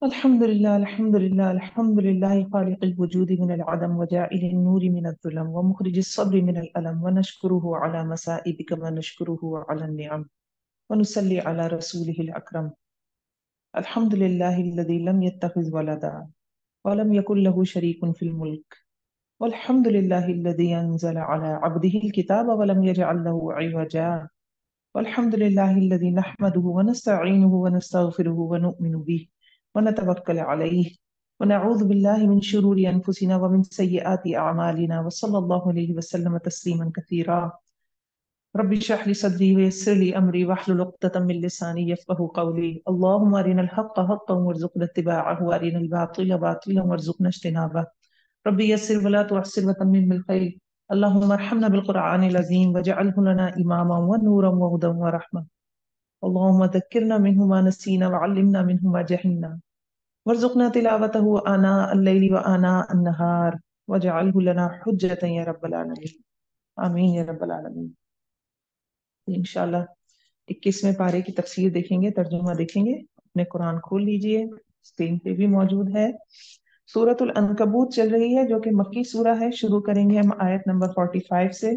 الحمد لله الحمد لله الحمد لله خالق الوجود من العدم وجاعل النور من الظلم ومخرج الصبر من الألم ونشكره على مسائبك ونشكره على النعم ونصلي على رسوله الأكرم. الحمد لله الذي لم يتخذ ولدا ولم يكن له شريك في الملك، والحمد لله الذي أنزل على عبده الكتاب ولم يجعل له عوجا، والحمد لله الذي نحمده ونستعينه ونستغفره ونؤمن به ونتوكل عليه ونعوذ بالله من شرور أنفسنا ومن سيئات أعمالنا، وصلى الله عليه وسلم تسليما كثيرا. رب اشرح لي صدري ويسر لي أمري واحلل عقدة من لساني يفقهوا قولي. اللهم أرنا الحق حقا وارزقنا اتباعه وأرنا الباطل باطلا وارزقنا اجتنابه. ربي يسر ولا تعسر وتمم بالخير. اللهم ارحمنا بالقرآن العظيم واجعله لنا إماما ونورا وهدى ورحمة. اللهم ذكرنا منه ما نسينا وعلمنا منه ما جهلنا وارزقنا تلاوته آناء الليل وآناء النهار واجعله لنا حجة يا رب العالمين. آمین یا رب العالمین. انشاءاللہ 21ویں پارے کی تفسیر دیکھیں گے، ترجمہ دیکھیں گے. اپنے قرآن کھول لیجئے، اسکرین پہ بھی موجود ہے. سورۃ العنکبوت چل رہی ہے جو کہ مکی سورہ ہے. شروع کریں گے ہم آیت نمبر 45 سے.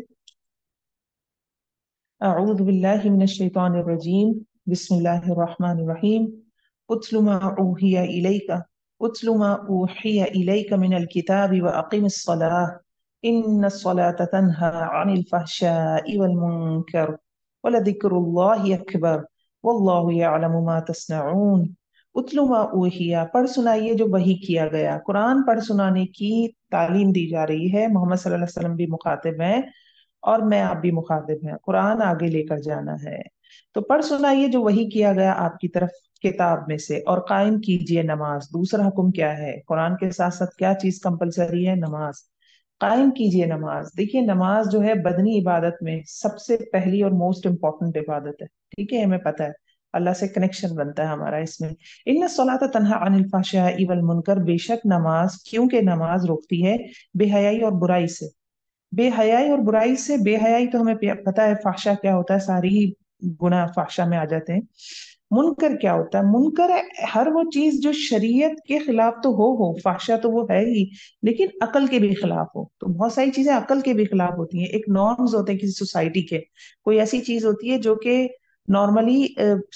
اعوذ باللہ من الشیطان الرجیم، بسم اللہ الرحمن الرحیم. اتل ما اوحی الیک اتل ما اوحی الیک من الکتاب واقم الصلاة ان الصلاة تنہى عن الفحشاء والمنکر ولذکر اللہ اکبر واللہ یعلم ما تصنعون. اتل ما اوحی، پڑھ سنائیے جو وحی کیا گیا. قرآن پڑھ سنانے کی تعلیم دی جا رہی ہے. محمد صلی اللہ علیہ وسلم بھی مخاطب ہیں اور میں آپ بھی مخاطب ہیں. قرآن آگے لے کر جانا ہے تو پڑھ سنائیے جو وحی کیا گیا آپ کی طرف کتاب میں سے، اور قائم کیجئے نماز. دوسرا حکم کیا ہے؟ قرآن کے ساتھ ساتھ کیا چیز کمپلسری ہے؟ نماز. قائم کیجئے نماز. دیکھیے نماز جو ہے بدنی عبادت میں سب سے پہلی اور موسٹ امپورٹنٹ عبادت ہے. ٹھیک ہے، ہمیں پتہ ہے اللہ سے کنیکشن بنتا ہے ہمارا اس میں. ان الصلاۃ تنہی عن الفحشاء والمنکر، بے شک نماز، کیونکہ نماز روکتی ہے بے حیائی اور برائی سے. بے حیائی اور برائی سے، بے حیائی تو ہمیں پتا ہے فحشا کیا ہوتا ہے، ساری ہی گناہ فحشا میں آ جاتے ہیں. منکر کیا ہوتا ہے؟ منکر ہر وہ چیز جو شریعت کے خلاف تو ہو، فحشا تو وہ ہے ہی، لیکن عقل کے بھی خلاف ہو. تو بہت ساری چیزیں عقل کے بھی خلاف ہوتی ہیں. ایک نارمز ہوتے ہیں کسی سوسائٹی کے، کوئی ایسی چیز ہوتی ہے جو کہ نارملی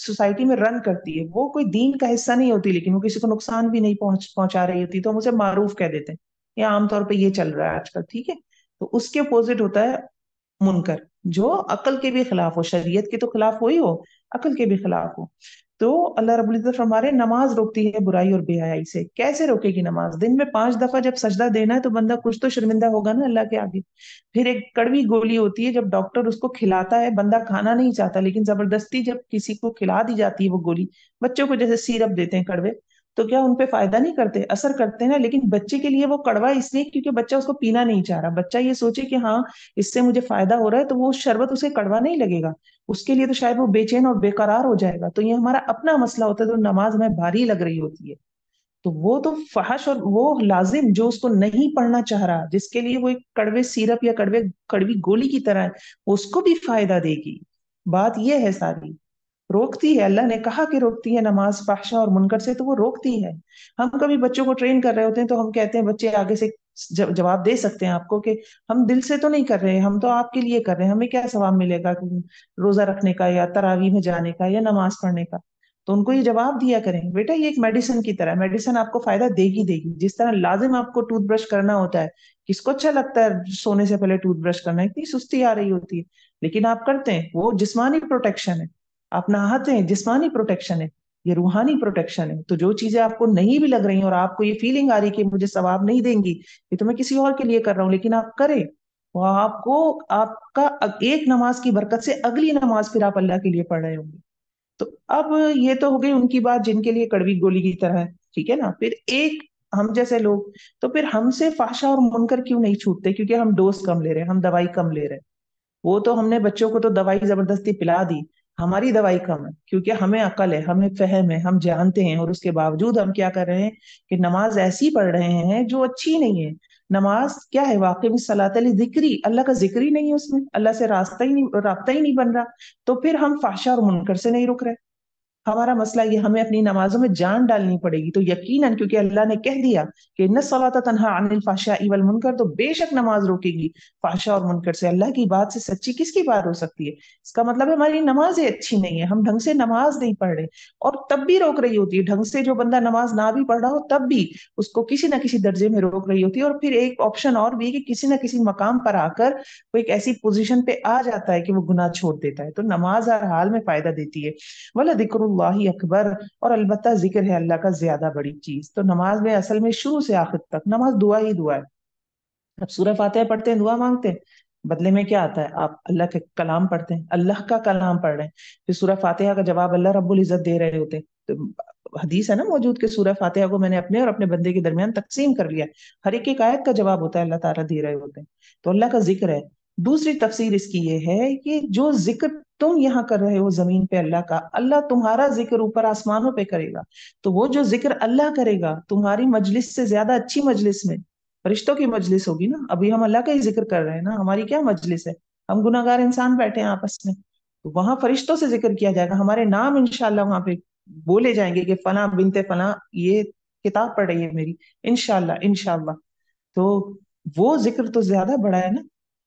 سوسائٹی میں رن کرتی ہے، وہ کوئی دین کا حصہ نہیں ہوتی لیکن وہ کسی کو نقصان بھی نہیں پہنچا رہی ہوتی، تو ہم اسے معروف کہہ دیتے ہیں. یا عام طور پہ یہ چل رہا ہے آج کل. ٹھیک ہے، تو اس کے اپوزٹ ہوتا ہے منکر، جو عقل کے بھی خلاف ہو. شریعت کے تو خلاف وہی ہو، عقل کے بھی خلاف ہو. تو اللہ رب العزت فرما رہے ہیں نماز روکتی ہے برائی اور بے حیائی سے. کیسے روکے گی نماز؟ دن میں 5 دفعہ جب سجدہ دینا ہے تو بندہ کچھ تو شرمندہ ہوگا نا اللہ کے آگے. پھر ایک کڑوی گولی ہوتی ہے، جب ڈاکٹر اس کو کھلاتا ہے، بندہ کھانا نہیں چاہتا لیکن زبردستی جب کسی کو کھلا دی جاتی ہے وہ گولی، بچوں کو جیسے سیرپ دیتے ہیں کڑوے، تو کیا ان پہ فائدہ نہیں کرتے؟ اثر کرتے ہیں نا. لیکن بچے کے لیے وہ کڑوا اس لیے کیونکہ بچہ اس کو پینا نہیں چاہ رہا. بچہ یہ سوچے کہ ہاں اس سے مجھے فائدہ ہو رہا ہے تو وہ شربت اسے کڑوا نہیں لگے گا، اس کے لیے تو شاید وہ بے چین اور بے قرار ہو جائے گا. تو یہ ہمارا اپنا مسئلہ ہوتا ہے، تو نماز ہمیں بھاری لگ رہی ہوتی ہے. تو وہ تو فحش اور وہ لازم جو اس کو نہیں پڑھنا چاہ رہا، جس کے لیے وہ ایک کڑوے سیرپ یا کڑوی گولی کی طرح ہے، اس کو بھی فائدہ دے گی. بات یہ ہے ساری. روکتی ہے، اللہ نے کہا کہ روکتی ہے نماز فحشا اور منکر سے، تو وہ روکتی ہے. ہم کبھی بچوں کو ٹرین کر رہے ہوتے ہیں تو ہم کہتے ہیں، بچے آگے سے جواب دے سکتے ہیں آپ کو کہ ہم دل سے تو نہیں کر رہے، ہم تو آپ کے لیے کر رہے ہیں، ہمیں کیا ثواب ملے گا روزہ رکھنے کا یا تراویح میں جانے کا یا نماز پڑھنے کا. تو ان کو یہ جواب دیا کریں، بیٹا یہ ایک میڈیسن کی طرح، میڈیسن آپ کو فائدہ دے گی. جس طرح لازم آپ کو ٹوتھ برش کرنا ہوتا ہے. کس کو اچھا لگتا ہے سونے سے پہلے ٹوتھ برش کرنا؟ اتنی سستی آ رہی ہوتی ہے لیکن آپ کرتے ہیں. وہ جسمانی پروٹیکشن ہے. آپ نہاتے ہیں، جسمانی پروٹیکشن ہے. یہ روحانی پروٹیکشن ہے. تو جو چیزیں آپ کو نہیں بھی لگ رہی ہیں اور آپ کو یہ فیلنگ آ رہی کہ مجھے ثواب نہیں دیں گی، یہ تو میں کسی اور کے لیے کر رہا ہوں، لیکن آپ کریں، وہ آپ کو آپ کا ایک نماز کی برکت سے اگلی نماز پھر آپ اللہ کے لیے پڑھ رہے ہوں گے. تو اب یہ تو ہو گئی ان کی بات جن کے لیے کڑوی گولی کی طرح ہے. ٹھیک ہے نا. پھر ایک ہم جیسے لوگ، تو پھر ہم سے فحشا اور منکر کیوں نہیں چھوٹتے؟ کیونکہ ہم ڈوز کم لے رہے ہیں، ہم دوائی کم لے رہے ہیں. وہ تو ہم نے بچوں کو تو دوائی زبردستی پلا دی، ہماری دوائی کم ہے کیونکہ ہمیں عقل ہے، ہمیں فہم ہے، ہم جانتے ہیں، اور اس کے باوجود ہم کیا کر رہے ہیں کہ نماز ایسی پڑھ رہے ہیں جو اچھی نہیں ہے. نماز کیا ہے؟ واقعی الصلاۃ ذکری، اللہ کا ذکر ہی نہیں ہے اس میں، اللہ سے رابطہ ہی نہیں بن رہا. تو پھر ہم فحشا اور منکر سے نہیں رک رہے. हमारा मसला ये, हमें अपनी नमाजों में जान डालनी पड़ेगी। तो यकीनन, क्योंकि अल्लाह ने कह दिया कि इन्ना सलाता तन्हा अनिल फाहशाई वल मुनकर, तो बेशक नमाज रोकेगी फाहशा और मुनकर से। अल्लाह की बात से सच्ची किसकी बात हो सकती है? इसका मतलब है हमारी नमाज अच्छी नहीं है, हम ढंग से नमाज नहीं पढ़ रहे। और तब भी रोक रही होती है, ढंग से जो बंदा नमाज ना भी पढ़ रहा हो तब भी उसको किसी ना किसी दर्जे में रोक रही होती है। और फिर एक ऑप्शन और भी है कि किसी ना किसी मकाम पर आकर वो एक ऐसी पोजीशन पे आ जाता है कि वो गुनाह छोड़ देता है। तो नमाज हर हाल में फायदा देती है। वला दिक्रुल्लाही अकबर, और अलबत्ता जिक्र है अल्लाह का ज्यादा बड़ी चीज। तो नमाज में असल में शुरू से आखिर तक नमाज दुआ ही दुआ है। अब सूरह फातिहा पढ़ते हैं, दुआ मांगते हैं, बदले में क्या आता है? आप अल्लाह के कलाम पढ़ते हैं, अल्लाह का कलाम पढ़ रहे हैं, फिर सूरह फातिहा का जवाब अल्लाह रब्बुल इज्जत दे रहे होते हैं। तो हदीस है ना मौजूद कि सूरह फातिहा को मैंने अपने और अपने बंदे के दरमियान तकसीम कर लिया। हर एक एक आयत का जवाब होता है, अल्लाह ताला दे रहे होते हैं। तो अल्लाह का जिक्र है। दूसरी तफसीर इसकी ये है कि जो जिक्र तुम यहाँ कर रहे हो जमीन पे अल्लाह का, अल्लाह तुम्हारा जिक्र ऊपर आसमानों पे करेगा। तो वो जो जिक्र अल्लाह करेगा तुम्हारी मजलिस से ज्यादा अच्छी मजलिस में, फरिश्तों की मजलिस होगी ना। अभी हम अल्लाह का ही जिक्र कर रहे हैं ना, हमारी क्या मजलिस है? हम गुनाहगार इंसान बैठे हैं आपस में, तो वहां फरिश्तों से जिक्र किया जाएगा, हमारे नाम इंशाल्लाह वहां पे बोले जाएंगे कि फला बिनते फला ये किताब पढ़ रही है मेरी, इंशाल्लाह इंशाल्लाह। तो वो जिक्र तो ज्यादा बड़ा है ना,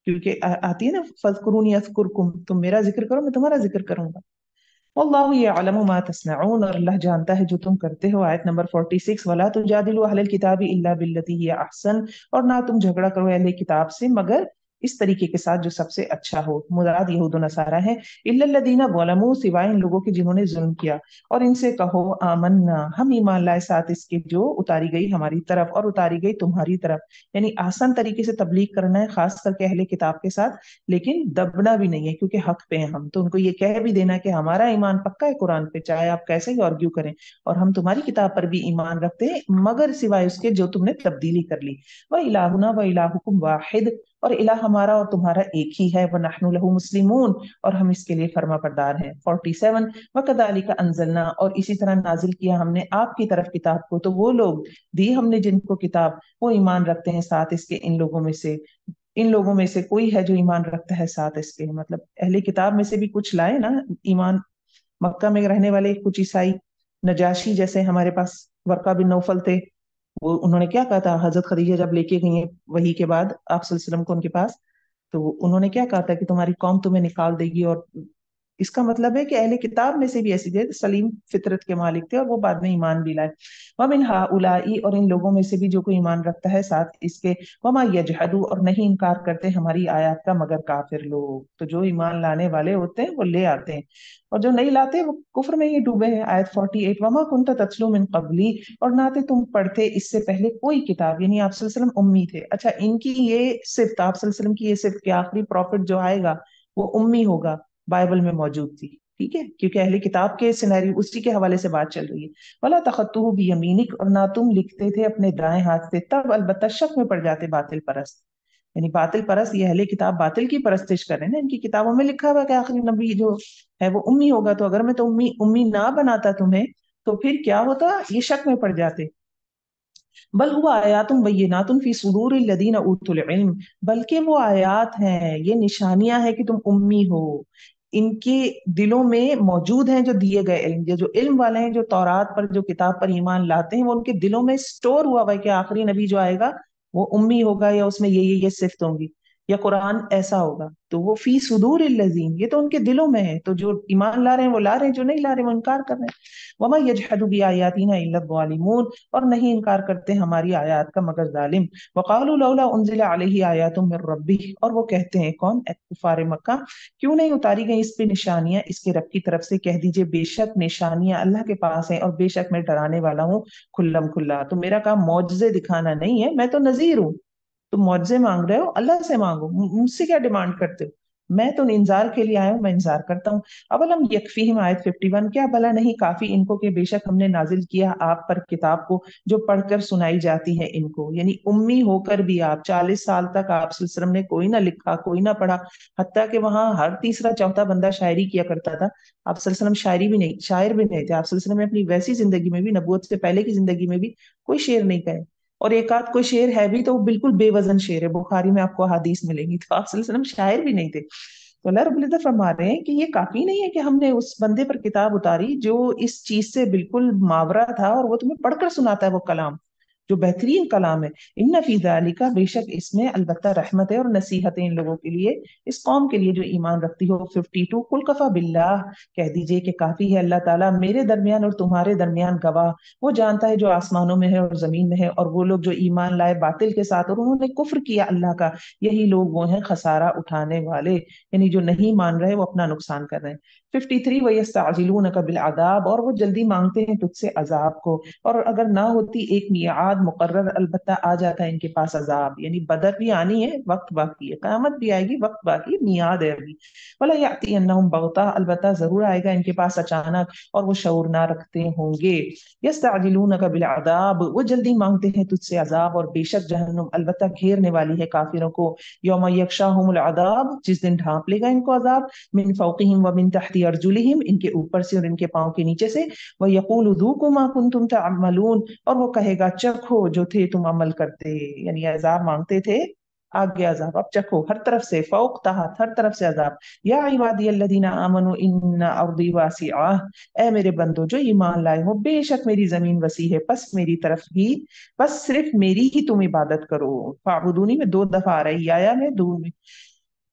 क्योंकि आती है ना फज़कुरूनी अज़कुरकुम, तुम मेरा जिक्र करो मैं तुम्हारा जिक्र करूंगा। वल्लाहु यअलमु मा तस्नऊन, और अल्लाह जानता है जो तुम करते हो। आयत नंबर 46, वला तुजादिलु अहलल किताबी इल्ला बिल्लती हिय अहसन, और ना तुम झगड़ा करो अहले किताब से मगर इस तरीके के साथ जो सबसे अच्छा हो। मुराद यहूद और नसारा है। इल्लल्लदीना ज़लमू, सिवाय इन लोगों के जिन्होंने जुल्म किया। और इनसे कहो आमन्ना, हम ईमान लाए साथ इसके जो उतारी गई हमारी तरफ और उतारी गई तुम्हारी तरफ। यानी आसान तरीके से तबलीग करना है, खास करके अहले किताब के साथ, लेकिन दबना भी नहीं है क्योंकि हक पे हैं हम। तो उनको ये कह भी देना कि हमारा ईमान पक्का है कुरान पे, चाहे आप कैसे ही आर्ग्यू करें, और हम तुम्हारी किताब पर भी ईमान रखते हैं मगर सिवाय उसके जो तुमने तब्दीली कर ली। वह इलाहुना व इलाहुकुम वाहिद, और इलाह हमारा और तुम्हारा एक ही है। व नहनु लहु मुस्लिमून, और हम इसके लिए फर्मा बरदार हैं। 47, व कदालिका अंजलना, और इसी तरह नाजिल किया हमने आपकी तरफ किताब को। तो वो लोग दी हमने जिनको किताब, वो ईमान रखते हैं साथ इसके इन लोगों में से। इन लोगों में से कोई है जो ईमान रखता है साथ इसके, मतलब अहले किताब में से भी कुछ लाए ना ईमान। मक्का में रहने वाले कुछ ईसाई, नजाशी जैसे हमारे पास वर्का बिन नौफल थे, वो उन्होंने क्या कहा था हजरत खदीजा जब लेके गई हैं वही के बाद आप सल्लल्लाहु अलैहि वसल्लम को उनके पास, तो उन्होंने क्या कहा था कि तुम्हारी कौम तुम्हें निकाल देगी। और इसका मतलब है कि अहले किताब में से भी ऐसे थे सलीम फितरत के मालिक थे और वो बाद में ईमान भी लाए। वमिन हाउलाई, और इन लोगों में से भी जो कोई ईमान रखता है साथ इसके। वमा यजहदू, और नहीं इनकार करते हमारी आयत का मगर काफिर लोग। तो जो ईमान लाने वाले होते हैं वो ले आते हैं, और जो नहीं लाते वो कुफ्र में ही डूबे हैं। आयत 48, वमा कुंता तत्लू मिन कबली, और ना थे तुम पढ़ते इससे पहले कोई किताब, यानी आप सल्लल्लाहु अलैहि वसल्लम उम्मी थे। अच्छा, इनकी ये सिफ्त, आप सल्लल्लाहु अलैहि वसल्लम की ये सिफ्त कि आखिरी प्रॉफिट जो आएगा वो उम्मी होगा, बाइबल में मौजूद थी। ठीक है, क्योंकि अहले किताब के सिनेरियो उसी के हवाले से बात चल रही है। वला तखत्तुहु बियमीनिक, और ना तुम लिखते थे अपने दाएं हाथ से, तब अलबत्ता शक में पड़ जाते बातिल परस्त। यानी बातिल परस्त, ये अहले किताब बातिल की परस्तिश कर रहे हैं ना, इनकी किताबों में लिखा हुआ है कि आखिरी नबी जो है वो उम्मी होगा। तो अगर मैं तो उम्मी उम्मी ना बनाता तुम्हें, तो फिर क्या होता? ये शक में पड़ जाते। बल हुआ आयातुम बय्यिनातुन फी सुदूरिल लदीना उतुल इल्म, बल्कि वो आयात हैं, ये निशानियां हैं कि तुम उम्मी हो, इनके दिलों में मौजूद हैं जो दिए गए इल्म। जो इल्म वाले हैं, जो तौरात पर जो किताब पर ईमान लाते हैं, वो उनके दिलों में स्टोर हुआ हुआ है कि आखिरी नबी जो आएगा वो उम्मी होगा, या उसमें ये सिफ्त होंगी, या कुरान ऐसा होगा। तो वो फी सुदूर लजीम, ये तो उनके दिलों में है। तो जो ईमान ला रहे हैं वो ला रहे हैं, जो नहीं ला रहे वो इनकार कर रहे हैं। वमा यजहदु बि आयातिना इल्ला ज़ालिमून, और नहीं इनकार करते हमारी आयत का मगर जालिम। वकालू लौला उनजिला अलैहि आयातुम मिर रब्बिह, और वो कहते हैं कौन? कुफार मक्का, क्यों नहीं उतारी गई इस पे निशानियां इसके रब की तरफ से? कह दीजिए बेशक निशानियां अल्लाह के पास हैं, और बेशक मैं डराने वाला हूँ खुल्लम खुल्ला। तो मेरा काम मौजज़े दिखाना नहीं है, मैं तो नजीर हूँ। तुम मुआवजे मांग रहे हो, अल्लाह से मांगो, मुझसे क्या डिमांड करते हो? मैं तो इंतजार के लिए आया हूँ, मैं इंतजार करता हूँ। अवलम यकफीहिम, आयत 51, क्या भला नहीं काफी इनको कि बेशक हमने नाजिल किया आप पर किताब को जो पढ़कर सुनाई जाती है इनको। यानी उम्मी होकर भी आप 40 साल तक आप सल्लल्लाहु अलैहि वसल्लम ने कोई ना लिखा कोई ना पढ़ा, हत्ता कि वहां हर तीसरा चौथा बंदा शायरी किया करता था, आप सल्लल्लाहु अलैहि वसल्लम शायरी भी नहीं, शायर भी नहीं थे। आप सल्लल्लाहु अलैहि वसल्लम ने अपनी वैसी जिंदगी में भी, नबूवत से पहले की जिंदगी में भी कोई शेर नहीं कहे, और एक आध कोई शेर है भी तो वो बिल्कुल बेवजन शेर है, बुखारी में आपको हदीस मिलेंगी। तो आप सल्लल्लाहु अलैहि वसल्लम शायर भी नहीं थे। تو اللہ رب العزت فرما رہے ہیں کہ یہ کافی نہیں ہے کہ ہم نے اس بندے پر کتاب اتاری جو اس چیز سے بالکل ماورا تھا اور وہ تمہیں پڑھ کر سناتا ہے وہ کلام جو بہترین کلام ہے. ان فی ذالک، بے شک اس میں البتہ رحمت ہے اور نصیحت ہے ان لوگوں کے لیے، اس قوم کے لیے جو ایمان رکھتی ہو. 52 قل کفا باللہ، کہہ دیجئے کہ کافی ہے اللہ تعالیٰ میرے درمیان اور تمہارے درمیان گواہ. وہ جانتا ہے جو آسمانوں میں ہے اور زمین میں ہے. اور وہ لوگ جو ایمان لائے باطل کے ساتھ اور انہوں نے کفر کیا اللہ کا، یہی لوگ وہ ہیں خسارہ اٹھانے والے، یعنی جو نہیں مان رہے وہ اپنا نقصان کر رہے ہیں. 53 وَيَسْتَعْجِلُونَكَ بِالْعَذَابِ، اور وہ جلدی مانگتے ہیں تجھ سے عذاب کو. اور اگر نہ ہوتی ایک میعاد مقرر، البتہ آ جاتا ہے ان کے پاس عذاب، یعنی بدر بھی آنی ہے، وقت باقی ہے، قیامت بھی آئے گی، وقت باقی ہے، میعاد ہے ابھی. وَلَا يَأْتِيَنَّهُمْ بَغْتَةً، البتہ ضرور آئے گا ان کے پاس اچانک اور وہ شعور نہ رکھتے ہوں گے. يَسْتَعْجِلُونَكَ بِالْعَذَابِ، وہ جلدی مانگتے ہیں تجھ سے عذاب، اور بے شک جہنم البتہ گھیرنے والی ہے کافروں کو. یوم یغشاہم العذاب، جس دن ڈھانپ لے گا ان کو عذاب، من فوقہم ومن تحت ارجلہم، ان کے اوپر سے اور ان کے پاؤں کے نیچے سے. وَيَقُولُ ذُوقُوا مَا كُنتُمْ تَعْمَلُونَ، اور وہ کہے گا چکھو جو تھے تم عمل کرتے، یعنی عذاب مانگتے تھے، آ گیا عذاب، اب چکھو، ہر طرف سے، فوق تحت ہر طرف سے عذاب. یا عبادی الذین آمنوا ان ارضی واسعہ، اے میرے بندو جو ایمان لائے ہو، بے شک میری زمین وسیع ہے، پس میری طرف ہی، بس صرف میری ہی تم عبادت کرو. فاعبدونی میں 2 دفعہ آ رہی ہے، یا میں دو میں.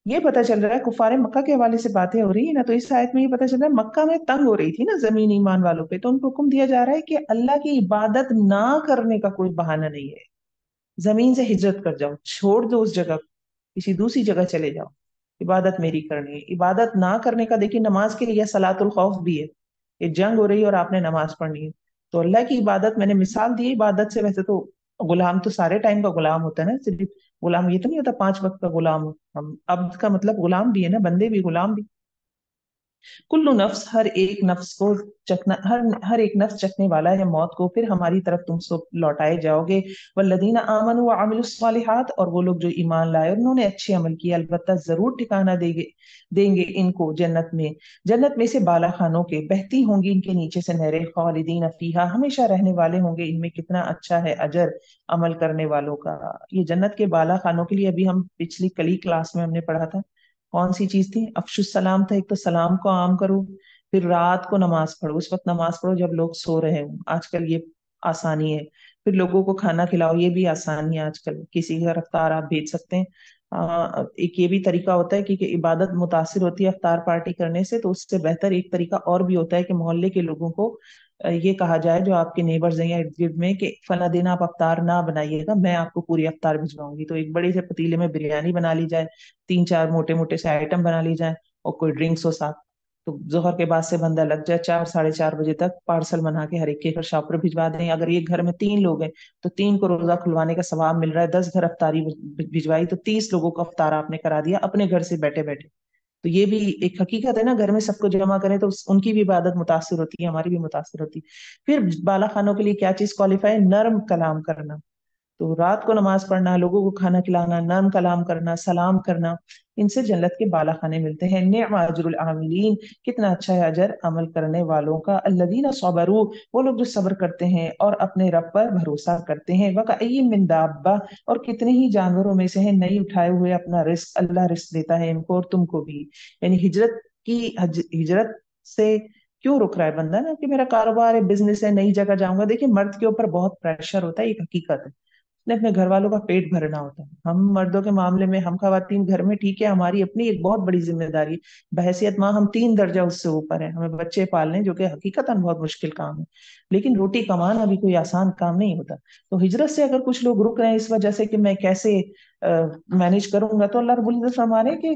یہ پتہ چل رہا ہے کفار مکہ کے حوالے سے باتیں ہو رہی ہیں نا، تو اس آیت میں یہ پتہ چل رہا ہے مکہ میں تنگ ہو رہی تھی نا زمین ایمان والوں پہ، تو ان کو حکم دیا جا رہا ہے کہ اللہ کی عبادت نہ کرنے کا کوئی بہانہ نہیں ہے. زمین سے ہجرت کر جاؤ، چھوڑ دو اس جگہ کو، کسی دوسری جگہ چلے جاؤ، عبادت میری کرنی ہے. عبادت نہ کرنے کا دیکھیے نماز کے لیے صلاۃ الخوف بھی ہے، یہ جنگ ہو رہی ہے اور آپ نے نماز پڑھنی ہے. تو اللہ کی عبادت میں نے مثال دی عبادت سے. ویسے تو غلام تو سارے ٹائم کا غلام ہوتا ہے نا، صرف غلام یہ تو نہیں ہوتا 5 وقت کا غلام ہو. ہم عبد کا مطلب غلام بھی ہے نا، بندے بھی غلام بھی. کلو نفس، ہر ایک نفس کو چکنا، ہر ایک نفس چکنے والا ہے موت کو، پھر ہماری طرف تم سب لوٹائے جاؤ گے. والذین آمنوا وعملوا الصالحات، اور وہ لوگ جو ایمان لائے اور انہوں نے اچھے عمل کیے، البتہ ضرور ٹھکانہ دیں گے ان کو جنت میں، جنت میں سے بالا خانوں کے، بہتی ہوں گی ان کے نیچے سے نہریں، خالدین فیہا، ہمیشہ رہنے والے ہوں گے ان میں. کتنا اچھا ہے اجر عمل کرنے والوں کا. یہ جنت کے بالا خانوں کے لیے ابھی ہم پچھلی کلی کلاس میں ہم نے پڑھا تھا، کون سی چیز تھی؟ افشو السلام تھا. ایک تو سلام کو عام کرو، پھر رات کو نماز پڑھو، اس وقت نماز پڑھو جب لوگ سو رہے ہوں، آج کل یہ آسانی ہے. پھر لوگوں کو کھانا کھلاؤ، یہ بھی آسانی ہے آج کل، کسی کا افطار آپ بھیج سکتے ہیں. ایک یہ بھی طریقہ ہوتا ہے کیونکہ عبادت متاثر ہوتی ہے افطار پارٹی کرنے سے، تو اس سے بہتر ایک طریقہ اور بھی ہوتا ہے کہ محلے کے لوگوں کو یہ کہا جائے جو آپ کے نیبرز ہیں یا ارد گرد میں، کہ فلاں دن آپ افطار نہ بنائیے گا، میں آپ کو پوری افطار بھجواؤں گی. تو ایک بڑے سے پتیلے میں بریانی بنا لی جائے، 3 4 موٹے موٹے سے آئٹم بنا لی جائیں، اور کوئی ڈرنکس ہو ساتھ. تو ظہر کے بعد سے بندہ لگ جائے، 4 ساڑھے 4 بجے تک پارسل بنا کے ہر ایک کے گھر شاپ پر بھجوا دیں. اگر یہ گھر میں 3 لوگ ہیں تو 3 کو روزہ کھلوانے کا ثواب مل رہا ہے. 10 گھر افطاری بھجوائی تو 30 لوگوں کو افطار آپ نے کرا دیا اپنے گھر سے بیٹھے بیٹھے. تو یہ بھی ایک حقیقت ہے نا، گھر میں سب کو جمع کریں تو ان کی بھی عبادت متاثر ہوتی ہے، ہماری بھی متاثر ہوتی ہے. پھر بالا خانوں کے لیے کیا چیز کوالیفائی؟ نرم کلام کرنا. تو رات کو نماز پڑھنا، لوگوں کو کھانا کھلانا، نرم کلام کرنا، سلام کرنا، ان سے جنت کے بالا خانے ملتے ہیں. نعم اجر العاملین، کتنا اچھا ہے اجر عمل کرنے والوں کا. الذین صبروا، وہ لوگ جو صبر کرتے ہیں اور اپنے رب پر بھروسہ کرتے ہیں. وکأی من دابہ، اور کتنے ہی جانوروں میں سے ہیں نہیں اٹھائے ہوئے اپنا رزق، اللہ رزق دیتا ہے ان کو اور تم کو بھی. یعنی ہجرت سے کیوں رک رہا ہے بندہ نا، کہ میرا کاروبار ہے، بزنس ہے، نئی جگہ جاؤں گا. دیکھیں مرد کے اوپر بہت پریشر ہوتا ہے، ایک حقیقت ہے، نے اپنے گھر والوں کا پیٹ بھرنا ہوتا ہے. ہم مردوں کے معاملے میں، ہم خواتین گھر میں ٹھیک ہے، ہماری اپنی ایک بہت بڑی ذمہ داری ہے، بحیثیت ماں ہم 3 درجہ اس سے اوپر ہیں، ہمیں بچے پالنے جو کہ حقیقت بہت مشکل کام ہے. لیکن روٹی کمانا بھی کوئی آسان کام نہیں ہوتا. تو ہجرت سے اگر کچھ لوگ رک رہے ہیں اس وجہ سے کہ میں کیسے مینج کروں گا، تو اللہ رب العزت فرما رہے ہیں کہ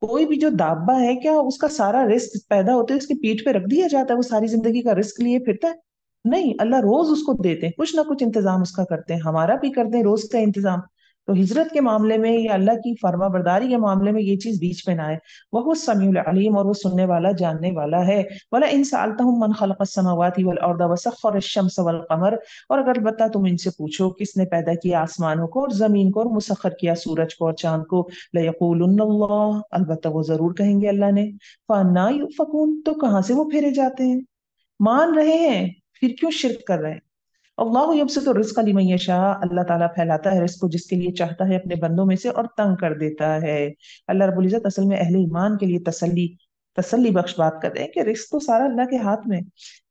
کوئی بھی جو دابا ہے، کیا اس کا سارا رزق پیدا ہوتے اس کی پیٹھ پہ رکھ دیا جاتا ہے، وہ ساری زندگی کا رزق لیے پھرتا ہے؟ نہیں، اللہ روز اس کو دیتے ہیں، کچھ نہ کچھ انتظام اس کا کرتے ہیں. ہمارا بھی کرتے ہیں روز کا انتظام. تو ہجرت کے معاملے میں یا اللہ کی فرما برداری کے معاملے میں یہ چیز بیچ میں نہ آئے. وہ سمیع العلیم، اور وہ سننے والا جاننے والا ہے. وَلَئِن سَأَلْتَهُم مَّنْ خَلَقَ السَّمَاوَاتِ وَالْأَرْضَ وَسَخَّرَ الشَّمْسَ وَالْقَمَرَ، اور اگر البتہ تم ان سے پوچھو کس نے پیدا کیا آسمانوں کو اور زمین کو اور مسخر کیا سورج کو اور چاند کو، لَيَقُولُنَّ اللَّهُ، البتہ وہ ضرور کہیں گے اللہ نے. فَأَنَّىٰ يُؤْفَكُونَ، تو کہاں سے وہ پھیرے جاتے ہیں؟ مان رہے ہیں پھر کیوں شرک کر رہے ہیں؟ अल्लाहु यब्सुतु रिज़्क़ लिमन यशा, अल्लाह ताला फैलाता है रिस्क को जिसके लिए चाहता है अपने बंदों में से, और तंग कर देता है। अल्लाह रब्बुल इज्जत असल में अहले ईमान के लिए तसल्ली तसल्ली बख्श बात कर रहे हैं कि रिस्क तो सारा अल्लाह के हाथ में।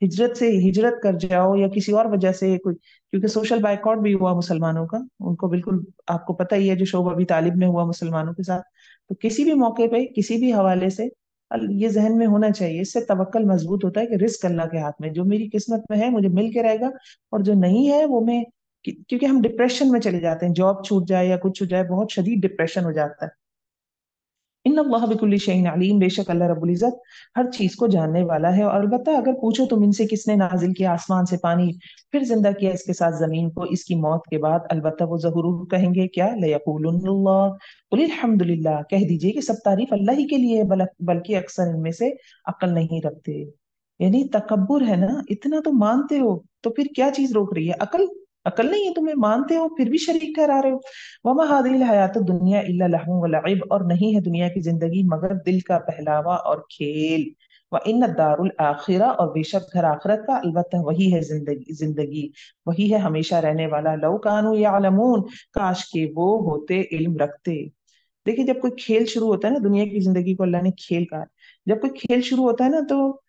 हिजरत कर जाओ या किसी और वजह से कोई, क्योंकि सोशल बाइकआउट भी हुआ मुसलमानों का, उनको बिल्कुल आपको पता ही है जो शोभ अभी तालिब में हुआ मुसलमानों के साथ। तो किसी भी मौके पे किसी भी हवाले से ये जहन में होना चाहिए, इससे तवक्कल मजबूत होता है कि रिस्क अल्लाह के हाथ में, जो मेरी किस्मत में है मुझे मिल के रहेगा, और जो नहीं है वो मैं, क्योंकि हम डिप्रेशन में चले जाते हैं, जॉब छूट जाए या कुछ छूट जाए बहुत शदीद डिप्रेशन हो जाता है। इन अल्लाह बिकुल्ली शैइन अलीम, बेशक अल्लाह रब्बुल इज्जत हर चीज को जानने वाला है। और अलबत्ता अगर पूछो तुम इनसे किसने नाजिल किया आसमान से पानी, फिर जिंदा किया इसके साथ जमीन को इसकी मौत के बाद, अलबत्ता वो जरूर कहेंगे क्या, लयक़ूलुन्नल्लाह, कुलिल हम्दुलिल्लाह, कह दीजिए कि सब तारीफ अल्लाह ही के लिए है, बल्कि अक्सर इनमें से अक्ल नहीं रखते। यानी तकब्बुर है ना, इतना तो मानते हो, तो फिर क्या चीज रोक रही है, अकल? अकल नहीं है तुम्हें, मानते हो फिर भी शरीक ठहरा रहे हो। वमा हादिल हयात दुनिया इल्ला लहू व लइब, और नहीं है दुनिया की जिंदगी मगर दिल का बहलावा और खेल। व इन दारुल आखिरा, और बेशक घर आखिरत का, अलबत्ता वही है जिंदगी, वही है हमेशा रहने वाला। लौ कानू यालमून, काश के वो होते इल्म रखते। देखिए जब कोई खेल शुरू होता है ना, दुनिया की जिंदगी को अल्लाह ने खेल कहा है। जब कोई खेल शुरू होता है ना, तो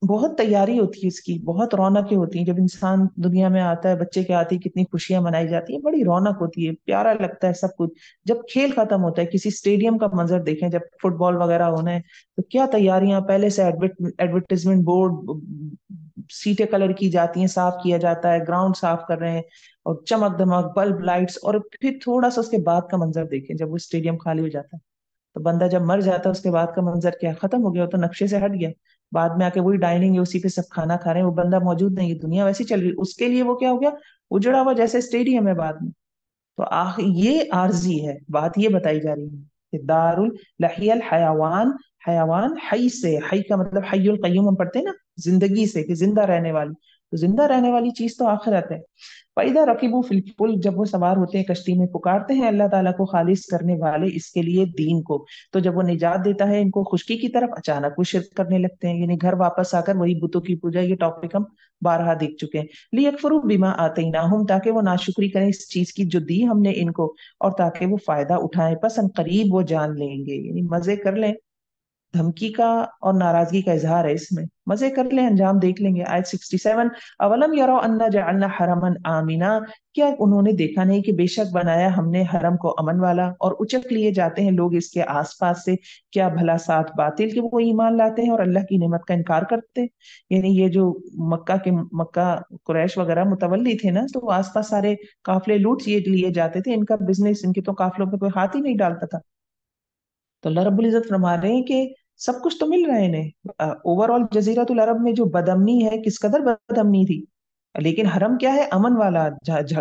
बहुत तैयारी होती है इसकी, बहुत रौनकें होती हैं। जब इंसान दुनिया में आता है, बच्चे के आते ही कितनी खुशियां मनाई जाती है, बड़ी रौनक होती है, प्यारा लगता है सब कुछ। जब खेल खत्म होता है, किसी स्टेडियम का मंजर देखें, जब फुटबॉल वगैरह होना है, तो क्या तैयारियां, पहले से एडवर्टीजमेंट बोर्ड, सीटें कलर की जाती हैं, साफ किया जाता है, ग्राउंड साफ कर रहे हैं, और चमक धमक बल्ब लाइट्स। और फिर थोड़ा सा उसके बाद का मंजर देखें, जब वो स्टेडियम खाली हो जाता है, तो बंदा जब मर जाता है उसके बाद का मंजर क्या, खत्म हो गया, वो तो नक्शे से हट गया। बाद में आके वही डाइनिंग है, उसी पे सब खाना खा रहे हैं, वो बंदा मौजूद नहीं है, दुनिया वैसी चल रही, उसके लिए वो क्या हो गया, उजड़ा हुआ जैसे स्टेडियम है बाद में। तो ये आरजी है, बात ये बताई जा रही है कि दारुल लहियल हयावान, हयावान हई से, हई का मतलब हയ്युल कय्यूम हम पढ़ते हैं ना, जिंदगी से, कि जिंदा रहने वाली, तो जिंदा रहने वाली चीज तो आखिरत है। पैदा रकीबू फिल, जब वो सवार होते हैं कश्ती में, पुकारते हैं अल्लाह ताला को खालिस करने वाले इसके लिए दीन को, तो जब वो निजात देता है इनको खुशकी की तरफ, अचानक वो शिरक करने लगते हैं, यानी घर वापस आकर वही बुतों की पूजा। ये टॉपिक हम बारहा देख चुके हैं। लियकफुरू बिमा आतैनाहुम, ताकि वो नाशुक्री करें इस चीज की जो दी हमने इनको, और ताकि वो फायदा उठाएं, पसंद करीब वो जान लेंगे, यानी मजे कर लें। धमकी का और नाराजगी का इजहार है इसमें, मजे कर लें, अंजाम देख लेंगे। आयत 67, अवलम यरो अन्ना जअलना हरमन आमिना, क्या उन्होंने देखा नहीं कि बेशक बनाया हमने हरम को अमन वाला, और उचक लिए जाते हैं लोग इसके आसपास से, क्या भला साथ बातिल के वो ईमान लाते हैं और अल्लाह की नेमत का इनकार करते हैं। यानी ये जो मक्का कुरैश वगैरह मुतवल्ली थे ना, तो आसपास सारे काफिले लूट लिए जाते थे, इनका बिजनेस, इनके तो काफिलों पे कोई हाथ ही नहीं डालता था। तो अल्लाह रब्बुल इज्जत फरमा रहे हैं कि सब कुछ तो मिल रहा है इन्हें। ओवरऑल जजीरतुल अरब में जो बदअमनी है, किस कदर बदअमनी थी, लेकिन हरम क्या है, अमन वाला,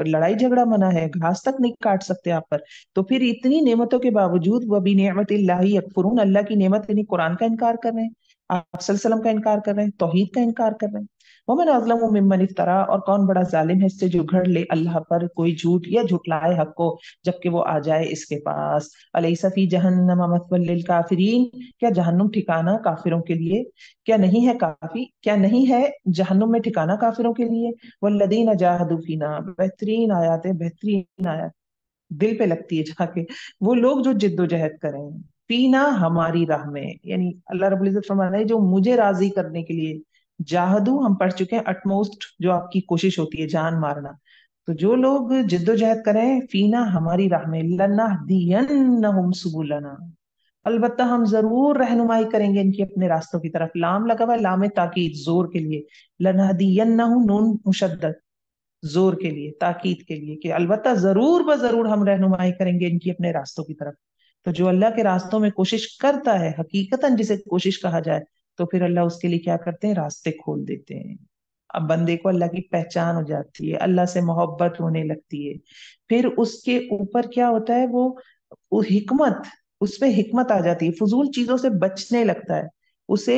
लड़ाई झगड़ा मना है, घास तक नहीं काट सकते आप पर। तो फिर इतनी नेमतों के बावजूद वह भी नेमतिल्लाहि यकफुरून, अल्लाह की नेमत यानी कुरान का इनकार कर रहे हैं, आप सल्लल्लाहु अलैहि वसल्लम का इनकार कर रहे हैं, तौहीद का इनकार कर रहे हैं। वमन अज़लमु मिम्मन इफ्तरा, और कौन बड़ा जालिम है इससे जो घड़ ले अल्लाह पर कोई झूठ या झुटलाए हक को, जबकि वो आ जाए इसके पास। अलैसा फी जहन्नम मथवल लिल काफिरीन, क्या जहन्नुम ठिकाना काफिरों के लिए, क्या नहीं है काफी, क्या नहीं है जहन्नुम में ठिकाना काफिरों के लिए। वल्लदीन जाहदू फीना, बेहतरीन आयात है, बेहतरीन आयत, दिल पे लगती है जाके। वो लोग जो जिद्दोजहद करें फीना, हमारी राह में, यानी अल्लाह रब्बुल इज्जत फरमा रहे हैं जो मुझे राजी करने के लिए, जाहदू हम पढ़ चुके हैं, अटमोस्ट जो आपकी कोशिश होती है जान मारना। तो जो लोग जिद्दोजहद करें फीना, हमारी राह में, लनहदियन्नहुम सुबुलना, अलबत्ता हम जरूर रहनुमाई करेंगे इनकी अपने रास्तों की तरफ। लाम लगा हुआ है, लाम ताकीद, जोर के लिए, लनहदियन्नहुम, नून मुशद्दद, जोर के लिए, ताकीद के लिए, कि अलबत्ता जरूर ब जरूर हम रहनुमाई करेंगे इनकी अपने रास्तों की तरफ। तो जो अल्लाह के रास्तों में कोशिश करता है, हकीकतन जिसे कोशिश कहा जाए, तो फिर अल्लाह उसके लिए क्या करते हैं, रास्ते खोल देते हैं। अब बंदे को अल्लाह की पहचान हो जाती है, अल्लाह से मोहब्बत होने लगती है। फिर उसके ऊपर क्या होता है, वो हिकमत, उस पे हिकमत आ जाती है, फजूल चीजों से बचने लगता है, उसे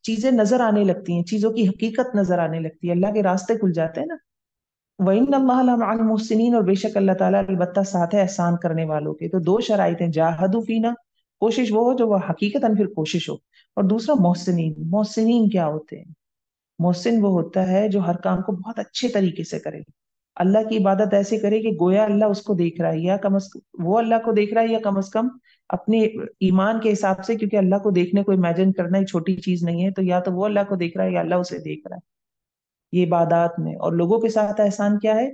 चीजें नजर आने लगती हैं, चीजों की हकीकत नजर आने लगती है, अल्लाह के रास्ते खुल जाते हैं ना। वइन्नल्लाह लमअल मुहसिनीन, और बेशक अल्लाह ताला अलबत्ता साथ है एहसान करने वालों के। तो दो शराइत हैं, जाहदू फीना, कोशिश वो हो जो वह हकीकतन फिर कोशिश हो, और दूसरा मोहसिनीन। मोहसिनीन क्या होते हैं, محسن وہ ہوتا ہے جو ہر کام کو بہت اچھے طریقے سے کرے، اللہ کی عبادت ایسے کرے کہ گویا اللہ اس کو دیکھ رہا ہے، یا کم از وہ اللہ کو دیکھ رہا ہے، یا کم از کم اپنے ایمان کے حساب سے، کیونکہ اللہ کو دیکھنے کو امیجن کرنا ایک چھوٹی چیز نہیں ہے، تو یا تو وہ اللہ کو دیکھ رہا ہے یا اللہ اسے دیکھ رہا ہے یہ عبادات میں۔ اور لوگوں کے ساتھ احسان کیا ہے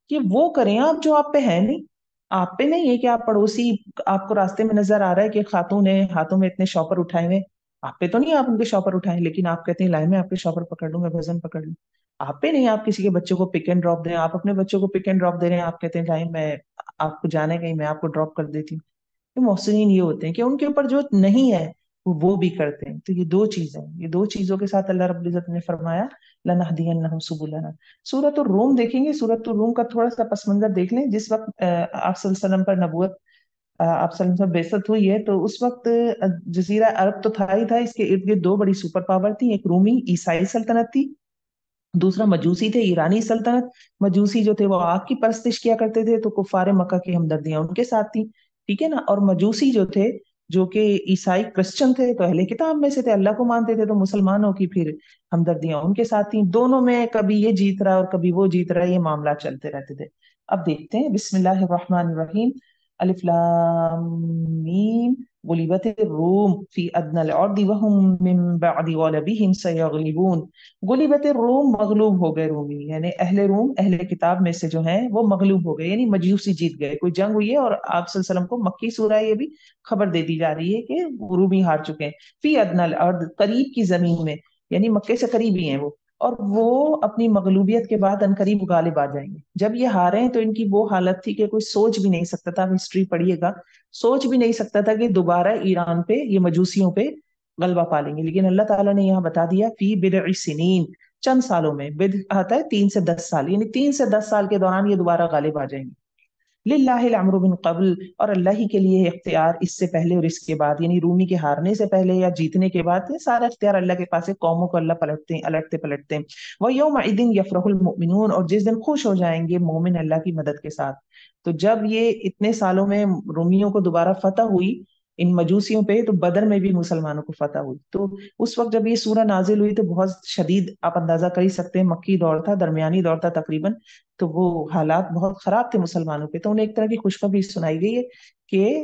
کہ وہ کریں آپ جو آپ پہ ہے نہیں، آپ پہ نہیں ہے کہ آپ پڑوسی، آپ کو راستے میں نظر آ رہا ہے کہ خاتون ہے ہاتھوں میں اتنے شاپر اٹھائے ہوئے، آپ پہ تو نہیں آپ ان کے شاپر اٹھائیں، لیکن آپ کہتے ہیں لائے میں آپ کے شاپر پکڑ لوں، میں وزن پکڑ لوں۔ آپ پہ نہیں آپ کسی کے بچوں کو پک اینڈ ڈراپ دیں، آپ اپنے بچوں کو پک اینڈ ڈراپ دے رہے ہیں، آپ کہتے ہیں لائے میں آپ کو جانے کہیں میں آپ کو ڈراپ کر دیتی ہوں۔ تو محسنین یہ ہوتے ہیں کہ ان کے اوپر جو نہیں ہے وہ بھی کرتے ہیں۔ تو یہ دو چیزیں، یہ دو چیزوں کے ساتھ اللہ رب العزت نے فرمایا لَنَهْدِيَنَّهُمْ سُبُلَنَا۔ سورۃ الروم دیکھیں گے، سورۃ الروم کا تھوڑا سا پس منظر دیکھ لیں۔ جس وقت آپ صلی اللہ علیہ وسلم پر نبوت، آپ صلی اللہ علیہ وسلم بعثت ہوئی ہے، تو اس وقت جزیرہ عرب تو تھا ہی تھا، اس کے ارد گرد دو بڑی سپر پاور تھی، ایک رومی عیسائی سلطنت تھی، دوسرا مجوسی تھے ایرانی سلطنت۔ مجوسی جو تھے وہ آگ کی پرستش کیا کرتے تھے، تو کفار مکہ کی ہمدردیاں ان کے ساتھ تھیں، ٹھیک ہے نا۔ اور مجوسی جو تھے، جو کہ عیسائی کرسچن تھے، تو اہل کتاب میں سے تھے، اللہ کو مانتے تھے، تو مسلمانوں کی پھر ہمدردیاں ان کے ساتھ تھیں۔ دونوں میں کبھی یہ جیت رہا اور کبھی وہ جیت رہا، یہ معاملات چلتے رہتے تھے۔ اب دیکھتے ہیں، بسم اللہ الرحمن الرحیم، الف لام میم، غلبت الروم فی ادنى الارض وهم من بعد غلبهم سيغلبون۔ غلبت الروم، مغلوب ہو گئے رومی، یعنی اہل روم، اہل کتاب میں سے جو ہیں وہ مغلوب ہو گئے، یعنی مجوسی جیت گئے، کوئی جنگ ہوئی ہے، اور آپ صلی اللہ علیہ وسلم کو مکی سورہ یہ بھی خبر دے دی جا رہی ہے کہ رومی ہار چکے ہیں۔ فی ادنى الارض، قریب کی زمین میں، یعنی مکے سے قریب ہی ہیں وہ، اور وہ اپنی مغلوبیت کے بعد انقریب غالب آ جائیں گے۔ جب یہ ہارے ہیں تو ان کی وہ حالت تھی کہ کوئی سوچ بھی نہیں سکتا تھا، ہسٹری پڑھیے گا، سوچ بھی نہیں سکتا تھا کہ دوبارہ ایران پہ، یہ مجوسیوں پہ غلبہ پا لیں گے، لیکن اللہ تعالیٰ نے یہاں بتا دیا فی بضع سنین، چند سالوں میں، بد آتا ہے 3 سے 10 سال، یعنی 3 سے 10 سال کے دوران یہ دوبارہ غالب آ جائیں گے۔ للہ الامر من قبل، اور اللہ ہی کے لیے ہے اختیار اس سے پہلے اور اس کے بعد، یعنی رومی کے ہارنے سے پہلے یا جیتنے کے بعد، یہ سارا اختیار اللہ کے پاس ہے، قوموں کو اللہ پلٹتے ہیں، الٹتے پلٹتے ہیں۔ وَيَوْمَئِذٍ يَفْرَحُ الْمُؤْمِنُونَ، اور جس دن خوش ہو جائیں گے مومن اللہ کی مدد کے ساتھ۔ تو جب یہ اتنے سالوں میں رومیوں کو دوبارہ فتح ہوئی ان مجوسیوں پہ، تو بدر میں بھی مسلمانوں کو فتح ہوئی۔ تو اس وقت جب یہ سورہ نازل ہوئی تو بہت شدید، آپ اندازہ کر ہی سکتے ہیں، مکی دور تھا، درمیانی دور تھا تقریباً، تو وہ حالات بہت خراب تھے مسلمانوں پہ، تو انہیں ایک طرح کی خوشخبری سنائی گئی ہے کہ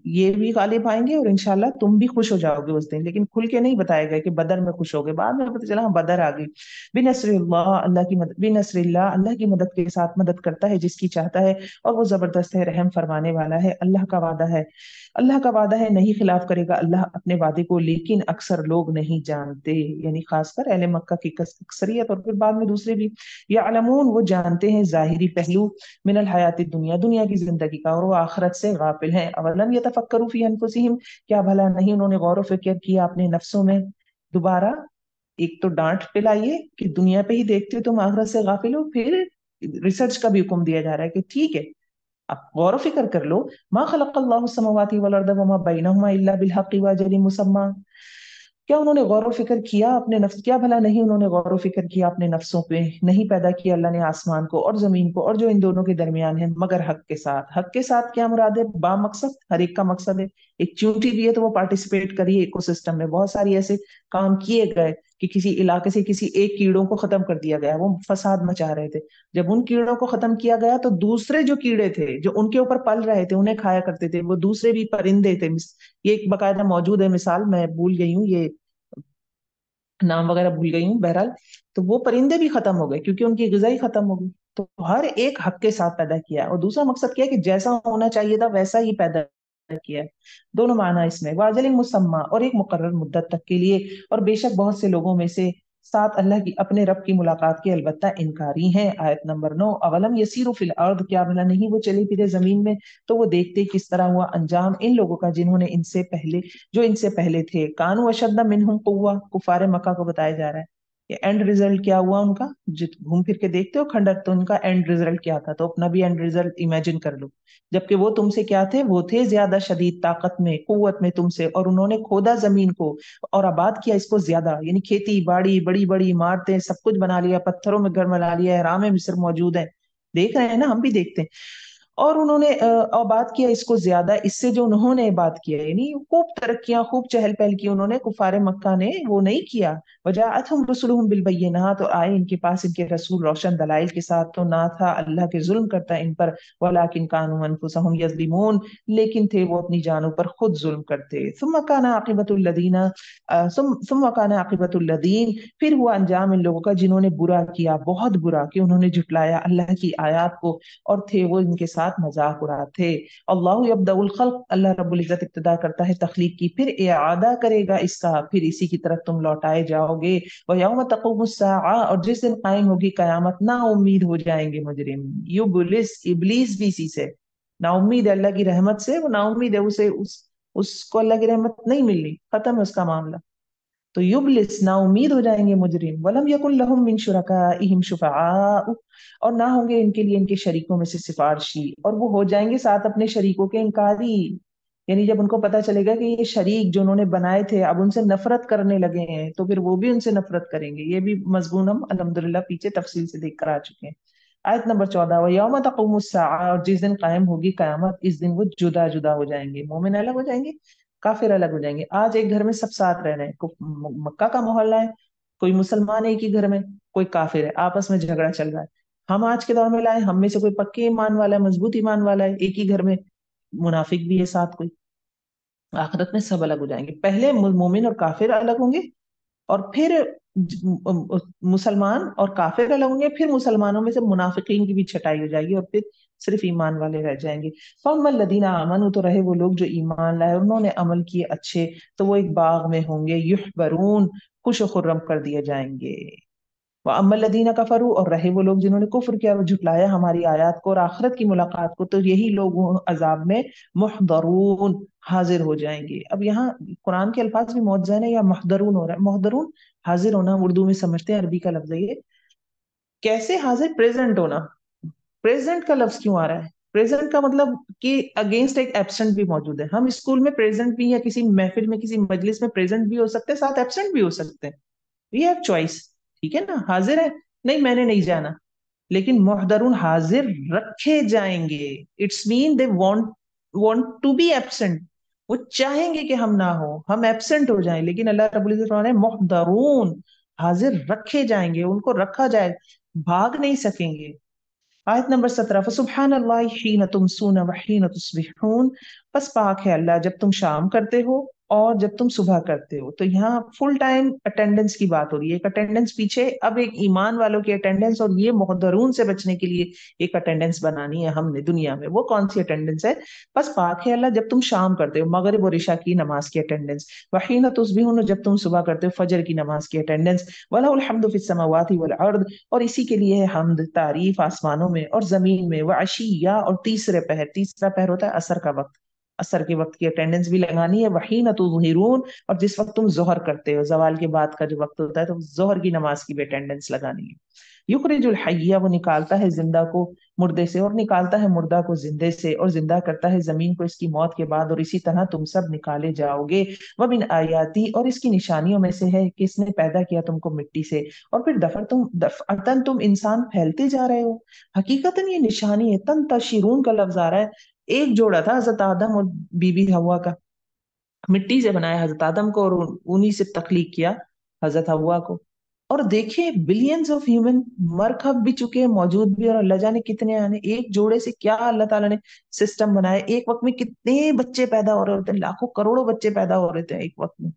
یہ بھی غالب آئیں گے اور انشاءاللہ تم بھی خوش ہو جاؤ گے اس دن، لیکن کھل کے نہیں بتایا گیا کہ بدر میں خوش ہو گئے، بعد میں پتہ چلا ہاں بدر آ گئی۔ بنصر اللہ، اللہ کی مدد، بنصر اللہ، اللہ کی مدد کے ساتھ مدد کرتا ہے جس کی چاہتا ہے، اور وہ زبردست ہے، رحم فرمانے والا ہے۔ اللہ کا وعدہ ہے، اللہ کا وعدہ ہے، نہیں خلاف کرے گا اللہ اپنے وعدے کو، لیکن اکثر لوگ نہیں جانتے، یعنی خاص کر اہل مکہ کی اکثریت، اور پھر بعد میں دوسرے بھی۔ یعلمون، وہ جانتے ہیں ظاہری پہلو، من الحیات الدنیا، دنیا کی زندگی کا، اور وہ آخرت سے غافل ہیں۔ اولم یتفکروا فی انفسہم، کیا بھلا نہیں انہوں نے غور و فکر کیا اپنے نفسوں میں؟ دوبارہ ایک تو ڈانٹ پلائیے کہ دنیا پہ ہی دیکھتے ہو تم، آخرت سے غافل ہو، پھر ریسرچ کا بھی حکم دیا جا رہا ہے کہ ٹھیک ہے اب غور و فکر کر لو۔ ما خلق اللہ السماوات والارض وما بینہما الا بالحق واجل مسمى، کیا انہوں نے غور و فکر کیا اپنے نفس، کیا بھلا نہیں انہوں نے غور و فکر کیا اپنے نفسوں پہ؟ نہیں پیدا کیا اللہ نے آسمان کو اور زمین کو اور جو ان دونوں کے درمیان ہے مگر حق کے ساتھ۔ حق کے ساتھ کیا مراد ہے؟ با مقصد، ہر ایک کا مقصد ہے، ایک چیونٹی بھی ہے تو وہ پارٹیسپیٹ کریے ایکو سسٹم میں، بہت ساری ایسے کام کیے گئے کہ کسی علاقے سے کسی ایک کیڑوں کو ختم کر دیا گیا، وہ فساد مچا رہے تھے، جب ان کیڑوں کو ختم کیا گیا تو دوسرے جو کیڑے تھے جو ان کے اوپر پل رہے تھے انہیں کھایا کرتے تھے، وہ دوسرے بھی پرندے تھے، یہ ایک باقاعدہ موجود ہے مثال، میں بھول گئی ہوں یہ نام وغیرہ بھول گئی ہوں، بہرحال تو وہ پرندے بھی ختم ہو گئے کیونکہ ان کی غذا ہی ختم ہو گئی۔ تو ہر ایک حق کے ساتھ پیدا کیا ہے، اور دوسرا مقصد کیا ہے کہ جیسا ہونا چاہیے تھا ویسا ہی پیدا کیا ہے۔ دونوں معنی اس میں، واجل مسمى، اور ایک مقرر مدت تک کے لیے، اور بے شک بہت سے لوگوں میں سے ساتھ اللہ کی اپنے رب کی ملاقات کے البتہ انکاری ہیں۔ آیت نمبر 9، اولم یسیروا فی الارض، کیا بھلا نہیں وہ چلے پھرے زمین میں تو وہ دیکھتے کس طرح ہوا انجام ان لوگوں کا جنہوں نے ان سے پہلے، جو ان سے پہلے تھے، کانوا اشد منہم قوہ، کفار مکہ کو بتایا جا رہا ہے کہ اینڈ ریزلٹ کیا ہوا ان کا، گھوم پھر کے دیکھتے ہو کھنڈر، تو ان کا اینڈ ریزلٹ کیا تھا، تو اپنا بھی اینڈ ریزلٹ امیجن کر لو۔ جبکہ وہ تم سے کیا تھے؟ وہ تھے زیادہ شدید طاقت میں، قوت میں تم سے، اور انہوں نے کھودا زمین کو اور آباد کیا اس کو زیادہ، یعنی کھیتی باڑی، بڑی بڑی عمارتیں، سب کچھ بنا لیا، پتھروں میں گھر بنا لیا، احرام مصر موجود ہیں، دیکھ رہے ہیں نا، ہم بھی دیکھتے ہیں۔ اور انہوں نے آباد کیا اس کو زیادہ اس سے جو انہوں نے آباد کیا، یعنی خوب ترقیاں خوب چہل پہل کی انہوں نے، کفار مکہ نے وہ نہیں کیا۔ وجاءتهم رسلهم بالبينات، اور آئے ان کے پاس ان کے رسول روشن دلائل کے ساتھ، تو نہ تھا اللہ کے ظلم کرتا ان پر، ولكن كانوا انفسهم يظلمون، لیکن تھے وہ اپنی جانوں پر خود ظلم کرتے۔ ثم كان عاقبة الذين ثم كان عاقبة الذين، پھر ہوا انجام ان لوگوں کا جنہوں نے برا کیا، بہت برا، کہ انہوں نے جھٹلایا اللہ کی آیات کو اور تھے وہ ان کے ساتھ مذاق اڑاتے۔ اللہ یبدأ الخلق، اللہ رب العزت ابتدا کرتا ہے تخلیق کی، پھر اعادہ کرے گا اس کا، پھر اسی کی طرف تم لوٹائے جاؤ گے۔ وَيَوْمَ تَقُومُ السَّاعَةُ، اور جس دن قائم ہوگی قیامت، نا امید ہو جائیں گے مجرم۔ یبلس، ابلیس بھی اسی سے نا امید ہے اللہ کی رحمت سے، وہ نا امید ہے، اس کو اللہ کی رحمت نہیں ملنی، ختم ہے اس کا معاملہ۔ تو یبلس، نا امید ہو جائیں گے مجرم۔ ولم یکن لهم من شرکائهم شفعاء، اور نہ ہوں گے ان کے لیے ان کے شریکوں میں سے سفارشی، اور وہ ہو جائیں گے ساتھ اپنے شریکوں کے انکاری، یعنی جب ان کو پتا چلے گا کہ یہ شریک جو انہوں نے بنائے تھے اب ان سے نفرت کرنے لگے ہیں، تو پھر وہ بھی ان سے نفرت کریں گے۔ یہ بھی مضمون ہم الحمدللہ پیچھے تفصیل سے دیکھ کر آ چکے ہیں۔ آیت نمبر 14، وَيَوْمَ تَقُومُ السَّاعَةُ، اور جس دن قائم ہوگی قیامت، اس دن وہ جدا جدا ہو جائیں گے، مومن الگ ہو جائیں گے، کافر الگ ہو جائیں گے۔ آج ایک گھر میں سب ساتھ رہ رہے ہیں، مکہ کا محلہ ہے، کوئی مسلمان ایک ہی گھر میں، کوئی کافر ہے، آپس میں جھگڑا چل رہا ہے۔ ہم آج کے دور میں لائے، ہم میں سے کوئی پکے ایمان والا ہے، مضبوط ایمان والا ہے، ایک ہی گھر میں منافق بھی ہے ساتھ کوئی، آخرت میں سب الگ ہو جائیں گے۔ پہلے مومن اور کافر الگ ہوں گے، اور پھر مسلمان اور کافر الگ ہوں گے، پھر مسلمانوں میں سے منافقین کی بھی چھٹائی ہو جائے گی، اور پھر صرف ایمان والے رہ جائیں گے۔ فَأَمَّا الَّذِينَ آمَنُوا، تو رہے وہ لوگ جو ایمان لائے، انہوں نے عمل کیے اچھے، تو وہ ایک باغ میں ہوں گے، یحبرون، خوش و خرم کر دیے جائیں گے۔ وَأَمَّا الَّذِينَ كَفَرُوا، اور رہے وہ لوگ جنہوں نے کفر کیا، وہ جھٹلایا ہماری آیات کو اور آخرت کی ملاقات کو، تو یہی لوگ عذاب میں محضرون، حاضر ہو جائیں گے۔ اب یہاں قرآن کے الفاظ بھی معجزہ ہے، یا محضرون ہو رہا ہے، محضرون حاضر ہونا اردو میں سمجھتے ہیں، عربی کا لفظ ہے یہ۔ کیسے حاضر؟ پریزنٹ ہونا۔ پریزنٹ کا لفظ کیوں آ رہا ہے؟ پریزنٹ کا مطلب کہ اگینسٹ ایک ایبسنٹ بھی موجود ہے۔ ہم اسکول میں پریزنٹ بھی، یا کسی محفل میں کسی مجلس میں پریزنٹ بھی ہو سکتے ہیں، ساتھ ایبسنٹ بھی ہو سکتے ہیں، وی ہیو چوائس، ٹھیک ہے نا؟ حاضر ہے، نہیں میں نے نہیں جانا، لیکن محضرون حاضر رکھے جائیں گے، it's mean they want to be absent, وہ چاہیں گے کہ ہم نہ ہو، ہم ایبسنٹ ہو جائیں، لیکن اللہ رب العزت فرماتے ہیں محضرون، حاضر رکھے جائیں گے، ان کو رکھا جائے، بھاگ نہیں سکیں گے۔ آیت نمبر 17، فسبحان اللہ حین تمسون وحین تصبحون، بس پاک ہے اللہ جب تم شام کرتے ہو اور جب تم صبح کرتے ہو۔ تو یہاں فل ٹائم اٹینڈنس کی بات ہو رہی ہے، ایک اٹینڈنس پیچھے، اب ایک ایمان والوں کی اٹینڈنس، اور یہ محضرون سے بچنے کے لیے ایک اٹینڈنس بنانی ہے ہم نے دنیا میں۔ وہ کون سی اٹینڈنس ہے؟ بس پاک ہے اللہ جب تم شام کرتے ہو، مغرب اور عشاء کی نماز کی اٹینڈنس، وحین تصبحون، جب تم صبح کرتے ہو فجر کی نماز کی اٹینڈنس، وَلَهُ الْحَمْدُ فِي السَّمَاوَاتِ وَالْأَرْضِ، اور اسی کے لیے ہے حمد، تعریف آسمانوں میں اور زمین میں، وعشیہ، اور تیسرے پہر، تیسرا پہر ہوتا ہے عصر کا وقت، عصر کے وقت کی اٹینڈنس بھی لگانی ہے۔ وحین تظہرون، اور جس وقت تم ظہر کرتے ہو، زوال کے بعد کا جو وقت ہوتا ہے، تو ظہر کی نماز کی بھی اٹینڈنس لگانی ہے۔ یخرج الحی، وہ نکالتا ہے زندہ کو مردے سے، اور نکالتا ہے مردہ کو زندے سے، اور زندہ کرتا ہے زمین کو اس کی موت کے بعد، اور اسی طرح تم سب نکالے جاؤ گے۔ ومن آیاتی، اور اس کی نشانیوں میں سے ہے کہ اس نے پیدا کیا تم کو مٹی سے، اور پھر دفعتن تم انسان پھیلتے جا رہے ہو۔ حقیقتاً یہ نشانی ہے، تن تشیرون کا لفظ آ رہا ہے، ایک جوڑا تھا حضرت آدم اور بی بی حوا کا، مٹی سے بنایا حضرت آدم کو، اور انہی سے تخلیق کیا حضرت حوا کو۔ اور دیکھیں بلینز آف ہیومن مر کھپ بھی چکے ہیں، موجود بھی، اور اللہ جانے کتنے آنے، ایک جوڑے سے کیا اللہ تعالیٰ نے سسٹم بنایا، ایک وقت میں کتنے بچے پیدا ہو رہے ہوتے ہیں، لاکھوں کروڑوں بچے پیدا ہو رہے تھے ایک وقت میں۔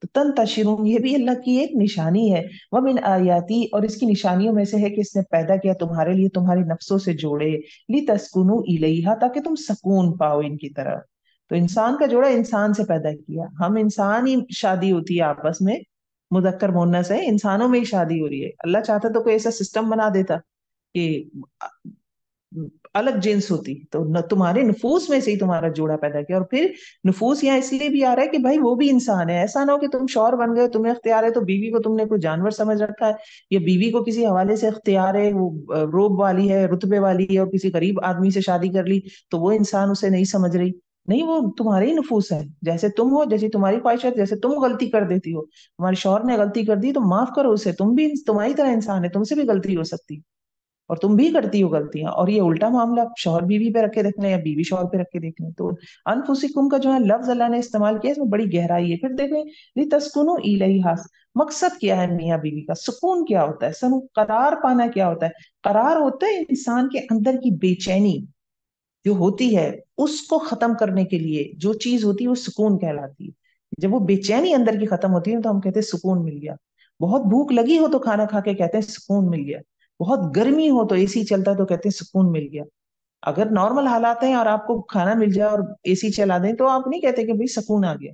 تو تن تشرون، یہ بھی اللہ کی ایک نشانی ہے۔ ومن آیاتی، اور اس کی نشانیوں میں سے ہے کہ اس نے پیدا کیا تمہارے لیے تمہارے نفسوں سے جوڑے، لتسکنوا الیہا، تاکہ تم سکون پاؤ ان کی طرف۔ تو انسان کا جوڑا انسان سے پیدا کیا، ہم انسان ہی شادی ہوتی ہے آپس میں، مذکر مؤنث ہے، انسانوں میں ہی شادی ہو رہی ہے۔ اللہ چاہتا تو کوئی ایسا سسٹم بنا دیتا کہ الگ جنس ہوتی، تو تمہارے نفوس میں سے ہی تمہارا جوڑا پیدا کیا۔ اور پھر نفوس یہاں اس لیے بھی آ رہا ہے کہ بھائی وہ بھی انسان ہے، ایسا نہ ہو کہ تم شوہر بن گئے، تمہیں اختیار ہے، تو بیوی کو تم نے کوئی جانور سمجھ رکھا ہے، یا بیوی کو کسی حوالے سے اختیار ہے، وہ روب والی ہے، رتبے والی ہے، اور کسی غریب آدمی سے شادی کر لی تو وہ انسان اسے نہیں سمجھ رہی۔ نہیں، وہ تمہارے ہی نفوس ہے، جیسے تم ہو، جیسی تمہاری خواہشات، جیسے تم غلطی کر دیتی ہو، تمہارے شوہر نے غلطی کر دی تو معاف کرو اسے، تم بھی تمہاری طرح انسان ہے، تم سے بھی غلطی ہو سکتی۔ और तुम भी करती हो गलतियां, और ये उल्टा मामला शौहर बीवी पे रखे देख लें या बीवी शौहर पे रखे देख लें। तो अनफुसिकुम का जो है लफ्ज अल्लाह ने इस्तेमाल किया, इसमें बड़ी गहराई है। फिर देखें, लितस्कुनु इलैहा, मकसद क्या है मियाँ बीवी का, सुकून क्या होता है, सनु करार पाना क्या होता है। करार होता है इंसान के अंदर की बेचैनी जो होती है, उसको खत्म करने के लिए जो चीज होती है वो सुकून कहलाती है। जब वो बेचैनी अंदर की खत्म होती है तो हम कहते हैं सुकून मिल गया। बहुत भूख लगी हो तो खाना खा के कहते हैं सुकून मिल गया। बहुत गर्मी हो तो एसी चलता है तो कहते हैं सुकून मिल गया। अगर नॉर्मल हालात हैं और आपको खाना मिल जाए और एसी चला दें तो आप नहीं कहते कि भाई सुकून आ गया।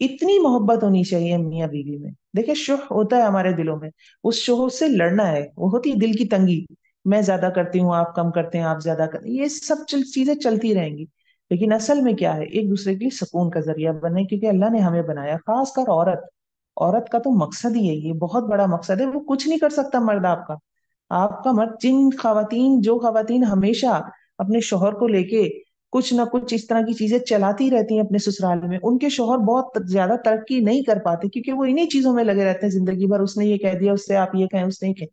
इतनी मोहब्बत होनी चाहिए मियाँ बीवी में। देखिए, शुह होता है हमारे दिलों में, उस शुह से लड़ना है। वो होती है दिल की तंगी, मैं ज्यादा करती हूँ, आप कम करते हैं, आप ज्यादा करते हैं, ये सब चीजें चलती रहेंगी। लेकिन असल में क्या है, एक दूसरे के लिए सुकून का जरिया बने, क्योंकि अल्लाह ने हमें बनाया, खासकर औरत। औरत का तो मकसद ही यही है, बहुत बड़ा मकसद है। वो कुछ नहीं कर सकता मर्द आपका। आपका मर्द, जिन खवातीन, जो खवातीन हमेशा अपने शोहर को लेके कुछ ना कुछ इस तरह की चीजें चलाती रहती हैं अपने ससुराल में, उनके शोहर बहुत ज्यादा तरक्की नहीं कर पाते, क्योंकि वो इन्हीं चीजों में लगे रहते हैं जिंदगी भर। उसने ये कह दिया, उससे आप ये कहें, उसने ये कहे,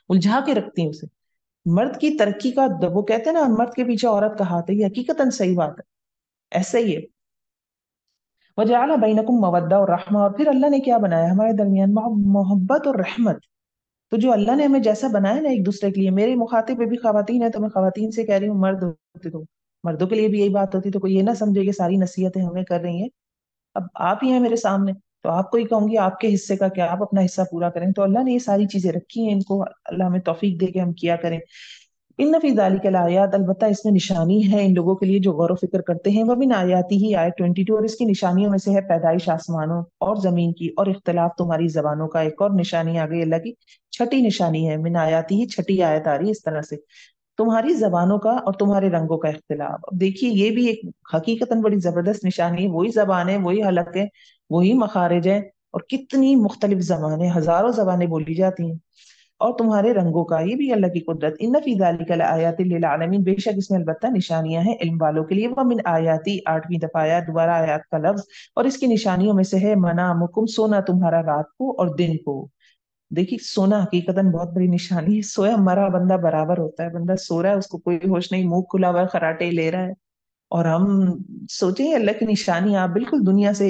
उलझा के रखती हैं उसे। मर्द की तरक्की का वो कहते हैं ना, मर्द के पीछे औरत का हाथ है, ये हकीकतन सही बात है, ऐसा ही है। वजअल बैनकुम मवद्दा और रहमा, और फिर अल्लाह ने क्या बनाया हमारे दरमियान, मोहब्बत और रहमत। तो जो अल्लाह ने हमें जैसा बनाया ना एक दूसरे के लिए, मेरे मुखातिब भी खवातीन है तो मैं खवातीन से कह रही हूँ, मर्द होते तो मर्दों के लिए भी यही बात होती, तो कोई ये ना समझे कि सारी नसीहतें हमें कर रही हैं। अब आप ही हैं मेरे सामने, तो आपको ही कहूंगी, आपके हिस्से का क्या, आप अपना हिस्सा पूरा करें। तो अल्लाह ने ये सारी चीजें रखी हैं, इनको अल्लाह हमें तौफीक दे के हम किया करें। इन फी ज़ालिका लायात, अलबत्ता इसमें निशानी है इन लोगों के लिए जो गौर व फिक्र करते हैं। वह बिन आयाती ही, आयत 22, और इसकी निशानियों में से है पैदाइश आसमानों और जमीन की, और इख्तिलाफ तुम्हारी जबानों का। एक और निशानी आ गई अल्लाह की, छठी निशानी है, मिन आयाती ही, छठी आयत आ रही है इस तरह से, तुम्हारी जबानों का और तुम्हारे रंगों का इख्तिलाफ। अब देखिए, ये भी एक हकीकतन बड़ी जबरदस्त निशानी है। वही जबान है, वही हलक है, वही मखारिज है, और कितनी मुख्तलिफ जबानें, हजारों जबानें बोली जाती हैं। और तुम्हारे रंगों का, ये भी अल्लाह की कुदरत। इन्न फी ज़ालिका लआयातिन लिल आलमीन, बेशक इसमें अलबत्ता निशानियां हैं इल्म वालों के लिए। व मिन आयाती, 8वीं दफा आया दोबारा आयात का लफ्ज, और इसकी निशानियों में से है मनामुकुम, सोना तुम्हारा रात को और दिन को। देखिए, सोना हकीकतन बहुत बड़ी निशानी है। सोया मरा बंदा बराबर होता है, बंदा सो रहा है, उसको कोई होश नहीं, मुंह खुला हुआ है, खराटे ले रहा है। और हम सोचे अल्लाह की निशानी, आप बिल्कुल दुनिया से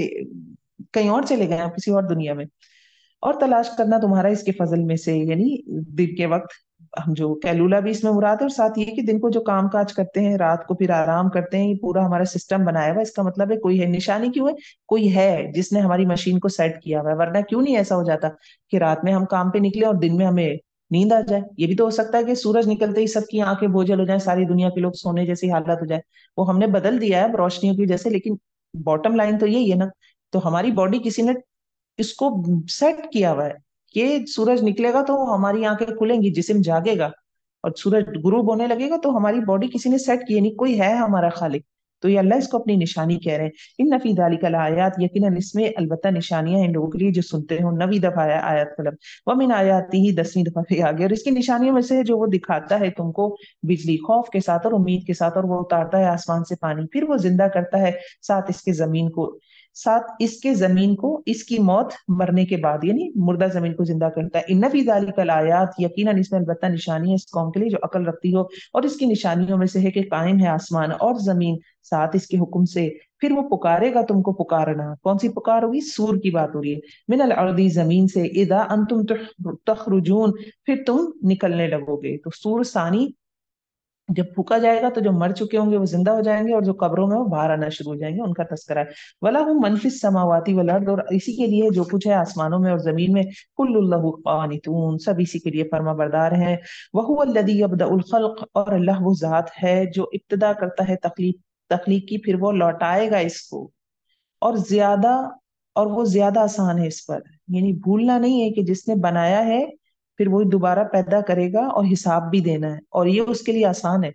कहीं और चले गए, आप किसी और दुनिया में। और तलाश करना तुम्हारा इसके फजल में से, यानी दिन के वक्त, हम जो कैलूला भी इसमें मुराद है, और साथ ये कि दिन को जो काम काज करते हैं, रात को फिर आराम करते हैं, ये पूरा हमारा सिस्टम बनाया हुआ है। इसका मतलब है कोई है, निशानी क्यों है, कोई है जिसने हमारी मशीन को सेट किया हुआ है। वरना क्यों नहीं ऐसा हो जाता कि रात में हम काम पे निकले और दिन में हमें नींद आ जाए। ये भी तो हो सकता है कि सूरज निकलते ही सबकी आंखें बोझल हो जाए, सारी दुनिया के लोग सोने जैसी हालत हो जाए। वो हमने बदल दिया है अब रोशनियों की वजह से, लेकिन बॉटम लाइन तो यही है ना। तो हमारी बॉडी किसी ने इसको सेट किया हुआ है कि सूरज निकलेगा तो हमारी आंखें खुलेंगी, जिस्म जागेगा, और सूरज गुरूब होने लगेगा तो हमारी बॉडी किसी ने सेट की है, नहीं कोई है हमारा खालिक। तो ये अल्लाह इसको अपनी निशानी कह रहे हैं। इन नफी दालिका आयात, यकीनन इसमें अलबत्ता निशानियां हैं इन लोगों के लिए जो सुनते हो। 9वीं दफा आया आयत कलम, वमिन आयाती ही, 10वीं दफा भी आ गया। और इसकी निशानियों में से है जो वो दिखाता है तुमको बिजली, खौफ के साथ और उम्मीद के साथ, और वो उतारता है आसमान से पानी, फिर वो जिंदा करता है साथ इसके जमीन को, साथ इसके जमीन को इसकी मौत मरने के बाद, यानी मुर्दा जमीन को जिंदा करता है। इन्न फी ज़ालिकल आयात, यकीनन इसमें अलबत्ता निशानी है इस कौम के लिए जो अकल रखती हो। और इसकी निशानियों में से है कि कायम है आसमान और जमीन साथ इसके हुक्म से। फिर वो पुकारेगा तुमको पुकारना, कौन सी पुकार होगी, सूर की बात हो रही है। मिनल अर्दी, जमीन से, इदा अंतुम तखरुजून, फिर तुम निकलने लगोगे। तो सूर सानी जब फूका जाएगा तो जो मर चुके होंगे वो जिंदा हो जाएंगे, और जो कब्रों में वो बाहर आना शुरू हो जाएंगे, उनका तस्करा है। वला हुम मन फिस समावाति वल अर्द, और इसी के लिए जो कुछ है आसमानों में और जमीन में, कुल्लुल्लाहु कानितून, सब इसी के लिए फर्मा बरदार हैं। वहु अल्लज़ी यब्दउल खल्क, और अल्लाह वो जात है जो इब्तिदा करता है तखलीक, तखलीक की, फिर वो लौटाएगा इसको। और ज्यादा, और वो ज्यादा आसान है इस पर, यानी भूलना नहीं है कि जिसने बनाया है फिर वही दोबारा पैदा करेगा और हिसाब भी देना है, और ये उसके लिए आसान है।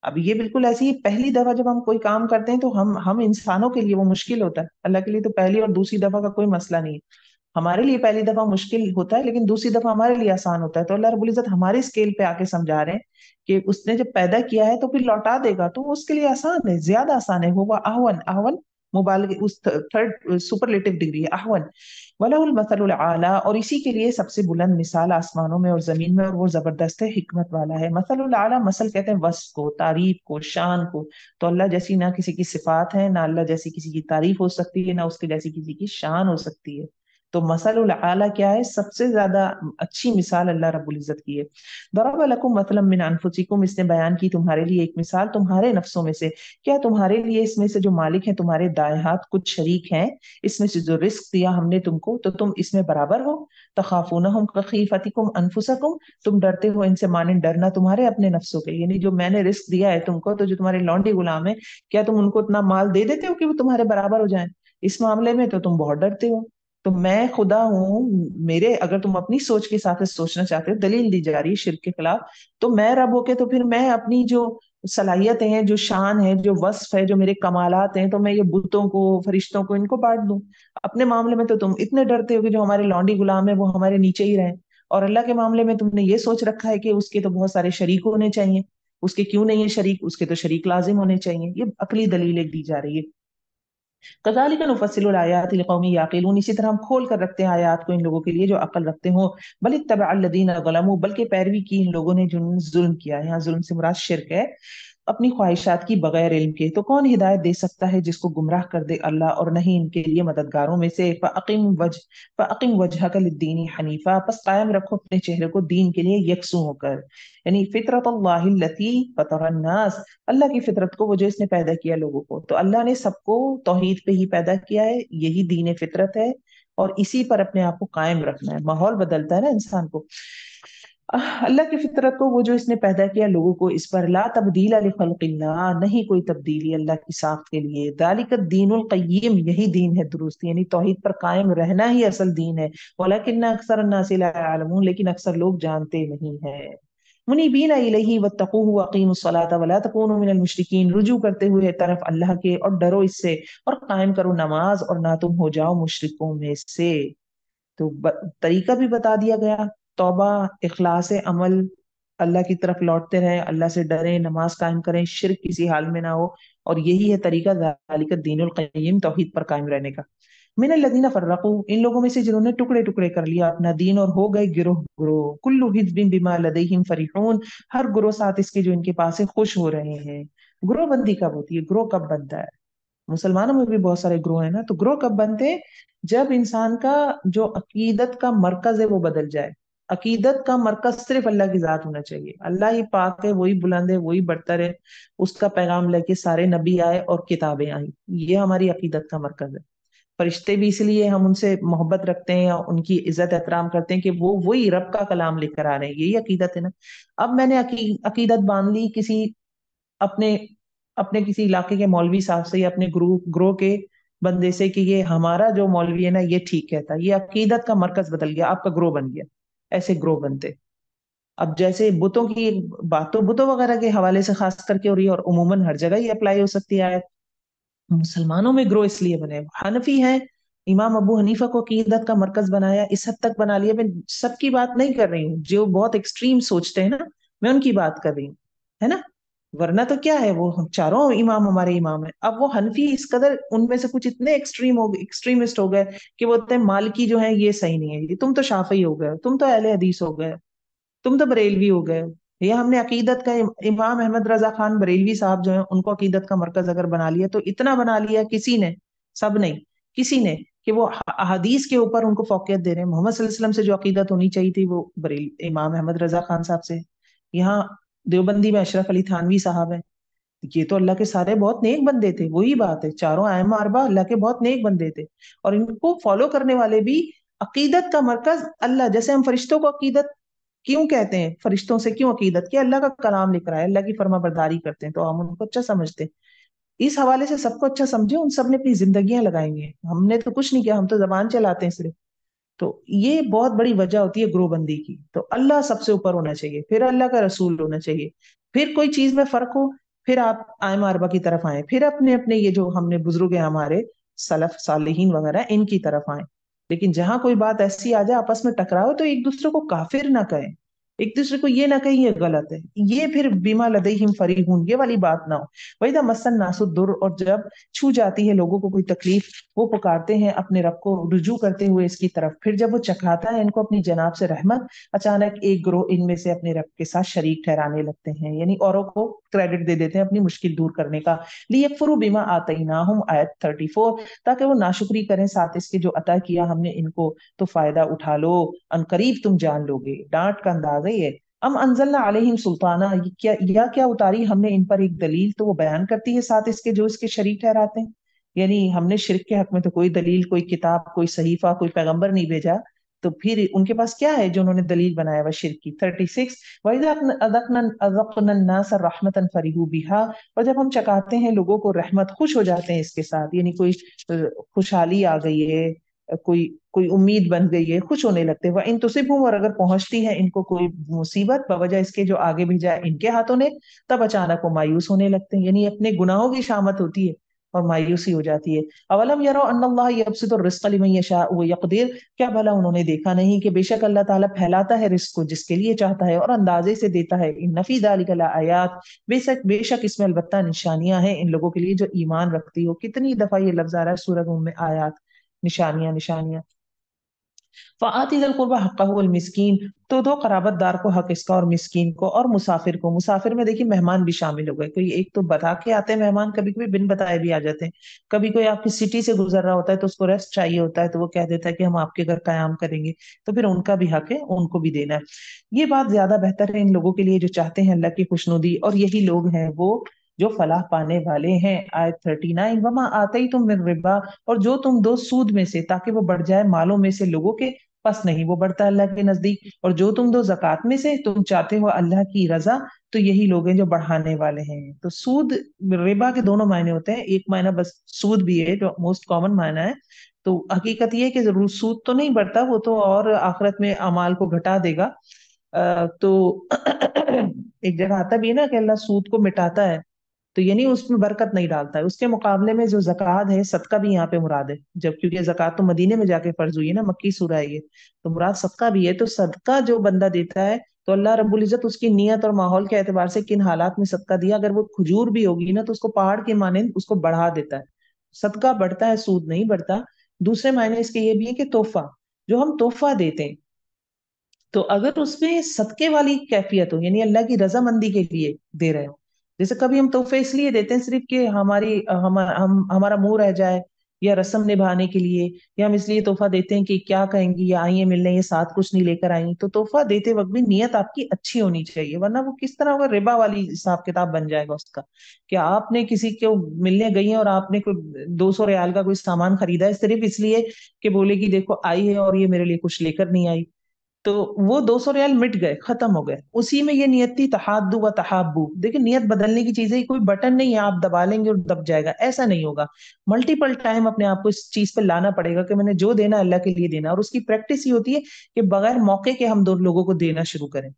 अब ये बिल्कुल ऐसी ही, पहली दफा जब हम कोई काम करते हैं तो हम इंसानों के लिए वो मुश्किल होता है, अल्लाह के लिए तो पहली और दूसरी दफा का कोई मसला नहीं है। हमारे लिए पहली दफा मुश्किल होता है, लेकिन दूसरी दफा हमारे लिए आसान होता है। तो अल्लाह रब्बुल इज्जत हमारे स्केल पे आके समझा रहे हैं कि उसने जब पैदा किया है तो फिर लौटा देगा, तो वो उसके लिए आसान है, ज्यादा आसान है। वो आहवन, आहवन मुबालगे, उस थर्ड सुपरलेटिव डिग्री है, अहवन। वलहुल मसलुल आला, और इसी के लिए सबसे बुलंद मिसाल आसमानों में और जमीन में, और वो जबरदस्त है, हिकमत वाला है। मसलुल आला, मसल कहते हैं वस्फ को, तारीफ को, शान को। तो अल्लाह जैसी ना किसी की सिफात है, ना अल्लाह जैसी किसी की तारीफ हो सकती है, ना उसके जैसी किसी की शान हो सकती है। तो मसलुल आला क्या है? सबसे ज्यादा अच्छी मिसाल अल्लाह रब्बुल इज्जत की है। दरब लकुम मतलम मिन अनफुसिकुम, इसने बयान की तुम्हारे लिए एक मिसाल तुम्हारे नफ्सों में से। क्या तुम्हारे लिए इसमें से जो मालिक हैं तुम्हारे दाएं हाथ कुछ शरीक हैं? इसमें से जो रिस्क दिया हमने तुमको, तो तुम इसमें बराबर हो? तखाफूनहुम कखीफतिकुम अनफुसकुम, तुम डरते हो इनसे मानिंद डरना तुम्हारे अपने नफ्सों के। यानी जो मैंने रिस्क दिया है तुमको, तो जो तुम्हारे लौंडे गुलाम है, क्या तुम उनको इतना माल दे देते हो कि वो तुम्हारे बराबर हो जाए? इस मामले में तो तुम बहुत डरते हो। तो मैं खुदा हूँ, मेरे, अगर तुम अपनी सोच के साथ सोचना चाहते हो, दलील दी जा रही है शिर्क के खिलाफ, तो मैं रब होके तो फिर मैं अपनी जो सलाहियत है, जो शान है, जो वस्फ है, जो मेरे कमालात हैं, तो मैं ये बुतों को, फरिश्तों को, इनको बांट दूं? अपने मामले में तो तुम इतने डरते हो कि जो हमारे लौंडी गुलाम है वो हमारे नीचे ही रहे, और अल्लाह के मामले में तुमने ये सोच रखा है कि उसके तो बहुत सारे शरीक होने चाहिए। उसके क्यों नहीं है शरीक? उसके तो शरीक लाजिम होने चाहिए। ये अकली दलील एक दी जा रही है। कज़ालिका नुफ़स्सिलुल आयाति लिक़ौमिन याक़िलून, इसी तरह हम खोल कर रखते हैं आयात को इन लोगों के लिए जो अकल रखते हो। बल इत्तबअल्लज़ीना ज़लमू, बल्कि पैरवी की इन लोगों ने जिन्होंने जुल्म किया। यहाँ जुल्म से मुराद शिर्क है, अपनी ख्वाहिशात की बगैर इल्म के। तो कौन हिदायत दे सकता है जिसको गुमराह कर दे अल्लाह, और नहीं इनके लिए मददगारों में से। फ़अक़िम वजहक लिद्दीन हनीफा, बस कायम रखो अपने चेहरे को दीन के लिए यकसू होकर। यानी फितरतल्लाहिल्लती फतरन्नास, अल्लाह की फितरत को, वो जो इसने पैदा किया लोगों को। तो अल्लाह ने सबको तौहीद पे ही पैदा किया है, यही दीन फितरत है, और इसी पर अपने आप को कायम रखना है। माहौल बदलता है ना इंसान को। अल्लाह की फितरत को, वो जो इसने पैदा किया लोगों को, इस पर ला तब्दील लिखल्किल्लाह, नहीं कोई तब्दीली अल्लाह की साख के लिए। दालिक दीनुल क़य्यिम, यही दीन है दुरुस्त, यानी तौहीद पर कायम रहना ही असल दीन है। वलाकिन्ना अक्सर अन्नास ला यअलमून, लेकिन अक्सर लोग जानते नहीं है। मुनीबीना इलैहि वत्तकूहु वअकीमुस्सलाता वला तकूनु मिनल मुशरिकीन, रुजू करते हुए तरफ अल्लाह के और डरो इससे, और कायम करो नमाज, और ना तुम हो जाओ मुशरिकों में से। तो तरीका भी बता दिया गया, तौबा, इखलास अमल, अल्लाह की तरफ लौटते रहें, अल्लाह से डरें, नमाज कायम करें, शिर्क किसी हाल में ना हो। और यही है तरीका ज़ालिका दीनुल क़य्यिम, तौहीद पर कायम रहने का। मिन लदीना फर्रकू, इन लोगों में से जिन्होंने टुकड़े टुकड़े कर लिया अपना दीन और हो गए गिरोह गिरोह। कुल्लु हिज़्बिन बिमा लदैहिम फरिहून, हर गिरोह साथ इसके जो इनके पास है खुश हो रहे हैं। ग्रोह बंदी कब होती है? ग्रोह कब बनता है? मुसलमानों में भी बहुत सारे ग्रोह है ना, तो ग्रोह कब बनते हैं? जब इंसान का जो अकीदत का मरकज है वो बदल जाए। अकीदत का मरकज सिर्फ अल्लाह की जात होना चाहिए, अल्लाह ही पाक है, वही बुलंद है, वही बरतर है। उसका पैगाम लेके सारे नबी आए और किताबें आई, ये हमारी अकीदत का मरकज है। फरिश्ते भी इसलिए हम उनसे मोहब्बत रखते हैं या उनकी इज्जत एहतराम करते हैं कि वो वही रब का कलाम लेकर आ रहे हैं, यही अकीदत है ना। अब मैंने अकीदत बांध ली किसी अपने अपने किसी इलाके के मौलवी साहब से, या अपने ग्रुप ग्रो के बंदे से, कि ये हमारा जो मौलवी है ना ये ठीक कहता है, ये अकीदत का मरकज बदल गया, आपका ग्रो बन गया। ऐसे ग्रो बनते। अब जैसे बुतों की बात तो बुतों वगैरह के हवाले से खास करके हो रही है, और उमूमन हर जगह ही अप्लाई हो सकती है आयत। मुसलमानों में ग्रो इसलिए बने, हनफी हैं, इमाम अबू हनीफा को अकीदत का मरकज बनाया, इस हद तक बना लिया। मैं सबकी बात नहीं कर रही हूँ, जो बहुत एक्सट्रीम सोचते हैं ना, मैं उनकी बात कर रही हूँ, है ना। वरना तो क्या है, वो हम चारों इमाम हमारे इमाम है। अब वो हनफी इस कदर उनमें से कुछ इतने एक्सट्रीमिस्ट हो गए कि वो बोलते हैं मालिकी जो है ये सही नहीं है, ये तुम तो शाफी हो गए, तुम तो अहले हदीस हो गए, तुम तो बरेलवी हो गए। ये हमने अकीदत का, इमाम अहमद रजा खान बरेलवी साहब जो है उनको अकीदत का मरकज अगर बना लिया, तो इतना बना लिया किसी ने, सब नहीं, किसी ने, कि वो हदीस के ऊपर उनको फौकियत दे रहे हैं। मोहम्मद सल्लल्लाहु अलैहि वसल्लम से जो अकीदत होनी चाहिए थी वो बरेल इमाम अहमद रजा खान साहब से। यहाँ देवबंदी में अशरफ अली थानवी साहब है। ये तो अल्लाह के सारे बहुत नेक बंदे थे, वही बात है, चारों आइम्मा अरबा अल्लाह के बहुत नेक बंदे थे। और इनको फॉलो करने वाले भी, अकीदत का मरकज अल्लाह। जैसे हम फरिश्तों को अकीदत क्यों कहते हैं, फरिश्तों से क्यों अकीदत की? अल्लाह का कलाम लिख रहा है, अल्लाह की फर्मा बरदारी करते हैं, तो हम उनको अच्छा समझते हैं। इस हवाले से सबको अच्छा समझे, उन सब ने अपनी जिंदगियां लगाई हैं, हमने तो कुछ नहीं किया, हम तो जबान चलाते हैं सिर्फ। तो ये बहुत बड़ी वजह होती है ग्रोबंदी की। तो अल्लाह सबसे ऊपर होना चाहिए, फिर अल्लाह का रसूल होना चाहिए, फिर कोई चीज में फर्क हो, फिर आप आयमा अरबा की तरफ आए, फिर अपने अपने ये जो हमने बुजुर्ग हैं हमारे सलफ सालिहीन वगैरह, इनकी तरफ आए। लेकिन जहां कोई बात ऐसी आ जाए आपस में टकराओ, तो एक दूसरे को काफिर ना कहें। एक दूसरे को ये ना कहें ये गलत है, ये फिर बिमा लदैहिम फरीहून ये वाली बात ना हो। वहीदा मसन नासुद्दुर, और जब छू जाती है लोगों को कोई तकलीफ, वो पुकारते हैं अपने रब को रुजू करते हुए इसकी तरफ, फिर जब वो चखाता है इनको अपनी जनाब से रहमत, अचानक एक ग्रोह इनमें से अपने रब के साथ शरीक ठहराने लगते हैं, यानी औरों को क्रेडिट दे देते हैं अपनी मुश्किल दूर करने का। लियकफुरु बिमा आतैनाहुम, आयत 34, ताकि वो नाशुक्री करें साथ इसके जो अता किया हमने इनको, तो फायदा उठा लो, अनकरीब तुम जान लोगे। डांट का अंदाजा ही है। हम अनजलना अलैहिम सुल्ताना, ये क्या उतारी हमने इन पर एक दलील, तो वो बयान करती है साथ इसके जो इसके शरीक ठहराते हैं। यानी हमने शिरक के हक में तो कोई दलील, कोई किताब, कोई सहीफा, कोई पैगंबर नहीं भेजा, तो फिर उनके पास क्या है जो उन्होंने दलील बनाया हुआ शिरक की। 36, रहमतन फरीहू बिहा, और जब हम चकाते हैं लोगों को रहमत, खुश हो जाते हैं इसके साथ, यानी कोई खुशहाली आ गई है, कोई कोई उम्मीद बन गई है, खुश होने लगते हैं। वह इन तुसिबहुम, और अगर पहुंचती है इनको कोई मुसीबत बवजह इसके जो आगे भेजा है इनके हाथों ने, तब अचानक वो मायूस होने लगते हैं, यानी अपने गुनाहों की शामत होती है और मायूसी हो जाती है। अवलम यरो अन्नल्लाह यबसुतु रिज़्क़ लिमन यशाअ व यक़दिर, क्या भला उन्होंने देखा नहीं कि बेशक अल्लाह ताला फैलाता है रिस्क को जिसके लिए चाहता है और अंदाजे से देता है। इन्न फ़ी ज़ालिका लआयात, बेशक बेशक इसमें अलबत्ता निशानियां हैं इन लोगों के लिए जो ईमान रखती हो। कितनी दफा ये लफ्ज आ रहा है सूरह रूम में, आयात, निशानियां निशानियां। फ़आति ज़िल क़ुरबा हक़्क़हु वल मिस्कीन, तो दो कराबतदार को हक इसका, और मिस्कीन को, और मुसाफिर को। मुसाफिर में देखिए मेहमान भी शामिल हो गए, कोई एक तो बता के आते हैं मेहमान, कभी कभी बिन बताए भी आ जाते हैं। कभी कोई आपकी सिटी से गुजर रहा होता है तो उसको रेस्ट चाहिए होता है, तो वो कह देता है कि हम आपके घर कयाम करेंगे, तो फिर उनका भी हक है, उनको भी देना है। ये बात ज्यादा बेहतर है इन लोगों के लिए जो चाहते हैं अल्लाह की खुशनुदी, और यही लोग हैं वो जो फलाह पाने वाले हैं। आयत 39, वमा आते ही तुम मिन रिबा, और जो तुम दो सूद में से, ताकि वो बढ़ जाए मालों में से लोगों के, बस नहीं वो बढ़ता है अल्लाह के नजदीक। और जो तुम दो जक़ात में से, तुम चाहते हो अल्लाह की रजा, तो यही लोग हैं जो बढ़ाने वाले हैं। तो सूद, रिबा के दोनों मायने होते हैं, एक मायना बस सूद भी है जो मोस्ट कॉमन मायना है। तो हकीकत ये है कि जरूर सूद तो नहीं बढ़ता, वो तो और आखिरत में अमाल को घटा देगा। तो एक जगह आता भी है ना कि अल्लाह सूद को मिटाता है, तो यानी उसमें बरकत नहीं डालता है। उसके मुकाबले में जो जक़ात है, सदका भी यहाँ पे मुराद है, जब क्योंकि जक़ात तो मदीने में जाके फर्ज हुई है ना, मक्की सूरा है ये, तो मुराद सदका भी है। तो सदका जो बंदा देता है, तो अल्लाह रब्बुल इज्जत उसकी नियत और माहौल के एतबार से किन हालात में सदका दिया, अगर वो खजूर भी होगी ना तो उसको पहाड़ के मानंद उसको बढ़ा देता है। सदका बढ़ता है, सूद नहीं बढ़ता। दूसरे मायने इसके ये भी है कि तोहफा, जो हम तोहफा देते हैं, तो अगर उसमें सदके वाली कैफियत हो, यानी अल्लाह की रजामंदी के लिए दे रहे हो। जैसे कभी हम तोहफे इसलिए देते हैं सिर्फ कि हमारा मुंह रह जाए, या रस्म निभाने के लिए, या हम इसलिए तोहफा देते हैं कि क्या कहेंगी, या आई है मिलने, ये साथ कुछ नहीं लेकर आई, तो तोहफा देते वक्त भी नियत आपकी अच्छी होनी चाहिए, वरना वो किस तरह होगा, रिबा वाली हिसाब किताब बन जाएगा उसका। कि आपने किसी को मिलने गई हैं और आपने कोई 200 रियाल का कोई सामान खरीदा है सिर्फ इसलिए कि बोलेगी देखो आई है और ये मेरे लिए कुछ लेकर नहीं आई, तो वो 200 रियाल मिट गए, खत्म हो गए। उसी में ये नियत थी तहादु व तहाबू। देखिए नियत बदलने की चीज है, कोई बटन नहीं है आप दबा लेंगे और दब जाएगा, ऐसा नहीं होगा। मल्टीपल टाइम अपने आप को इस चीज पे लाना पड़ेगा कि मैंने जो देना अल्लाह के लिए देना, और उसकी प्रैक्टिस ये होती है कि बगैर मौके के हम दो लोगों को देना शुरू करें,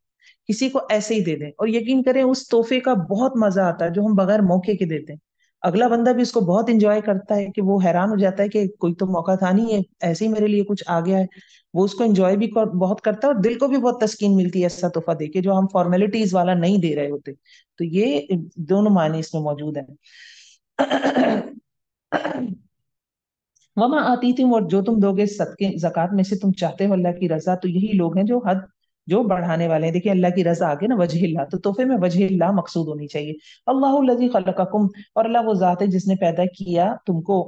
किसी को ऐसे ही दे दें, और यकीन करें उस तोहफे का बहुत मजा आता है जो हम बगैर मौके के देते हैं। अगला बंदा भी इसको बहुत इंजॉय करता है, कि वो हैरान हो जाता है कि कोई तो मौका था नहीं, है ऐसे ही मेरे लिए कुछ आ गया है। वो उसको एंजॉय भी बहुत करता है, और दिल को भी बहुत तस्कीन मिलती है ऐसा तोहफा देके जो हम फॉर्मेलिटीज वाला नहीं दे रहे होते। तो ये दोनों मायने इसमें मौजूद है। वमा आती थी, और जो तुम दोगे सदके जक़ात में से, तुम चाहते हो अल्लाह की रजा, तो यही लोग हैं जो हद, जो बढ़ाने वाले हैं। देखिए अल्लाह की रजा आगे ना, वजहिल्लाह, तो तोहफे में वजहिल्लाह मकसूद होनी चाहिए। अल्लाहु लज़ी खलक़कुम, और अल्लाह वो जात है जिसने पैदा किया तुमको।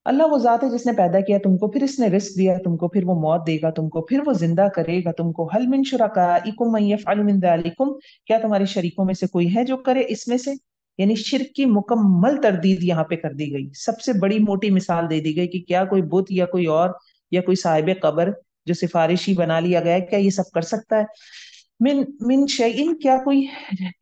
अल्लाह वो जात है जिसने पैदा किया तुमको, फिर इसने रिस्क दिया तुमको, फिर वो मौत देगा तुमको, फिर वो जिंदा करेगा तुमको। हल मिन शुरकाइकुम मन यफ़अलु मिन ज़ालिकुम, क्या तुम्हारे शरीकों में से कोई है जो करे इसमें से। यानी शिर्क की मुकम्मल तरदीद यहाँ पे कर दी गई, सबसे बड़ी मोटी मिसाल दे दी गई कि क्या कोई बुत या कोई और, या कोई साहिब कब्र जो सिफारिशी बना लिया गया है, क्या ये सब कर सकता है। मिन मिन शैइन, क्या कोई,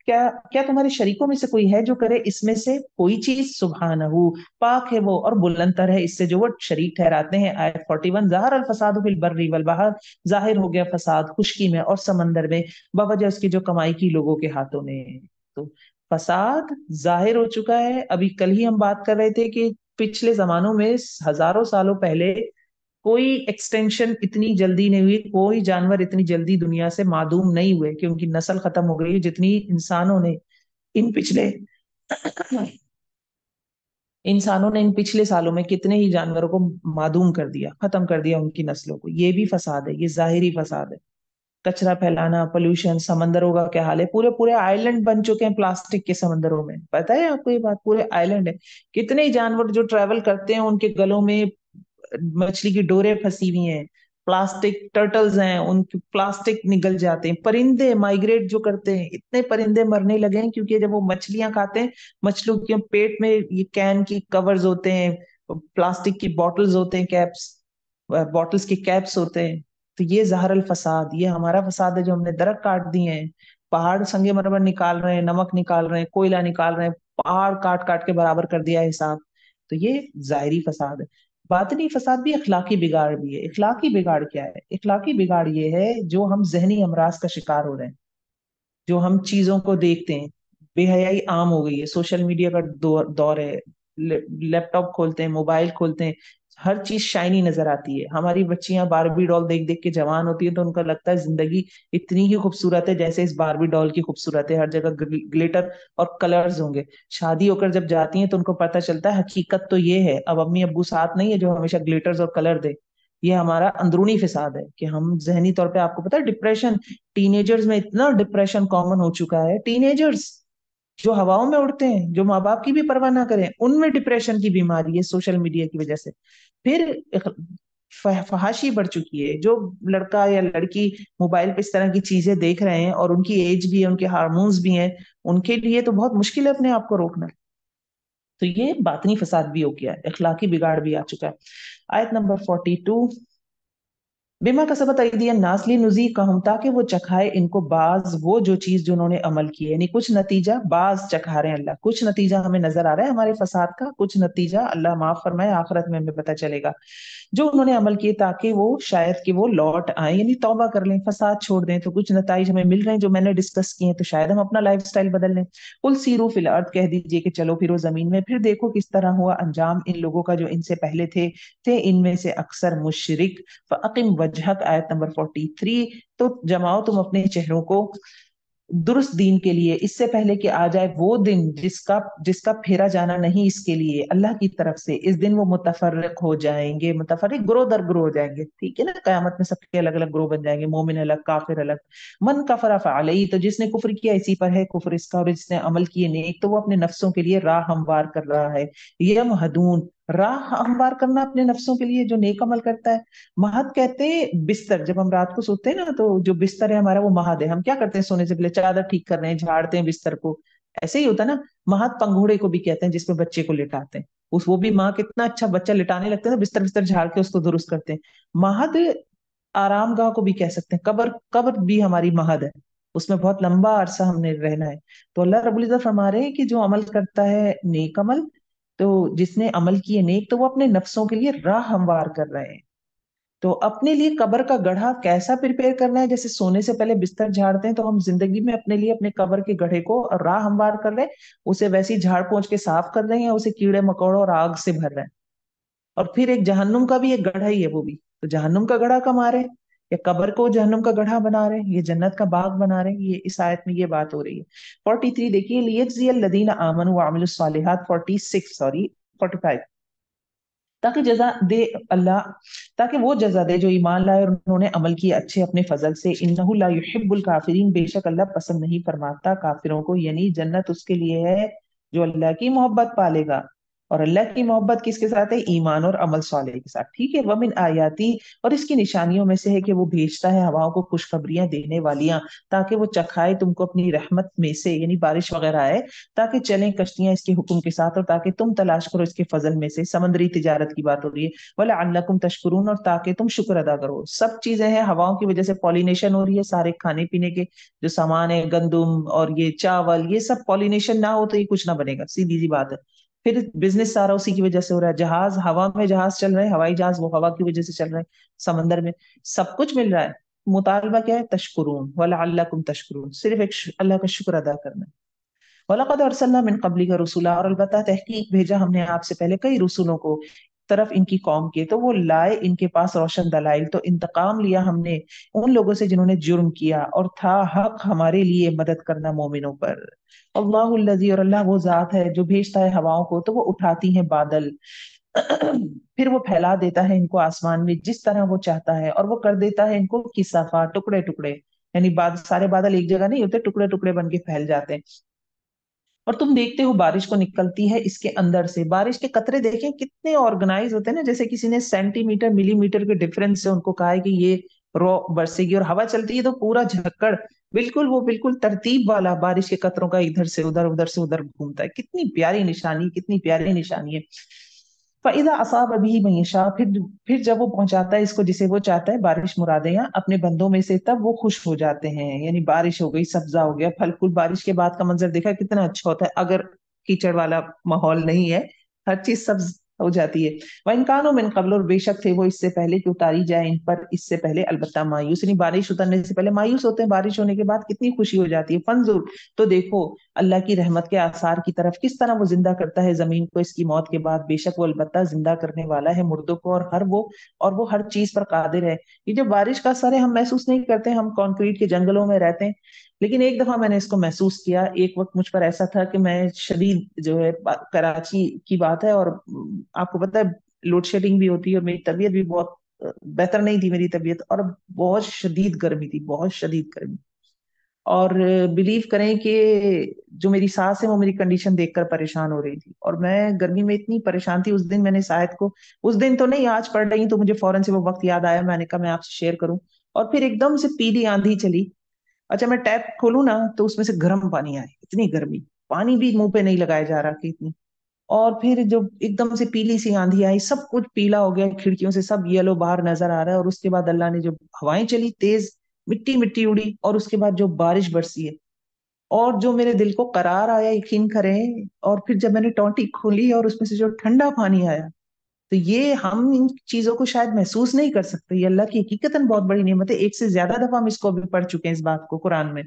क्या क्या तुम्हारे शरीकों में से कोई है जो करे इसमें से कोई चीज। सुबहानहू, पाक है वो और बुलंदतर है इससे जो वो शरीक ठहराते हैं। आयत 41, ज़हर अल फसाद फिल बर्रि वल बहर, जाहिर हो गया फसाद खुश्की में और समंदर में, बवजह उसकी जो कमाई की लोगों के हाथों ने। तो फसाद जाहिर हो चुका है। अभी कल ही हम बात कर रहे थे कि पिछले जमानों में, हजारों सालों पहले कोई एक्सटेंशन इतनी जल्दी नहीं हुई, कोई जानवर इतनी जल्दी दुनिया से मादूम नहीं हुए कि उनकी नस्ल खत्म हो गई जितनी इंसानों ने इन पिछले सालों में कितने ही जानवरों को मादूम कर दिया, खत्म कर दिया उनकी नस्लों को। ये भी फसाद है, ये जाहिरी फसाद है। कचरा फैलाना, पोल्यूशन, समंदरों का क्या हाल है, पूरे पूरे आइलैंड बन चुके हैं प्लास्टिक के समंदरों में। पता है आपको ये बात? पूरे आइलैंड है। कितने ही जानवर जो ट्रेवल करते हैं उनके गलों में मछली की डोरे फंसी हुई हैं, प्लास्टिक टर्टल्स हैं, उनके प्लास्टिक निगल जाते हैं। परिंदे माइग्रेट जो करते हैं, इतने परिंदे मरने लगे हैं क्योंकि जब वो मछलियां खाते हैं, मछलियों के पेट में ये कैन की कवर्स होते हैं, प्लास्टिक की बॉटल्स होते हैं, कैप्स, बॉटल्स के कैप्स होते हैं। तो ये जहर अल फसाद, ये हमारा फसाद है जो हमने दरख्त काट दिए हैं, पहाड़ संगे मरमर निकाल रहे हैं, नमक निकाल रहे हैं, कोयला निकाल रहे हैं, पहाड़ काट काट के बराबर कर दिया है हिसाब। तो ये जाहिरी फसाद है। बातनी फसाद भी, अखलाकी बिगाड़ भी है। इखलाकी बिगाड़ क्या है? इखलाकी बिगाड़ ये है जो हम जहनी अमराज का शिकार हो रहे हैं, जो हम चीजों को देखते हैं। बेहयाई आम हो गई है, सोशल मीडिया का दौर है। लैपटॉप खोलते हैं, मोबाइल खोलते हैं, हर चीज शाइनी नजर आती है। हमारी बच्चियां बारबी डॉल देख देख के जवान होती है तो उनका लगता है जिंदगी इतनी ही खूबसूरत है जैसे इस बारबी डॉल की खूबसूरत है। हर जगह ग्लिटर और कलर्स होंगे। शादी होकर जब जाती हैं तो उनको पता चलता है हकीकत तो ये है, अब अम्मी अब्बू साथ नहीं है जो हमेशा ग्लिटर्स और कलर दे। ये हमारा अंदरूनी फिसाद है कि हम जहनी तौर पे, आपको पता है डिप्रेशन, टीनेजर्स में इतना डिप्रेशन कॉमन हो चुका है। टीनेजर्स जो हवाओं में उड़ते हैं, जो माँ बाप की भी परवाह ना करें, उनमें डिप्रेशन की बीमारी है सोशल मीडिया की वजह से। फिर फहाशी बढ़ चुकी है। जो लड़का या लड़की मोबाइल पे इस तरह की चीजें देख रहे हैं और उनकी एज भी है, उनके हार्मोन्स भी हैं, उनके लिए तो बहुत मुश्किल है अपने आप को रोकना। तो ये बातनी फसाद भी हो गया है, इखलाकी बिगाड़ भी आ चुका है। आयत नंबर 42, बिमा कसबत अयदीन नास लिनुज़ीक़हुम, ताकि वो चखाए इनको बाज वो जो चीज जो उन्होंने अमल की है, यानी कुछ नतीजा बाज चखा रहे हैं अल्लाह। कुछ नतीजा हमें नजर आ रहा है हमारे फसाद का, कुछ नतीजा अल्लाह माफ फरमाए आखिरत में हमें पता चलेगा जो उन्होंने अमल किए, ताकि वो शायद कि वो लौट आए, यानी तौबा कर लें, फसाद छोड़ दें। तो कुछ नतीजे हमें मिल रहे हैं जो मैंने डिस्कस किए हैं, तो शायद हम अपना लाइफ स्टाइल बदल लें। कुल सीरू फिल अर्द, कह दीजिए कि चलो फिरो जमीन में, फिर देखो किस तरह हुआ अंजाम इन लोगों का जो इनसे पहले थे इनमें से अक्सर मुशरिक। फ़अक़िम वजहक, आयत नंबर 43, तो जमाओ तुम अपने चेहरों को दुरुस्त दीन के लिए, इससे पहले कि आ जाए वो दिन जिसका जिसका फेरा जाना नहीं इसके लिए अल्लाह की तरफ से। इस दिन वो मुतफर्रिक हो जाएंगे, मुतफर्रिक ग्रोह दर ग्रोह हो जाएंगे, ठीक है ना। कयामत में सबके अलग अलग ग्रोह बन जाएंगे, मोमिन अलग, काफिर अलग। मन कफरा फअलैहि, तो जिसने कुफ्र किया इसी पर है कुफ्र इसका, और जिसने अमल किए नेक तो वो अपने नफ्सों के लिए राह हमवार कर रहा है। यमहदून, राह हमवार करना अपने नफ्सों के लिए जो नेक अमल करता है। महद कहते हैं बिस्तर, जब हम रात को सोते हैं ना तो जो बिस्तर है हमारा वो महद है। हम क्या करते हैं सोने से पहले? चादर ठीक कर रहे हैं, झाड़ते हैं बिस्तर को, ऐसे ही होता है ना। महद पंघोड़े को भी कहते हैं जिसपे बच्चे को लिटाते हैं। उस वो भी माँ कितना अच्छा बच्चा लिटाने लगते हैं ना, बिस्तर बिस्तर झाड़ के उसको दुरुस्त करते हैं। महद आरामगाह को भी कह सकते हैं। कब्र, कब्र भी हमारी महद है, उसमें बहुत लंबा अरसा हमने रहना है। तो अल्लाह रब्बुल इज्जत फरमा रहे हैं कि जो अमल करता है नेक अमल, तो जिसने अमल किए नेक तो वो अपने नफ्सों के लिए राह हमवार कर रहे हैं। तो अपने लिए कब्र का गढ़ा कैसा प्रिपेयर करना है? जैसे सोने से पहले बिस्तर झाड़ते हैं तो हम जिंदगी में अपने लिए अपने कब्र के गढ़े को राह हमवार कर रहे हैं, उसे वैसे ही झाड़ पोंछ के साफ कर रहे हैं, या उसे कीड़े मकोड़ों और आग से भर रहे हैं। और फिर एक जहन्नुम का भी एक गढ़ा ही है वो भी। तो जहन्नुम का गढ़ा कमा रहे हैं या कब्र को जहन्नुम का गढ़ा बना रहे हैं, ये जन्नत का बाग बना रहे हैं। ये इस आयत में ये बात हो रही है। 43 देखिए, लियजज़ियल लदीना आमनू व अमिलुस सालिहात, 46 सॉरी 45, ताकि जजा दे अल्लाह, ताकि वो जजा दे जो ईमान लाए और उन्होंने अमल किए अच्छे अपने फजल से। इन्नहु ला युहिब्बुल काफिरीन, बेशक अल्लाह पसंद नहीं फरमाता काफिरों को, यानी जन्नत उसके लिए है जो अल्लाह की मोहब्बत पालेगा। और अल्लाह की मोहब्बत किसके साथ है? ईमान और अमल सालेह के साथ, ठीक है। वमिन आयाती, और इसकी निशानियों में से है कि वो भेजता है हवाओं को खुशखबरियां देने वालियां, ताकि वो चखाए तुमको अपनी रहमत में से, यानी बारिश वगैरह आए, ताकि चलें कश्तियां इसके हुक्म के साथ, और ताकि तुम तलाश करो इसके फजल में से। समंदरी तिजारत की बात हो रही है। वला अल्लकुम तशकुरून, और ताकि तुम शुक्र अदा करो। सब चीजें हैं, हवाओं की वजह से पॉलिनेशन हो रही है, सारे खाने पीने के जो सामान है, गंदुम और ये चावल, ये सब पॉलिनेशन ना हो तो ये कुछ ना बनेगा, सीधी सी बात है। फिर बिजनेस सारा उसी की वजह से हो रहा है। जहाज, हवा में जहाज चल रहे हैं, हवाई जहाज वो हवा की वजह से चल रहे हैं। समंदर में सब कुछ मिल रहा है। मुतालबा क्या है? तशकुरून, वला अल्लकुम तशकुरून, सिर्फ एक अल्लाह का शुक्र अदा करना है। वलक़द अरसलना मिन क़ब्लिका रसूला, और अलबत्ता तहकीक भेजा हमने आपसे पहले कई रसूलों को तरफ इनकी कौम के, तो वो लाए इनके पास रोशन दलाइल, तो इंतकाम लिया हमने उन लोगों से जिन्होंने जुर्म किया, और था हक हमारे लिए मदद करना मोमिनों पर। अल्लाहुल्लज़ी, और अल्लाह वो जात है जो भेजता है हवाओं को तो वो उठाती हैं बादल, फिर वो फैला देता है इनको आसमान में जिस तरह वो चाहता है, और वो कर देता है इनको किसाफा, टुकड़े टुकड़े, यानी सारे बादल एक जगह नहीं होते, टुकड़े टुकड़े बन के फैल जाते हैं। और तुम देखते हो बारिश को निकलती है इसके अंदर से, बारिश के कतरे देखें कितने ऑर्गेनाइज होते हैं ना, जैसे किसी ने सेंटीमीटर मिलीमीटर के डिफरेंस से उनको कहा है कि ये रो बरसेगी, और हवा चलती है तो पूरा झक्कड़, बिल्कुल वो बिल्कुल तरतीब वाला बारिश के कतरों का इधर से उधर उधर से उधर घूमता है। कितनी प्यारी निशानी, कितनी प्यारी निशानी है। फाइदा असाब अभी मैशा, फिर जब वो पहुंचाता है इसको जिसे वो चाहता है, बारिश मुरादे या अपने बंदों में से, तब वो खुश हो जाते हैं, यानी बारिश हो गई, सब्जा हो गया, फल फूल, बारिश के बाद का मंजर देखा कितना अच्छा होता है, अगर कीचड़ वाला माहौल नहीं है, हर चीज सब्ज हो जाती है। वह इनकानो मिन कबल, और बेशक थे वो इससे पहले कि उतारी जाए इन पर इससे पहले, अलबत्ता मायूस, यानी बारिश उतरने से पहले मायूस होते हैं, बारिश होने के बाद कितनी खुशी हो जाती है। फंजुर, तो देखो अल्लाह की रहमत के आसार की तरफ, किस तरह वो जिंदा करता है जमीन को इसकी मौत के बाद, बेशक वो अलबत्ता जिंदा करने वाला है मुर्दों को, और वो हर चीज पर कादिर है। ये जो बारिश का असर है हम महसूस नहीं करते, हम कंक्रीट के जंगलों में रहते हैं, लेकिन एक दफा मैंने इसको महसूस किया। एक वक्त मुझ पर ऐसा था कि मैं शदीद जो है, कराची की बात है, और आपको पता है लोड शेडिंग भी होती है, और मेरी तबीयत भी बहुत बेहतर नहीं थी मेरी तबीयत, और बहुत शदीद गर्मी थी, बहुत शदीद गर्मी। और बिलीव करें कि जो मेरी सास है वो मेरी कंडीशन देखकर परेशान हो रही थी, और मैं गर्मी में इतनी परेशान थी। उस दिन मैंने शायद को, उस दिन तो नहीं, आज पढ़ रही तो मुझे फौरन से वो वक्त याद आया, मैंने कहा मैं आपसे शेयर करूं। और फिर एकदम से पीली आंधी चली। अच्छा, मैं टैप खोलूं ना तो उसमें से गर्म पानी आए, इतनी गर्मी, पानी भी मुंह पे नहीं लगाया जा रहा कि इतनी। और फिर जो एकदम से पीली सी आंधी आई, सब कुछ पीला हो गया, खिड़कियों से सब येलो बाहर नजर आ रहा है, और उसके बाद अल्लाह ने जो हवाएं चली तेज, मिट्टी मिट्टी उड़ी, और उसके बाद जो बारिश बरसी है, और जो मेरे दिल को करार आया, यकीन करें। और फिर जब मैंने टोंटी खोली और उसमें से जो ठंडा पानी आया, तो ये हम इन चीजों को शायद महसूस नहीं कर सकते, ये अल्लाह की हकीकतन बहुत बड़ी नेमत है। एक से ज्यादा दफा हम इसको भी पढ़ चुके हैं इस बात को कुरान में।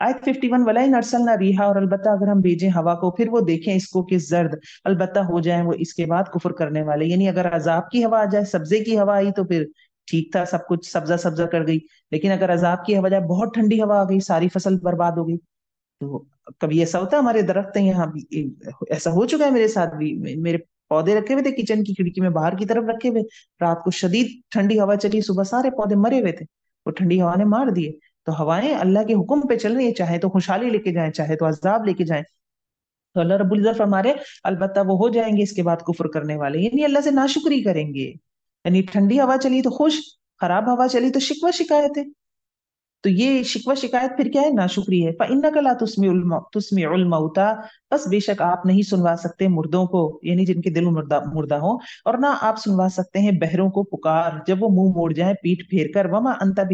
आयत 51, वला इन अरसलना रिहा, और अलबत्ता अगर हम भेजें हवा को, फिर वो देखें इसको कि जर्द, अलबत्ता हो जाए वो इसके बाद कुफर करने वाले, यानी अगर अजाब की हवा आ जाए, सब्जे की हवा आई तो फिर ठीक था, सब कुछ सब्जा सब्जा कर गई। लेकिन अगर अजाब की हवा जाए, बहुत ठंडी हवा आ गई, सारी फसल बर्बाद हो गई। तो कभी ऐसा होता है, हमारे दरख्त हैं यहाँ भी, ऐसा हो चुका है मेरे साथ भी। मेरे पौधे रखे हुए थे किचन की खिड़की में बाहर की तरफ रखे हुए, रात को शदीद ठंडी हवा चली, सुबह सारे पौधे मरे हुए थे, वो ठंडी हवा ने मार दिए। तो हवाएं अल्लाह के हुक्म पे चल रही है, चाहे तो खुशहाली लेके जाए, चाहे तो अजाब लेके जाए। तो अल्लाह रब्बुल इज्जत फरमा रहे, अलबत्ता वो हो जाएंगे इसके बाद कुफर करने वाले, यानी अल्लाह से नाशुक्री करेंगे। यानी ठंडी हवा चली तो खुश, खराब हवा चली तो शिकवा शिकायत है। तो ये शिकवा शिकायत फिर क्या है? नाशुक्री है। फइन्नका ला तुस्मिउल मौता, बस बेशक आप नहीं सुनवा सकते मुर्दों को, यानी जिनके दिल मुर्दा मुर्दा हो, और ना आप सुनवा सकते हैं बहरों को पुकार जब वो मुंह मोड़ जाए पीठ फेर कर। वमा अंता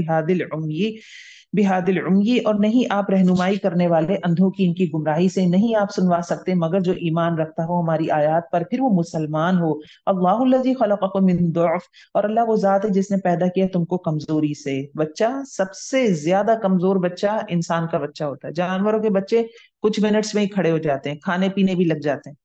बिहादिल उम्मी, और नहीं आप रहनुमाई करने वाले अंधों की इनकी गुमराही से, नहीं आप सुनवा सकते मगर जो ईमान रखता हो हमारी आयत पर, फिर वो मुसलमान हो। अल्लाहुल्लज़ी खलक़कुम मिन दुअफ़, और अल्लाह वो जात है जिसने पैदा किया तुमको कमजोरी से। बच्चा, सबसे ज्यादा कमजोर बच्चा इंसान का बच्चा होता है। जानवरों के बच्चे कुछ मिनट्स में ही खड़े हो जाते हैं, खाने पीने भी लग जाते हैं।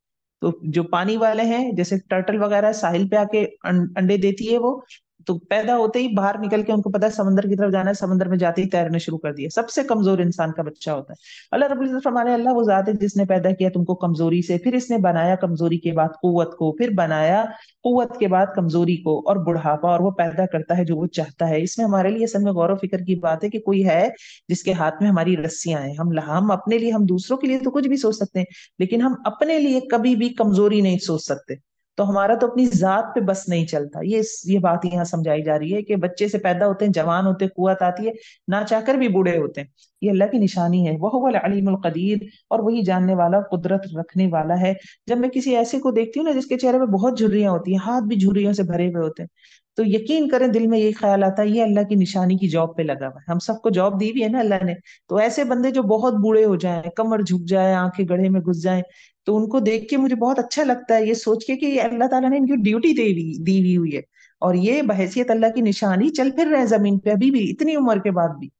तो जो पानी वाले हैं, जैसे टर्टल वगैरह साहिल पे आके अंडे देती है वो, तो पैदा होते ही बाहर निकल के उनको पता है समंदर की तरफ जाना है, समंदर में जाते ही तैरने शुरू कर दिए। सबसे कमजोर इंसान का बच्चा होता है। अल्लाह रब्बुल इज्जत फरमाने, अल्लाह वो जात है जिसने पैदा किया तुमको कमजोरी से, फिर इसने बनाया कमजोरी के बाद कुव्वत को, फिर बनाया कुव्वत के बाद कमजोरी को और बुढ़ापा, और वो पैदा करता है जो वो चाहता है। इसमें हमारे लिए असल में गौर फिक्र की बात है कि कोई है जिसके हाथ में हमारी रस्सियां हैं। हम अपने लिए, हम दूसरों के लिए तो कुछ भी सोच सकते हैं, लेकिन हम अपने लिए कभी भी कमजोरी नहीं सोच सकते। तो हमारा तो अपनी जात पे बस नहीं चलता। ये बात यहाँ समझाई जा रही है कि बच्चे से पैदा होते हैं, जवान होते हैं, कुव्वत आती है, ना चाहकर भी बूढ़े होते हैं। ये अल्लाह की निशानी है। वह हुवल अलीमुल कदीर, और वही जानने वाला, कुदरत रखने वाला है। जब मैं किसी ऐसे को देखती हूँ ना जिसके चेहरे पे बहुत झुर्रियां होती हैं, हाथ भी झुर्रियों से भरे हुए होते हैं, तो यकीन करें दिल में ये ख्याल आता है ये अल्लाह की निशानी की जॉब पे लगा हुआ है। हम सबको जॉब दी हुई है ना अल्लाह ने। तो ऐसे बंदे जो बहुत बूढ़े हो जाएं, कमर झुक जाए, आंखें गड्ढे में घुस जाएं, तो उनको देख के मुझे बहुत अच्छा लगता है, ये सोच के कि ये अल्लाह ताला ने इनकी ड्यूटी दी हुई हुई है, और ये बहैसियत अल्लाह की निशानी चल फिर रहे हैं जमीन पे अभी भी, इतनी उम्र के बाद भी।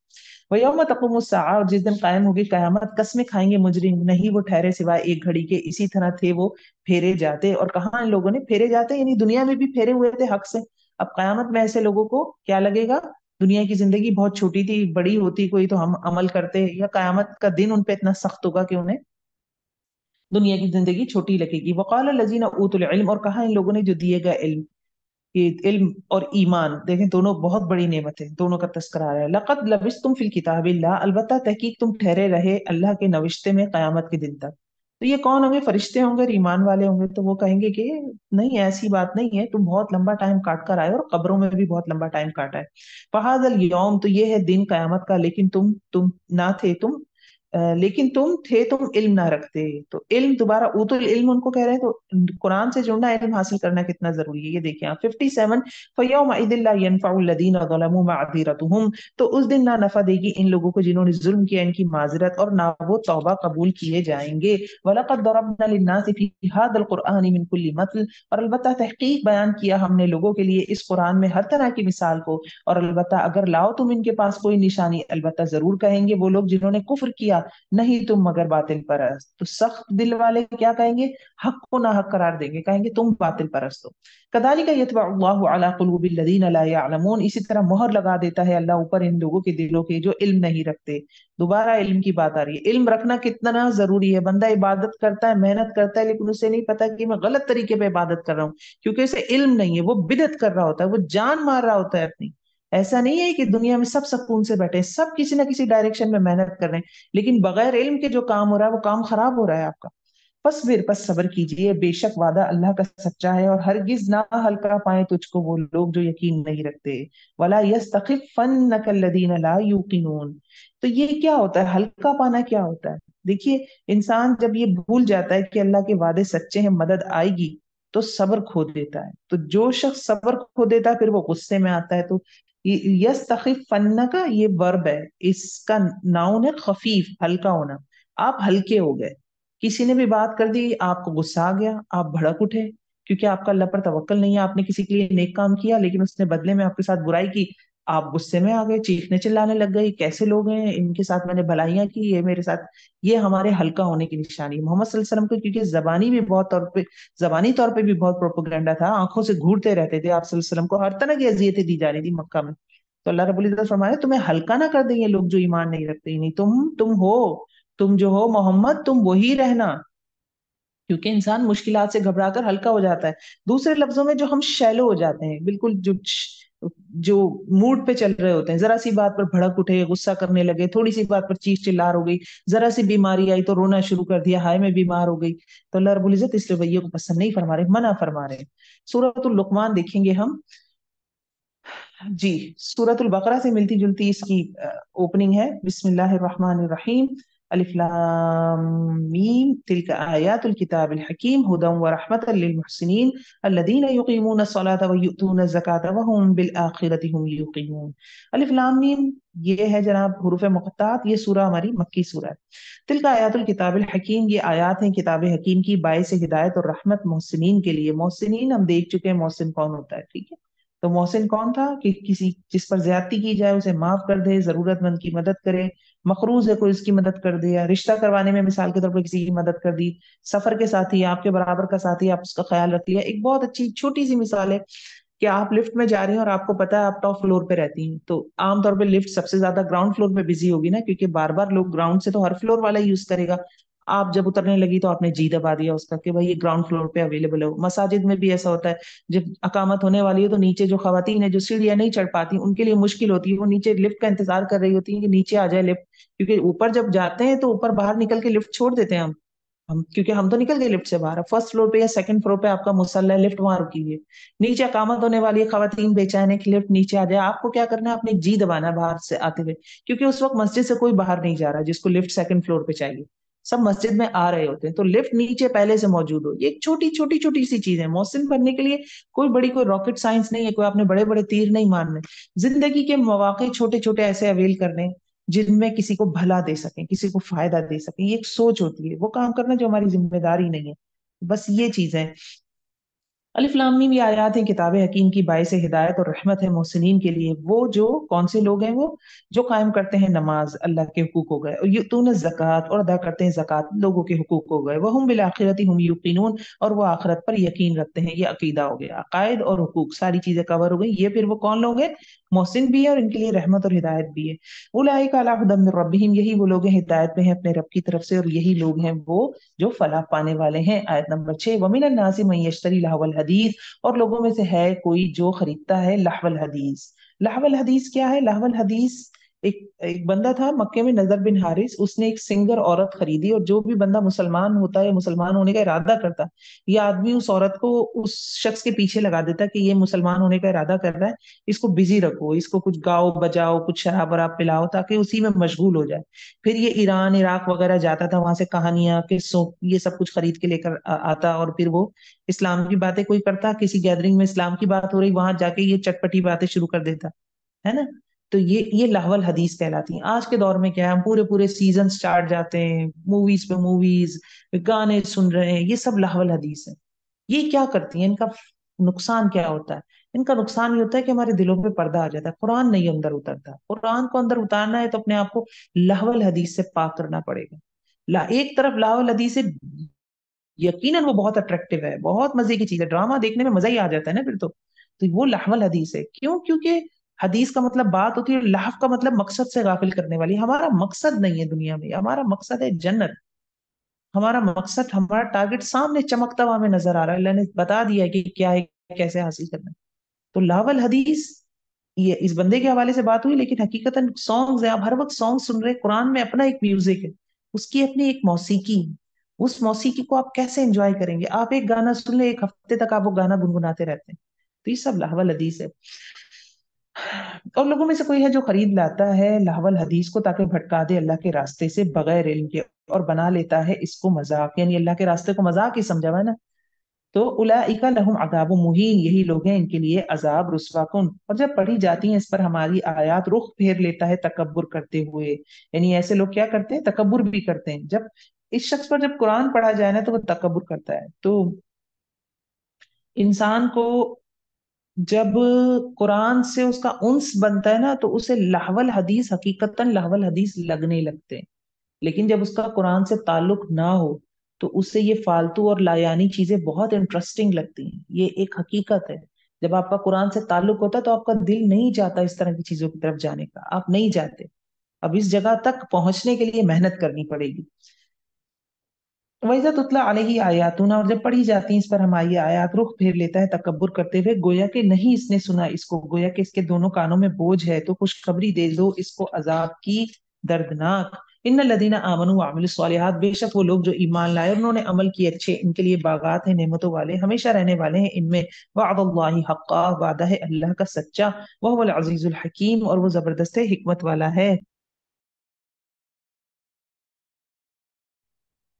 वयौम तक़ूमु स्साअ, और जिस दिन कायम होगी कयामत, कसमें खाएंगे मुजरिम, नहीं वो ठहरे सिवाय एक घड़ी के, इसी तरह थे वो फेरे जाते। और कहाँ इन लोगों ने फेरे जाते, यानी दुनिया में भी फेरे हुए थे हक से। अब कयामत में ऐसे लोगों को क्या लगेगा, दुनिया की जिंदगी बहुत छोटी थी, बड़ी होती कोई तो हम अमल करते, या कयामत का दिन उन पे इतना सख्त होगा कि उन्हें दुनिया की जिंदगी छोटी लगेगी। वक़ाल लजीना ऊतुल इल्म, और कहा इन लोगों ने जो दिए गए इल्म, कि इल्म और ईमान देखें दोनों बहुत बड़ी नेमत है, दोनों का तस्करा आ रहा है। लक़द लबिस्तुम फिल किताबिल्लाह, अलबत्ता तहकीक तुम ठहरे रहे अल्लाह के नविश्ते में कयामत के दिन तक। तो ये कौन होंगे, फरिश्ते होंगे और ईमान वाले होंगे। तो वो कहेंगे कि नहीं, ऐसी बात नहीं है, तुम बहुत लंबा टाइम काट कर आए और कब्रों में भी बहुत लंबा टाइम काटा है। फहादल यौम, तो ये है दिन कयामत का, लेकिन तुम ना थे तुम, लेकिन तुम थे, तुम इल्म ना रखते। तो इल्म दोबारा ऊतुल इल्म उनको कह रहे हैं, तो कुरान से जुड़ना, इल्म हासिल करना कितना जरूरी है, ये देखिए आप 57। फयौमइदिन ला यनफउ लदीना ज़लमू मअज़िरतुहुम, तो उस दिन ना नफा देगी इन लोगों को जिन्होंने जुल्म किया, इनकी माजरत, और ना वो तौबा कबूल किए जाएंगे। वलक़द दरबना लिन्नासि फी हाज़िल क़ुरआनि मिन कुल्लि मसल, और अलबत्ता तहकीक बयान किया हमने लोगों के लिए इस कुरान में हर तरह की मिसाल को। और अलबत्ता अगर लाओ तुम इनके पास कोई निशानी, अलबत्ता जरूर कहेंगे वो लोग जिन्होंने कुफ्र किया, नहीं तुम मगर बातिल परस्त। तो सख्त दिल वाले क्या कहेंगे, हक को ना हक करार देंगे, कहेंगे तुम बातिल परस्त हो। कदालिका यतबअल्लाहु अला कुलूबिल लदीना ला यअलमून, इसी तरह मोहर लगा देता है अल्लाह ऊपर इन लोगों के दिलों के जो इल्म नहीं रखते। दोबारा इल्म की बात आ रही है, इल्म रखना कितना जरूरी है। बंदा इबादत करता है, मेहनत करता है, लेकिन उसे नहीं पता कि मैं गलत तरीके पे इबादत कर रहा हूँ, क्योंकि उसे इल्म नहीं है। वो बिदअत कर रहा होता है, वो जान मार रहा होता है अपनी। ऐसा नहीं है कि दुनिया में सब सुकून से बैठे हैं, सब किसी ना किसी डायरेक्शन में मेहनत कर रहे हैं, लेकिन बगैर इल्म के जो काम हो रहा है वो काम खराब हो रहा है आपका। बस सब्र कीजिए, बेशक वादा अल्लाह का सच्चा है, और हरगिज ना हल्का पाए तुझको वो लोग जो यकीन नहीं रखते। वला यस्तखिफन्नका लदीना ला युकिनून, तो ये क्या होता है, हल्का पाना क्या होता है। देखिए, इंसान जब ये भूल जाता है कि अल्लाह के वादे सच्चे हैं, मदद आएगी, तो सब्र खो देता है। तो जो शख्स सब्र खो देता है फिर वो गुस्से में आता है। तो यस्तखिफन्ना का ये वर्ब है, इसका नाउन है खफीफ, हल्का होना। आप हल्के हो गए, किसी ने भी बात कर दी, आपको गुस्सा आ गया, आप भड़क उठे, क्योंकि आपका अल्लाह पर तवक्कल नहीं है। आपने किसी के लिए नेक काम किया, लेकिन उसने बदले में आपके साथ बुराई की, आप गुस्से में आ गए, चीखने चिल्लाने लग गए, कैसे लोग हैं, इनके साथ मैंने भलाइयां की, ये मेरे साथ। ये हमारे हल्का होने की निशानी है। मोहम्मद सल्लल्लाहु अलैहि वसल्लम को क्योंकि जबानी तौर पे भी बहुत प्रोपोगंडा था, आंखों से घूरते रहते थे आप सल्लल्लाहु अलैहि वसल्लम को, हर तरह की अजियतें दी जा रही थी मक्का में। तो अल्लाह रब्बुल इज्जत फरमाया, तुम्हें हल्का ना कर देंगे लोग जो ईमान नहीं रखते। ही नहीं, तुम हो, तुम जो हो मोहम्मद, तुम वही रहना। क्योंकि इंसान मुश्किलात से घबरा कर हल्का हो जाता है। दूसरे लफ्जों में जो हम शैलो हो जाते हैं, बिल्कुल जो मूड पे चल रहे होते हैं, जरा सी बात पर भड़क उठे, गुस्सा करने लगे, थोड़ी सी बात पर चीख चिल्लार हो गई, जरा सी बीमारी आई तो रोना शुरू कर दिया, हाय मैं बीमार हो गई। तो अल्लाह रब्बुल इज्जत इस रवैये को पसंद नहीं फरमा रहे, मना फरमा रहे हैं। सूरतुल लुकमान देखेंगे हम, जी, सूरतुल बकरा से मिलती जुलती इसकी ओपनिंग है। बिस्मिल्लाहिर रहमानिर रहीम, अलिफ लाम मीम, तिलका आयातुल किताबिल हकीम, हुदम व रहमतल लिल मुहसिनीन, अल्लज़ीना युकीमून अस्सलाता व युतून ज़काता व हुम बिल आखिरति हुम युकीनून। अलिफ लाम मीम, ये है जनाब हुरूफ मुक़त्तात। ये सूरा हमारी मक्की सूरा है। तिलका आयातुल किताबिल हकीम, ये आयात हैं किताब हकीम की, बाइस हिदायत और रहमत मोहसिनीन के लिए। मोहसिनीन हम देख चुके हैं, मोहसिन कौन होता है, ठीक है। तो मोहसिन कौन था, कि किसी जिस पर ज्यादती की जाए उसे माफ कर दे, जरूरतमंद की मदद करे, मकरूज है कोई उसकी मदद कर दे, या रिश्ता करवाने में मिसाल के तौर पर किसी की मदद कर दी, सफर के साथी आपके बराबर का साथी, आप उसका ख्याल रख लिया। एक बहुत अच्छी छोटी सी मिसाल है कि आप लिफ्ट में जा रही हैं और आपको पता है आप टॉप फ्लोर पे रहती हैं, तो आमतौर पे लिफ्ट सबसे ज्यादा ग्राउंड फ्लोर पे बिजी होगी ना, क्योंकि बार बार लोग ग्राउंड से तो हर फ्लोर वाला यूज करेगा। आप जब उतरने लगी तो आपने जी दबा दिया उसका कि भाई ये ग्राउंड फ्लोर पे अवेलेबल हो। मसाजिद में भी ऐसा होता है, जब अकामत होने वाली है तो नीचे जो खवातीन है जो सीढ़ियां नहीं चढ़ पाती, उनके लिए मुश्किल होती है, वो नीचे लिफ्ट का इंतजार कर रही होती है कि नीचे आ जाए लिफ्ट। क्योंकि ऊपर जब जाते हैं तो ऊपर बाहर निकल के लिफ्ट छोड़ देते हैं हम, क्योंकि हम तो निकल गए लिफ्ट से बाहर, फर्स्ट फ्लोर पे या सेकंड फ्लोर पे आपका मुसल्ला है, लिफ्ट वहां रुकी हुई है, नीचे अकामत होने वाली है, खवातीन बेचैन है कि लिफ्ट नीचे आ जाए। आपको क्या करना है, अपनी जी दबाना है बाहर से आते हुए, क्योंकि उस वक्त मस्जिद से कोई बाहर नहीं जा रहा जिसको लिफ्ट सेकंड फ्लोर पे चाहिए, सब मस्जिद में आ रहे होते हैं, तो लिफ्ट नीचे पहले से मौजूद हो। ये एक छोटी छोटी छोटी सी चीज है, मोहसिन बनने के लिए कोई रॉकेट साइंस नहीं है, कोई आपने बड़े बड़े तीर नहीं मारने। जिंदगी के मौके छोटे छोटे ऐसे अवेल करने जिनमें किसी को भला दे सकें, किसी को फायदा दे सकें, ये एक सोच होती है, वो काम करना जो हमारी जिम्मेदारी नहीं है। बस ये चीज है। अलिफ लाम मीम, ये आयात हैं किताब हकीम की, बाइस हिदायत और रहमत है मोहसिनीन के लिए। वो जो कौन से लोग हैं? वो जो कायम करते हैं नमाज, अल्लाह के हुकूक हो गए, और यूतून ज़कात, और अदा करते हैं ज़कात, लोगों के हुकूक हो गए। वह हम बिल आखिरती हम युकीनून, और वो आखिरत पर यकीन रखते हैं। ये अकीदा हो गया, अकायद और हुकूक, सारी चीजें कवर हो गई। ये फिर वो कौन लोग हैं? मोहसिन भी है और इनके लिए रहमत और हिदायत भी है। उलाइका अला हुदम मिर रब्बिहिम, यही वो लोग हैं हिदायत में हैं अपने रब की तरफ से, और यही लोग हैं वो जो फलाह पाने वाले हैं। आयत नंबर 6, वमिन नासी मन यश्तरी लहवल हदीस, और लोगों में से है कोई जो खरीदता है लहवल हदीस। लहवल हदीस क्या है? लहवल हदीस, एक एक बंदा था मक्के में, नजर बिन हारिस, उसने एक सिंगर औरत खरीदी। और जो भी बंदा मुसलमान होता है, मुसलमान होने का इरादा करता, ये आदमी उस औरत को उस शख्स के पीछे लगा देता कि ये मुसलमान होने का इरादा कर रहा है, इसको बिजी रखो, इसको कुछ गाओ बजाओ, कुछ शराब वराब पिलाओ, ताकि उसी में मशगूल हो जाए। फिर ये ईरान इराक वगैरह जाता था, वहां से कहानियां किस्सों ये सब कुछ खरीद के लेकर आता, और फिर वो इस्लाम की बातें कोई करता, किसी गैदरिंग में इस्लाम की बात हो रही, वहां जाके ये चटपटी बातें शुरू कर देता, है ना। तो ये लाहवल हदीस कहलाती है। आज के दौर में क्या है, हम पूरे पूरे सीजन स्टार्ट जाते हैं, मूवीज पे मूवीज, गाने सुन रहे हैं, ये सब लाहवल हदीस है। ये क्या करती है? इनका नुकसान क्या होता है? इनका नुकसान ये होता है कि हमारे दिलों पे पर्दा आ जाता है, कुरान नहीं अंदर उतरता। कुरान को अंदर उतारना है तो अपने आप को लाहवल हदीस से पाक करना पड़ेगा। एक तरफ लाहवल हदीस है, यकीनन वो बहुत अट्रैक्टिव है, बहुत मजे की चीज है, ड्रामा देखने में मजा ही आ जाता है ना फिर तो वो लाहवल हदीस है। क्यों? क्योंकि हदीस का मतलब बात होती है, लाहव का मतलब मकसद से गाफिल करने वाली। हमारा मकसद नहीं है दुनिया में, हमारा मकसद है जन्नत। हमारा मकसद, हमारा टारगेट सामने चमकता हुआ हमें नजर आ रहा है, अल्लाह ने बता दिया है कि क्या है, कैसे हासिल करना है। तो लावल हदीस, ये इस बंदे के हवाले से बात हुई, लेकिन हकीकतन सॉन्ग्स है, आप हर वक्त सॉन्ग सुन रहे हैं। कुरान में अपना एक म्यूजिक है, उसकी अपनी एक मौसीकी है। उस मौसीकी को आप कैसे एंजॉय करेंगे? आप एक गाना सुन ले, एक हफ्ते तक आप वो गाना गुनगुनाते रहते हैं। तो ये सब लाहवल हदीस है। और लोगों में से कोई है जो खरीद लाता है लाहवल हदीस को, ताकि भटका दे अल्लाह के रास्ते से बगैर इल्म के, और बना लेता है इसको मजाक, यानी अल्लाह के रास्ते को मजाक ही समझा हुआ है ना। तो उलाइका लहुम अज़ाबुम मुहीन, यही लोग हैं इनके लिए अजाब रुस्वा कुन। और जब पढ़ी जाती हैं इस पर हमारी आयात, रुख फेर लेता है तकब्बुर करते हुए। यानी ऐसे लोग क्या करते हैं? तकब्बुर भी करते हैं। जब इस शख्स पर जब कुरान पढ़ा जाए ना, तो वो तकब्बुर करता है। तो इंसान को जब कुरान से उसका उन्स बनता है ना, तो उसे लाहवल हदीस, हकीकतन लाहवल हदीस लगने लगते हैं। लेकिन जब उसका कुरान से ताल्लुक ना हो, तो उससे ये फालतू और लायानी चीजें बहुत इंटरेस्टिंग लगती हैं। ये एक हकीकत है। जब आपका कुरान से ताल्लुक होता है, तो आपका दिल नहीं चाहता इस तरह की चीजों की तरफ जाने का, आप नहीं जाते। अब इस जगह तक पहुंचने के लिए मेहनत करनी पड़ेगी। वैसा तुतला अलैहि आयातुना, और जब पढ़ी जाती है इस पर हमारी आयात, रुख फेर लेता है तकब्बुर करते हुए, गोया कि नहीं इसने सुना इसको, गोया कि इसके दोनों कानों में बोझ है। तो खुशखबरी दे दो इसको अजाब की दर्दनाक। इन लदीना आमनु वामिल सालिहात, बेशक वो लोग जो ईमान लाए और उन्होंने अमल किए अच्छे, इनके लिए बागात है नेमतों वाले, हमेशा रहने वाले हैं इनमें। वअदल्लाहि हक्का, वादा है अल्लाह का सच्चा। वह हुवल अजीजुल हकीम, और वो जबरदस्त है, हिकमत वाला है।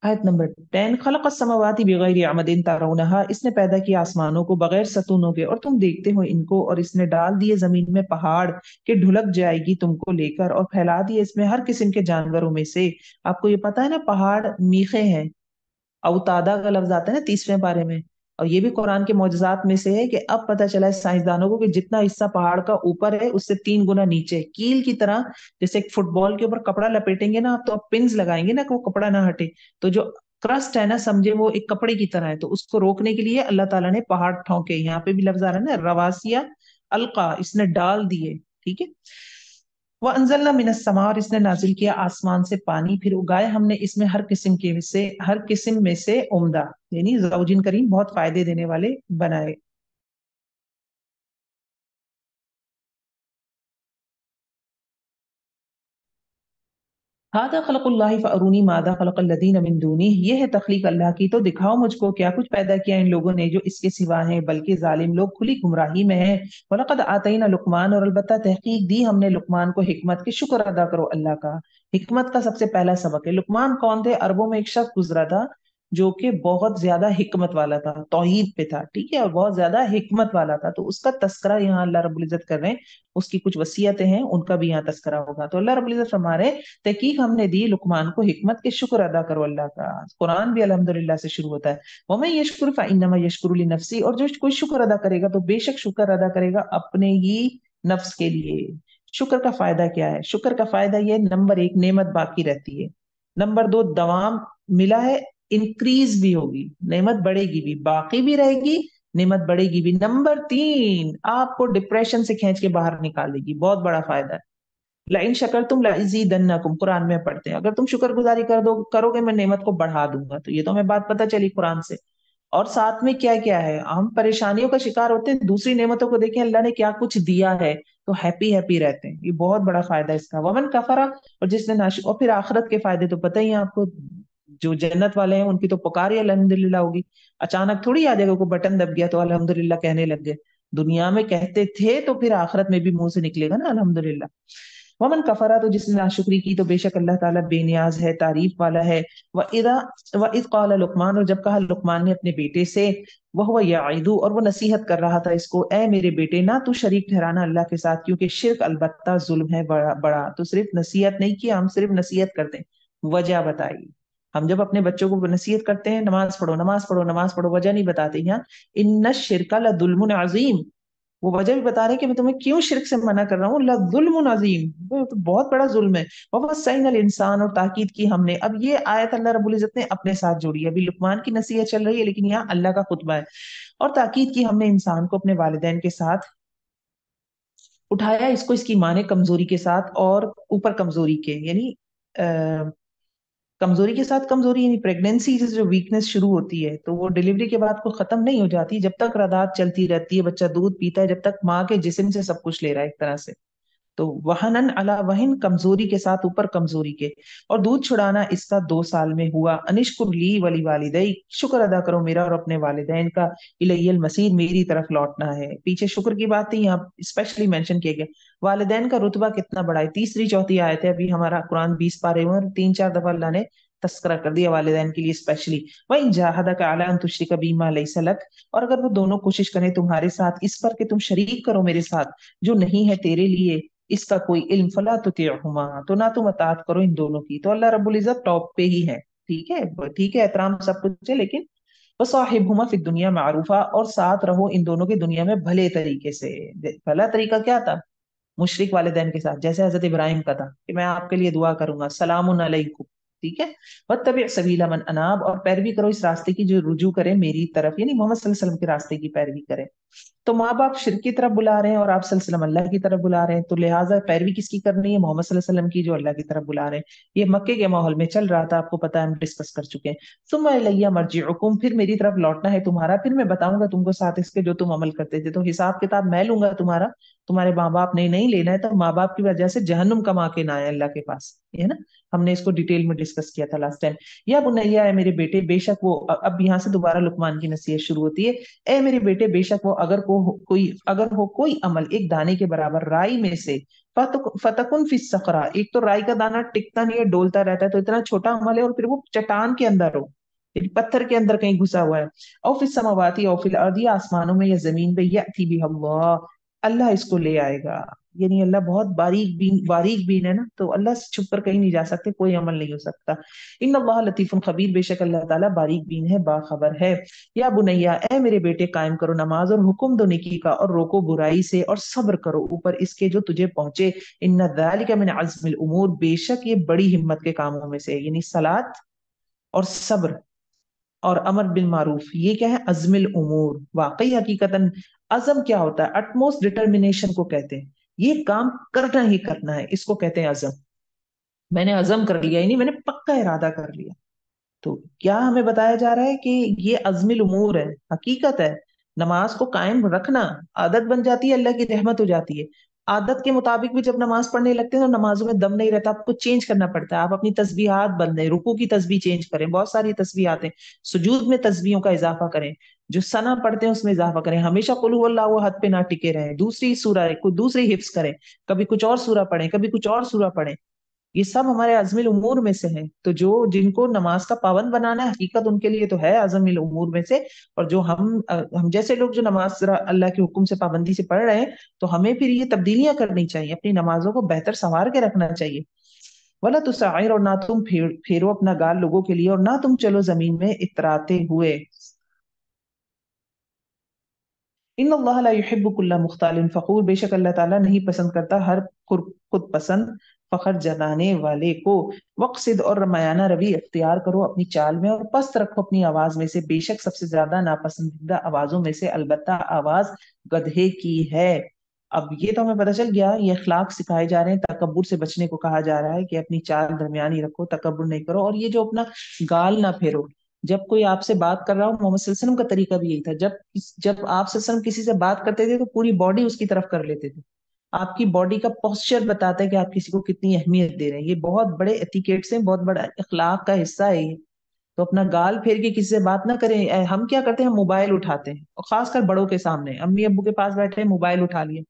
आयत नंबर 10, खलक समावाति बिगैर अमदिन तरौनहा, इसने पैदा किया आसमानों को बगैर सतूनों के, और तुम देखते हो इनको। और इसने डाल दिए जमीन में पहाड़ के, ढुलक जाएगी तुमको लेकर, और फैला दिए इसमें हर किस्म के जानवरों में से। आपको ये पता है ना, पहाड़ मीखे हैं। अवतादा का लफ्ज आता है ना 30वें पारे में। और ये भी कुरान के मौजज़ात में से है कि अब पता चला है साइंसदानों को कि जितना हिस्सा पहाड़ का ऊपर है, उससे 3 गुना नीचे है, कील की तरह। जैसे एक फुटबॉल के ऊपर कपड़ा लपेटेंगे ना आप, तो आप पिंस लगाएंगे ना कि वो कपड़ा ना हटे। तो जो क्रस्ट है ना, समझे वो एक कपड़े की तरह है। तो उसको रोकने के लिए अल्लाह ताला ने पहाड़ ठोके। यहाँ पे भी लफ्ज आ रहा है ना, रवासिया अलका, इसने डाल दिए। ठीक है। वह अनजलना मिनस समा, और इसने नाजिल किया आसमान से पानी, फिर उगाए हमने इसमें हर किस्म के से, हर किस्म में से उम्दा, यानी ज़ौजिन करीम, बहुत फायदे देने वाले बनाए। हादा खलकुल्लाहि फअरूनी मादा खलकल्लदीन मिन दूनी, ये है तख्लीक अल्लाह की, तो दिखाओ मुझको क्या कुछ पैदा किया इन लोगों ने जो इसके सिवा हैं। बल्कि जालिम लोग खुली गुमराही में हैं। वलकद आतईना लुकमान, और अलबत्ता तहकीक दी हमने लुकमान को हिकमत की, शुक्र अदा करो अल्लाह का। हिकमत का सबसे पहला सबक है। लुकमान कौन थे? अरबों में एक शख्स गुजरा था, جو کہ بہت زیادہ حکمت والا تھا، توحید پہ تھا، ٹھیک ہے، اور بہت زیادہ حکمت والا تھا. تو اس کا تذکرہ یہاں اللہ رب العزت کر رہے ہیں. اس کی کچھ وصیتیں ہیں، ان کا بھی یہاں تذکرہ ہوگا. تو اللہ رب العزت فرما رہے ہیں تحقیق ہم نے دی لقمان کو حکمت کے شکر ادا کرو اللہ کا. قرآن بھی الحمدللہ سے شروع ہوتا ہے. وَمَن يَشْكُرْ فَإِنَّمَا يَشْكُرُ لِنَفْسِهِ، اور جو کوئی شکر ادا کرے گا تو بے شک شکر ادا کرے گا اپنے ہی نفس کے لیے. شکر کا فائدہ کیا ہے؟ شکر کا فائدہ یہ، نمبر ایک، نعمت باقی رہتی ہے. نمبر دو، دوام ملا ہے، انکریز بھی ہوگی، نعمت بڑھے گی بھی، باقی بھی رہے گی، نعمت بڑھے گی بھی. نمبر تین، آپ کو ڈپریشن سے کھینچ کے باہر نکالے گی. بہت بڑا فائدہ ہے. لئن شکرتم لازیدنکم، قرآن میں پڑھتے ہیں اگر تم شکر گزاری کرو گے میں نعمت کو بڑھا دوں گا. تو یہ تو ہمیں بات پتہ چلی قرآن سے. اور ساتھ میں کیا کیا ہے، ہم پریشانیوں کا شکار ہوتے ہیں، دوسری نعمتوں کو دیکھیں اللہ نے کیا کچھ دیا ہے تو ہیپی ہیپی رہتے ہیں. یہ بہت بڑا فائدہ ہے اس کا. ومن کفرا، اور جس نے اور پھر آخرت کے فائدے تو پتہ ہی ہیں آپ کو. جو جنت والے ہیں ان کی تو پکار ہی الحمدللہ ہوگی. اچانک تھوڑی آ جائے گا، کوئی بٹن دب گیا تو الحمدللہ کہنے لگ گئے. دنیا میں کہتے تھے تو پھر آخرت میں بھی منہ سے نکلے گا نا الحمدللہ. ومن کفرا، تو جس نے ناشکری کی تو بے شک اللہ تعالیٰ بے نیاز ہے، تعریف والا ہے. وَإِذْ قَالَ لقمان، اور جب کہا لقمان نے اپنے بیٹے سے، وَهُوَ يَعِظُ، اور وہ نصیحت کر رہا تھا اس کو، اے میرے بیٹے نہ تو شریک ٹھہرانا اللہ کے ساتھ، کیونکہ شرک البتہ ظلم ہے بڑا بڑا. تو صرف نصیحت نہیں کیا، ہم صرف نصیحت کرتے ہیں، وجہ بتائی. ہم جب اپنے بچوں کو نصیحت کرتے ہیں نماز پڑھو نماز پڑھو نماز پڑھو، وجہ نہیں بتاتے. یہاں ان الشرک لظلم عظیم، وہ وجہ بھی بتا رہے ہیں کہ میں تمہیں کیوں شرک سے منع کر رہا ہوں. لظلم عظیم، وہ تو بہت بڑا ظلم ہے. وَوَصَّيْنَا الْإِنسَانَ، اور تاکید کی ہم نے. اب یہ آیت اللہ رب العزت نے اپنے ساتھ جوڑی ہے. ابھی لقمان کی نصیحت چل رہی ہے لیکن یہاں اللہ کا خطبہ ہے. اور تاکید کی ہم نے انسان کو اپنے والدین کے ساتھ اٹھایا، اس کو اس کی ماں نے کمزوری کے ساتھ اور اوپر کمزوری کے، یعنی کمزوری کے ساتھ کمزوری، یعنی پریگنینسی سے جو ویکنس شروع ہوتی ہے تو وہ ڈیلیوری کے بعد کو ختم نہیں ہو جاتی، جب تک رضاعت چلتی رہتی ہے، بچہ دودھ پیتا ہے، جب تک ماں کے جسم سے سب کچھ لے رہا ہے ایک طرح سے. تو وہنن علی وہن، کمزوری کے ساتھ اوپر کمزوری کے. اور دودھ چھڑانا اس کا 2 سال میں ہوا. انشکر لی ولی والدی، شکر ادا کرو میرا اور اپنے والدین کا. الی المصیر، میری طرف لوٹنا ہے. پیچھے شکر کی بات تھی، یہاں اسپیشلی مینشن کیا گیا. والدین کا رتبہ کتنا بڑا ہے. تیسری چوتھی آیت ہے، ابھی ہمارا قرآن 20 پارے ہوئے اور 3-4 دفعہ اللہ نے تذکرہ کر دیا والدین کے لیے اسپیشلی. وَإِن جَاهَدَكَ عَلَىٰ أَن تُشْرِكَ بِي مَا لَيْسَ لَكَ، اور اگر وہ دونوں کوشش کریں تمہارے ساتھ اس پر کہ تم شریک کرو میرے ساتھ جو نہیں ہے تیرے لیے اس کا کوئی علم، فلا تطیعہما، تو نہ تم اطاعت کرو ان دونوں کی. تو اللہ رب العزت ٹاپ پہ ہی ہے، ٹھیک ہے ٹھیک ہے، احترام سب کچھ ہے، لیکن وصاحبہما فی الدنیا معروفا، اور ساتھ رہو ان دونوں کی دنیا میں بھلے طریقے سے. بھلا طریقہ کیا تھا؟ مشرک والدین کے ساتھ جیسے حضرت ابراہیم کا تھا کہ میں آپ کے لیے دعا کروں گا سلام علیکم، ٹھیک ہے. واتبع سبیل من اناب، اور پیروی کرو اس راستے کی جو رجوع کرے میری طرف، یعنی محمد صلی اللہ علیہ وسلم کے راستے کی پیروی کرے. تو ماں باپ شرک کی طرف بلا رہے ہیں اور آپ صلی اللہ علیہ وسلم اللہ کی طرف بلا رہے ہیں، تو لہٰذا پیروی کس کی کرنی ہے؟ محمد صلی اللہ علیہ وسلم کی، جو اللہ کی طرف بلا رہے ہیں. یہ مکے کے ماحول میں چل رہا تھا، آپ کو پتہ ہے، ہم ڈسکس کر چکے ہیں. ثم الی مرجعکم، پھر میری طرف لوٹنا ہے تمہارا، پھر میں بتاؤں گا تم کو ساتھ اس کے جو تم عمل کرتے تھے. تو حساب کتاب میں لوں گا تمہارا، تمہارے ماں باپ نے نہیں لینا ہے. تو ماں باپ کی وجہ سے جہنم کما کے نہ آئے اللہ کے پاس، یہ ہے نا، ہم نے اس کو ڈیٹیل میں ڈسکس کیا تھا لاسٹ ٹائم. یا بنیا، ہے میرے بیٹے، بے شک وہ، اب یہاں سے دوبارہ لقمان کی نصیحت شروع ہوتی ہے. اے میرے بیٹے، بے شک وہ اگر ہو کوئی عمل ایک دانے کے برابر رائی میں سے، فتکن فی الصخرہ، ایک تو رائی کا دانہ ٹکتا نہیں ہے، ڈولتا رہتا ہے، تو اتنا چھوٹا عمل ہے اور پھر وہ چٹان کے اندر ہو، یعنی پتھر کے اندر کہیں گھسا ہوا ہے. او فی السماوات او فی الارض، یا آسمانوں میں یا زمین پہ، یأتی بہ اللہ، اللہ اس کو لے آئے گا. یعنی اللہ بہت باریک بین ہے نا، تو اللہ سے چھپ کر کہیں نہیں جا سکتے، کوئی عمل نہیں ہو سکتا. ان اللہ لطیف خبیر، بے شک اللہ تعالیٰ باریک بین ہے، باخبر ہے. یا بنیا، اے میرے بیٹے، قائم کرو نماز اور حکم دو نیکی کا اور روکو برائی سے اور صبر کرو اوپر اس کے جو تجھے پہنچے. ان ذالک من عزم الامور، بے شک یہ بڑی ہمت کے کاموں میں سے، یعنی صلاۃ اور صبر اور امر بالمعروف، یہ کیا ہے؟ عزم الامور. واقعی حقیقتاً عزم کیا ہوتا ہے؟ اٹموسٹ ڈٹرمینیشن کو کہتے ہیں. یہ کام کرنا ہی کرنا ہے، اس کو کہتے ہیں عزم. میں نے عزم کر لیا، یعنی میں نے پکا ارادہ کر لیا. تو کیا ہمیں بتایا جا رہا ہے کہ یہ عزم الامور ہے، حقیقت ہے. نماز کو قائم رکھنا عادت بن جاتی ہے، اللہ کی رحمت ہو جاتی ہے. عادت کے مطابق بھی جب نماز پڑھنے لگتے ہیں تو نمازوں میں دم نہیں رہتا، آپ کو چینج کرنا پڑتا ہے. آپ اپنی تسبیحات بدلیں، رکوع کی تسبیح چینج کریں، بہت ساری تسبیحات ہیں. سجود میں تسبیحوں کا اضافہ کریں، جو ثنا پڑھتے ہیں اس میں اضافہ کریں. ہمیشہ قل هو اللہ احد پہ نہ ٹکے رہیں، دوسری سورہ کوئی دوسری حفظ کریں، کبھی کچھ اور سورہ پڑھیں، کبھی کچھ اور سورہ پڑھیں. یہ سب ہمارے عزم الامور میں سے ہیں. تو جو جن کو نماز کا پابند بنانا ہے حقیقت ان کے لیے تو ہے عزم الامور میں سے. اور جو ہم جیسے لوگ جو نماز ذرا اللہ کے حکم سے پابندی سے پڑھ رہے ہیں تو ہمیں پھر یہ تبدیلیاں کرنی چاہیے، اپنی نمازوں کو بہتر سنوار کے رکھنا چاہیے. ولا تسعیر، اور نہ تم پھیرو اپنا گال لوگوں کے لیے، اور نہ تم چلو زمین میں اتراتے ہوئے. ان اللہ لا يحب كل مختال فخور، بے شک اللہ تعالیٰ نہیں پسند کرتا ہر خود پسند فخر جتانے والے کو. وقصد، اور رمایانہ روی اختیار کرو اپنی چال میں، اور پست رکھو اپنی آواز میں سے، بے شک سب سے زیادہ ناپسندیدہ آوازوں میں سے البتہ آواز گدھے کی ہے. اب یہ تو ہمیں پتہ چل گیا، یہ اخلاق سکھائے جا رہے ہیں، تکبر سے بچنے کو کہا جا رہا ہے کہ اپنی چال درمیانی رکھو، تکبر نہیں کرو، اور یہ جو اپنا گال نہ پھیرو. جب کوئی آپ سے بات کر رہا ہو، محمد صلی اللہ علیہ وسلم کا طریقہ بھی یہی تھا، جب آپ صلی اللہ علیہ وسلم کسی سے بات کرتے تھے تو پوری باڈی اس کی طرف کر لیتے تھے. آپ کی باڈی کا پوسچر بتاتا ہے کہ آپ کسی کو کتنی اہمیت دے رہے ہیں. یہ بہت بڑے ایتیکیٹس ہیں، بہت بڑا اخلاق کا حصہ ہے یہ. تو اپنا گال پھیر کے کسی سے بات نہ کریں. ہم کیا کرتے ہیں، ہم موبائل اٹھاتے ہیں، اور خاص کر بڑوں کے سامنے، امی ابو کے پاس بیٹھے ہیں موبائل اٹھا لیے.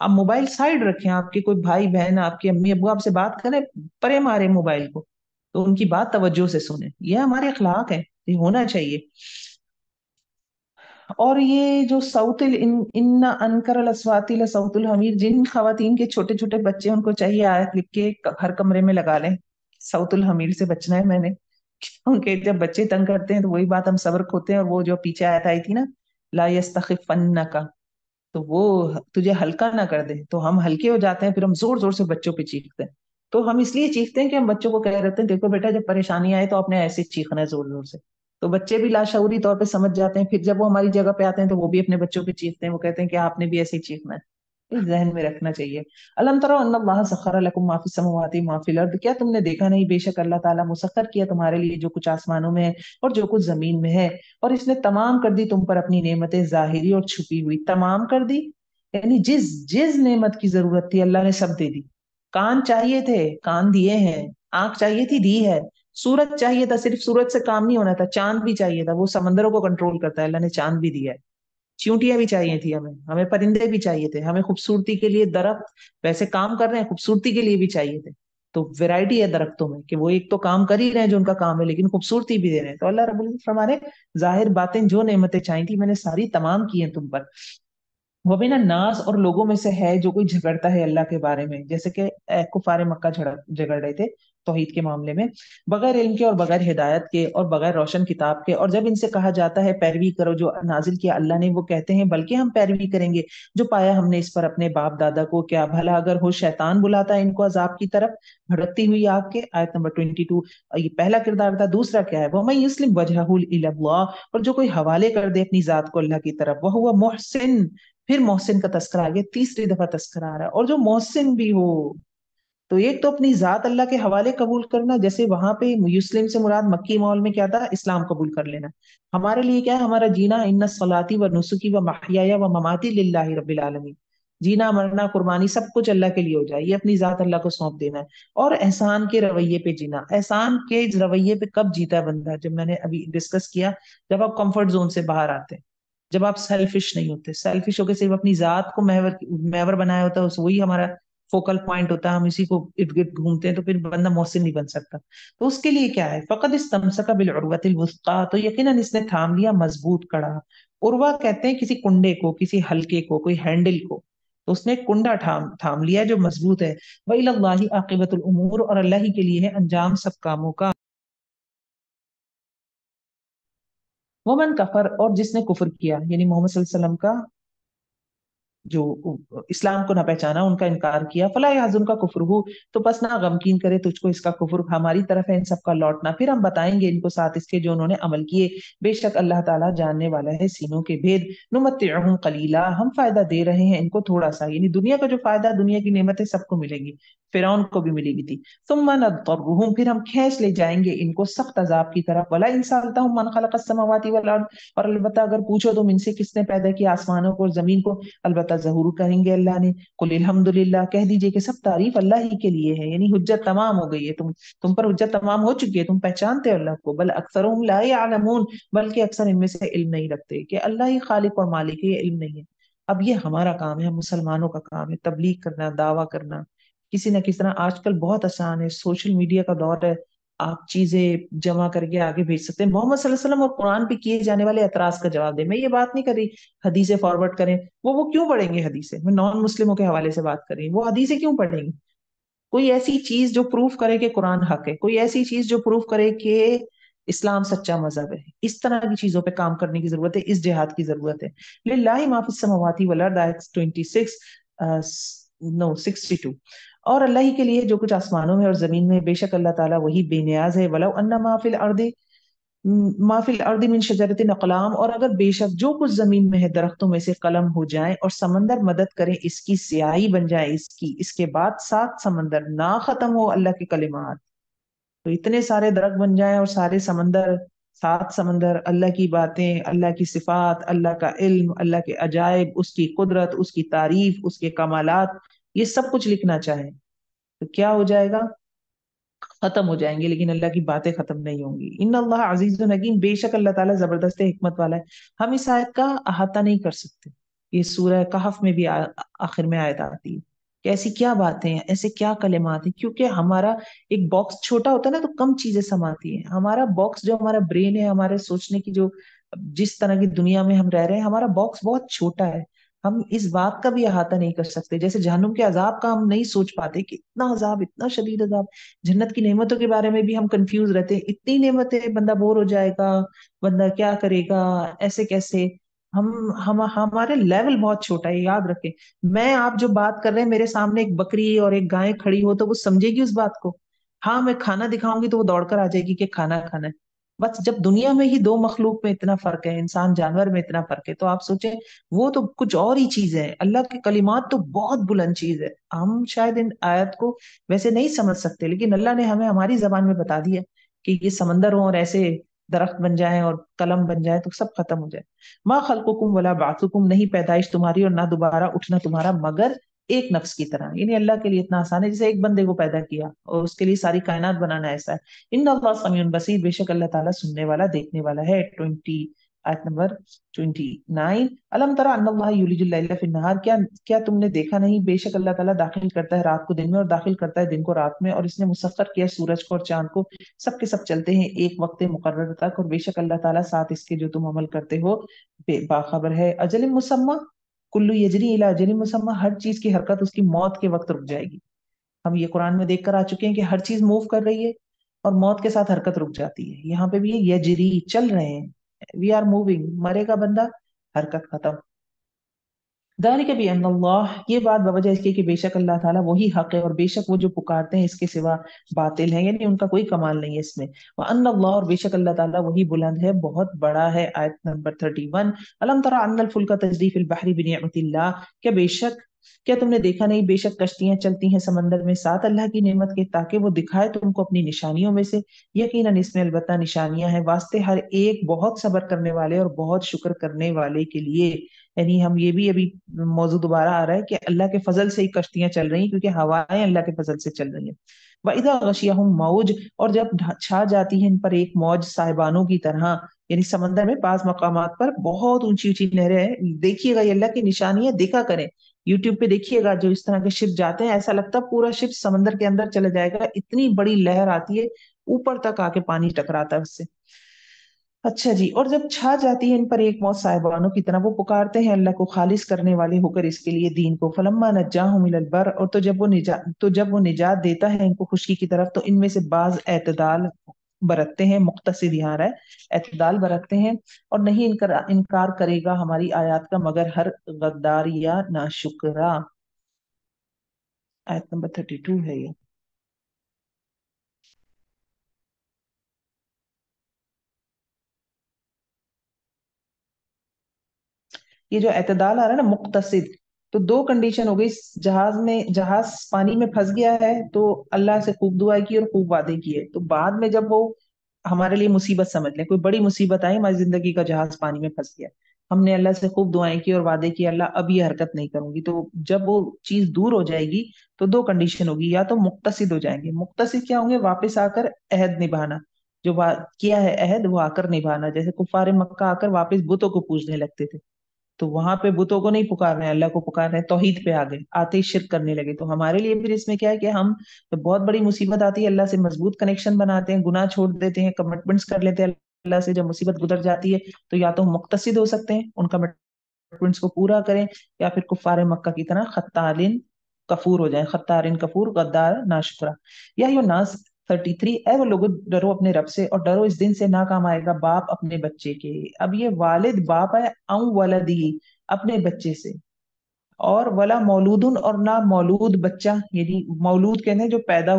آپ موبائل سائڈ رکھیں، آپ کے کوئی بھائی بہن، آپ کے امی ابو آپ سے بات کریں، پرے مارے موبائل کو، تو ان کی بات توجہ سے سنیں. یہ ہمارے اخلاق ہے، یہ ہونا چاہیے. اور یہ جو صوت ان انکر الاصوات لصوت الحمیر، جن خواتین کے چھوٹے چھوٹے بچے ان کو چاہیے آیت لکھ کے ہر کمرے میں لگا لیں. صوت الحمیر سے بچنا ہے میں نے، کیونکہ جب بچے تنگ کرتے ہیں تو وہی بات ہم صبر کھوتے ہیں. اور وہ جو پیچھے آیت آئی تھی نا، لا یستخفنک، تو وہ تجھے ہلکا نہ کر دے، تو ہم ہلکے ہو جاتے ہیں، پھر ہم زور زور سے بچوں پہ چیختے ہیں. تو ہم اس لیے چیختے ہیں کہ ہم بچوں کو کہہ رہے ہیں دیکھو بیٹا جب پریشانی آئے تو آپ نے ایسے چیخنا ہے زور زور سے. تو بچے بھی لاشعوری طور پہ سمجھ جاتے ہیں، پھر جب وہ ہماری جگہ پہ آتے ہیں تو وہ بھی اپنے بچوں پہ چیختے ہیں، وہ کہتے ہیں کہ آپ نے بھی ایسے ہی چیخنا ہے. اس ذہن میں رکھنا چاہیے. الم تروا ان اللہ سخر لکم ما فی السماوات ما فی الارض، کیا تم نے دیکھا نہیں بے شک اللہ تعالیٰ مسخر کیا تمہارے لیے جو کچھ آسمانوں میں ہے اور جو کچھ زمین میں ہے. اور اس نے تمام کر دی تم پر اپنی نعمتیں، ظاہری اور چھپی ہوئی. تمام کر دی یعنی جس جس نعمت کی ضرورت تھی اللہ نے سب دے دی. کان چاہیے تھے، کان دیے ہیں. آنکھ چاہیے تھی، دی ہے. سورج چاہیے تھا، صرف سورج سے کام نہیں ہونا تھا، چاند بھی چاہیے تھا، وہ سمندروں کو کنٹرول کرتا ہے، اللہ نے چاند بھی دیا ہے. چیونٹیاں بھی چاہیے تھی ہمیں، ہمیں پرندے بھی چاہیے تھے، ہمیں خوبصورتی کے لیے درخت ویسے کام کر رہے ہیں، خوبصورتی کے لیے بھی چاہیے تھے. تو ویرائٹی ہے درختوں میں کہ وہ ایک تو کام کر ہی رہے ہیں جو ان کا کام ہے، لیکن خوبصورتی بھی دے رہے ہیں. تو اللہ رب العزت فرما رہے ظاہر باتیں جو نعمتیں چاہی تھی میں نے ساری تمام کی ہیں تم پر. وہ بھی نا ناس، اور لوگوں میں سے ہے جو کوئی جھگڑتا ہے اللہ کے بارے میں، جیسے کہ کفار مکہ جھگڑ رہے تھے توحید کے معاملے میں، بغیر علم کے اور بغیر ہدایت کے اور بغیر روشن کتاب کے. اور جب ان سے کہا جاتا ہے پیروی کرو جو نازل کیا اللہ نے، وہ کہتے ہیں بلکہ ہم پیروی کریں گے جو پایا ہم نے اس پر اپنے باپ دادا کو. کیا بھلا اگر ہو شیطان بلاتا ہے ان کو عذاب کی طرف بھڑکتی ہوئی آگ کے. آیت نمبر 22. یہ پہلا کردار تھا. دوسرا کیا ہے، وَمَن يُسْلِمْ وَجْهَهُ إِلَى اللَّهِ، اور جو کوئی حوالے کر دے اپنی ذات کو اللہ کی طرف، وَهُوَ محسن. پھر محسن کا تذکرہ آ گیا، تیسری دفعہ تذکرہ آ رہا ہے. اور جو محسن بھی ہو، تو ایک تو اپنی ذات اللہ کے حوالے قبول کرنا، جیسے وہاں پہ مسلم سے مراد مکی ماحول میں کیا تھا، اسلام قبول کر لینا. ہمارے لیے کیا ہے، ہمارا جینا، ان صلاتی و نسکی و محیایا و مماتی للہ رب العالمین. جینا مرنا قربانی سب کچھ اللہ کے لیے ہو جائے، یہ اپنی ذات اللہ کو سونپ دینا ہے. اور احسان کے رویے پہ جینا. احسان کے رویے پہ کب جیتا ہے بندہ، جب میں نے ابھی ڈسکس کیا، جب آپ کمفرٹ زون سے باہر آتے ہیں، جب آپ سیلفش نہیں ہوتے. سیلفش ہو کے صرف اپنی ذات کو محور بنایا ہوتا ہے، وہی ہمارا فوکل پوائنٹ ہوتا ہے، ہم اسی کو ارد گرد گھومتے ہیں، تو پھر بندہ محسن نہیں بن سکتا. تو اس کے لیے کیا ہے، فقد استمسک بالعروۃ الوثقی، تو یقیناً اس نے تھام لیا مضبوط کڑا. عروہ کہتے ہیں کسی کنڈے کو، کسی حلقے کو، کوئی ہینڈل کو. تو اس نے کنڈا تھام لیا جو مضبوط ہے. وَإِلَى اللَّهِ عَاقِبَةُ الْأُمُورِ، اور اللہ ہی کے لیے ہے انجام سب کاموں کا. ومن کفر، اور جس نے کفر کیا، یعنی محمد صلی اللہ علیہ وسلم کا جو اسلام کو نہ پہچانا، ان کا انکار کیا، فلا یحزن کا کفر ہو، تو بس نہ غمگین کرے تجھ کو اس کا کفر، ہماری طرف ہے ان سب کا لوٹنا، پھر ہم بتائیں گے ان کو ساتھ اس کے جو انہوں نے عمل کیے. بے شک اللہ تعالیٰ جاننے والا ہے سینوں کے بھید. نمتعہم قلیلا، ہم فائدہ دے رہے ہیں ان کو تھوڑا سا، یعنی دنیا کا جو فائدہ، دنیا کی نعمتیں سب کو ملے گی، فرعون کو بھی ملی گی تھی. ثم نضطرہم، پھر ہم کھینچ لے جائیں گے ان کو سخت عذاب کی طرف. ولا ان سالتہم من خلق السماوات والارض، اور البتہ اگر پوچھو تم ان سے کس نے پیدا کیا آسمانوں کو اور زمین کو، البتہ ظہور کہیں گے اللہ نے. قل الحمدللہ، کہہ دیجئے کہ سب تعریف اللہ ہی کے لیے ہے، یعنی حجت تمام ہو گئی ہے، تم پر حجت تمام ہو چکی ہے، تم پہچانتے ہو اللہ کو. بل اکثرهم لا يعلمون، بلکہ اکثر ان میں سے علم نہیں رکھتے کہ اللہ ہی خالق اور مالک ہے، یہ علم نہیں ہے. اب یہ ہمارا کام ہے، ہم مسلمانوں کا کام ہے تبلیغ کرنا، دعویٰ کرنا، किसी ना किसी तरह। आजकल बहुत आसान है, सोशल मीडिया का दौर है, आप चीजें जमा करके आगे भेज सकते हैं। मोहम्मद सल्लल्लाहु अलैहि वसल्लम और कुरान पे किए जाने वाले एतराज का जवाब दे। मैं ये बात नहीं कर रही हदीसें फॉरवर्ड करें, वो क्यों पढ़ेंगे हदीसें, मैं नॉन मुस्लिमों के हवाले से बात कर रही हूँ, वो हदीसें क्यों पढ़ेंगे? कोई ऐसी चीज जो प्रूफ करे कि कुरान हक है, कोई ऐसी चीज जो प्रूफ करे कि इस्लाम सच्चा मजहब है। इस तरह की चीजों पे काम करने की जरूरत है, इस जिहाद की जरूरत है। लिल्लाहि मा फिस समावाति वल अर्द, आयत 26, नो 62। और अल्लाह ही के लिए जो कुछ आसमानों में और जमीन में, बेशक अल्लाह ताला वही बेनियाज है। वलौ अन्ना मा फिल अर्दि माफिल अर्दी मिन शजरतिन अक़लाम, और अगर बेशक जो कुछ जमीन में है दरख्तों में से कलम हो जाए, और समंदर मदद करे इसकी, स्याही बन जाए इसकी, इसके बाद सात समंदर ना खत्म हो अल्लाह के कलिमात। तो इतने सारे दरख्त बन जाए और सारे समंदर, सात समंदर अल्लाह की बातें, अल्लाह की सिफात, अल्लाह का इल्म, अल्लाह के अजायब, उसकी कुदरत, उसकी तारीफ, उसके कमालात, ये सब कुछ लिखना चाहे तो क्या हो जाएगा? खत्म हो जाएंगे, लेकिन अल्लाह की बातें खत्म नहीं होंगी। इन अल्लाह अजीजुन हकीम, बेशक अल्लाह ताला जबरदस्त हिकमत वाला है। हम इस आयत का अहाता नहीं कर सकते। ये सूरह कहफ में भी आखिर में आयत आती है कि ऐसी क्या बातें हैं, ऐसे क्या कलिमात हैं, क्योंकि हमारा एक बॉक्स छोटा होता है ना, तो कम चीजें समाती हैं। हमारा बॉक्स, जो हमारा ब्रेन है, हमारे सोचने की जो, जिस तरह की दुनिया में हम रह रहे हैं, हमारा बॉक्स बहुत छोटा है। हम इस बात का भी अहाता नहीं कर सकते। जैसे जहन्नुम के अजाब का हम नहीं सोच पाते कि इतना अजाब, इतना शदीद अजाब। जन्नत की नेमतों के बारे में भी हम कंफ्यूज रहते हैं, इतनी नेमतें, बंदा बोर हो जाएगा, बंदा क्या करेगा, ऐसे कैसे। हम हमारे लेवल बहुत छोटा है, याद रखें। मैं आप जो बात कर रहे हैं, मेरे सामने एक बकरी और एक गाय खड़ी हो तो वो समझेगी उस बात को? हाँ, मैं खाना दिखाऊंगी तो वो दौड़कर आ जाएगी कि खाना खाना है। बस जब दुनिया में ही दो मखलूक में इतना फर्क है, इंसान जानवर में इतना फर्क है, तो आप सोचें वो तो कुछ और ही चीज है। अल्लाह के कलिमात तो बहुत बुलंद चीज है। हम शायद इन आयत को वैसे नहीं समझ सकते, लेकिन अल्लाह ने हमें हमारी जबान में बता दिया कि ये समंदर हो और ऐसे दरख्त बन जाए और कलम बन जाए तो सब खत्म हो जाए। माँ खल्कुकुम वला बासुकुम, नहीं पैदाइश तुम्हारी और ना दोबारा उठना तुम्हारा मगर एक नफ्स की तरह। यानी अल्लाह के लिए इतना आसान है, जैसे एक बंदे को पैदा किया और उसके लिए सारी कायनात बनाना ऐसा है। इन अल्लाह समीउन बसीर, बेशक अल्लाह ताला सुनने वाला देखने वाला है। 20, आयत नंबर 29। अलम तरा अन्नल्लाह युलिजुल लैला फिन नहार, क्या क्या तुमने देखा नहीं, बेशक अल्लाह ताला दाखिल करता है रात को दिन में और दाखिल करता है दिन को रात में, और इसने मुसख्खर किया सूरज को और चांद को, सब के सब चलते हैं एक वक्त मुकर्रर तक, और बेशक अल्लाह ताला साथ इसके जो तुम अमल करते हो बाखबर है। अजल मुसम्मा, कुल्लु यजरी इला अजल मुसम्मा, हर चीज की हरकत उसकी मौत के वक्त रुक जाएगी। हम ये कुरान में देख कर आ चुके हैं कि हर चीज मूव कर रही है और मौत के साथ हरकत रुक जाती है। यहाँ पे भी ये यजरी, चल रहे हैं, वी आर मूविंग, मरेगा बंदा, हरकत खत्म। दालिक भी अल्लाह, ये बात बवजह इसकी कि बेशक अल्लाह ताला वही हक है, और बेशक वो जो पुकारते हैं इसके सिवा बातिल है, यानी उनका कोई कमाल नहीं है इसमें। व अल्लाह, और बेशक अल्लाह ताला वही बुलंद है, बहुत बड़ा है। आयत नंबर 31। अलम तरा अन्नल फुल्का तजरी फिल बहरी बिनिअमतिल्लाह, क्या तुमने देखा नहीं, बेशक कश्तियां चलती हैं समंदर में साथ अल्लाह की नेमत के, ताकि वो दिखाए तुमको अपनी निशानियों में से। यकीनन इसमें अलबत्ता निशानियां हैं वास्ते हर एक बहुत सब्र करने वाले और बहुत शुक्र करने वाले के लिए। यानी हम ये भी, अभी मौजूद दोबारा आ रहा है कि अल्लाह के फजल से ही कश्तियां चल रही हैं, क्योंकि हवाएं अल्लाह के फजल से चल रही हैं। वइदा गशियहुम मौज, और जब छा जाती है इन पर एक मौज साहिबानों की तरह, यानी समंदर में बाज मकामात पर बहुत ऊंची ऊंची नहरें हैं। देखिएगा ये अल्लाह की निशानियां देखा करें, यूट्यूब पे देखिएगा, जो इस तरह के शिप जाते हैं, ऐसा लगता है पूरा शिप समंदर के अंदर चले जाएगा, इतनी बड़ी लहर आती है, ऊपर तक आके पानी टकराता है उससे। अच्छा जी, और जब छा जाती है इन पर एक मौत साहिबानों की तरह, वो पुकारते हैं अल्लाह को खालिस करने वाले होकर इसके लिए दीन को। फलम्मा नज्जाहुम इलल बर, और तो जब वो निजात देता है इनको खुशकी की तरफ, तो इनमें से बाज एतदाल बरतते हैं, मुक्तसिद यहाँ रहा है, एतदाल बरतते हैं। और नहीं इनकार करेगा हमारी आयत का मगर हर गद्दार या नाशुक्रा। आयत नंबर 32 है ये। ये जो एतदाल आ रहा है ना, मुक्तसिद, तो दो कंडीशन हो गई। जहाज पानी में फंस गया है तो अल्लाह से खूब दुआ की और खूब वादे किए, तो बाद में जब वो, हमारे लिए मुसीबत समझ लें, कोई बड़ी मुसीबत आई, हमारी जिंदगी का जहाज पानी में फंस गया, हमने अल्लाह से खूब दुआएं की और वादे किए, अल्लाह अब ये हरकत नहीं करूंगी, तो जब वो चीज दूर हो जाएगी तो दो कंडीशन होगी, या तो मुक्तसिद हो जाएंगे। मुक्तसिद क्या होंगे? वापस आकर अहद निभाना, जो किया है अहद वो आकर निभाना। जैसे कुफारे मक्का आकर वापस बुतों को पूजने लगते थे, तो वहां पे बुतों को नहीं पुकार रहे हैं, अल्लाह को पुकार रहे हैं, तौहीद पे आ गए, आते ही शिर्क करने लगे। तो हमारे लिए फिर इसमें क्या है कि हम तो बहुत बड़ी मुसीबत आती है, अल्लाह से मजबूत कनेक्शन बनाते हैं, गुनाह छोड़ देते हैं, कमिटमेंट्स कर लेते हैं अल्लाह से। जब मुसीबत गुजर जाती है तो या तो हम मुक्तसिद हो सकते हैं, उन कमिटमेंट्स को पूरा करें, या फिर कुफारे मक्का की तरह खत्तारिन कफूर हो जाए, खत्तारिन कफूर गद्दार नाशुक्रा। या यो नास 33, ऐ वो लोगों डरो अपने रब से और डरो इस दिन से, ना काम आएगा बाप अपने बच्चे के। अब ये वालिद बाप है, अं वलदी अपने बच्चे से, और वला मौलूदुन और ना मौलूद बच्चा, यानी मौलूद कहते हैं जो पैदा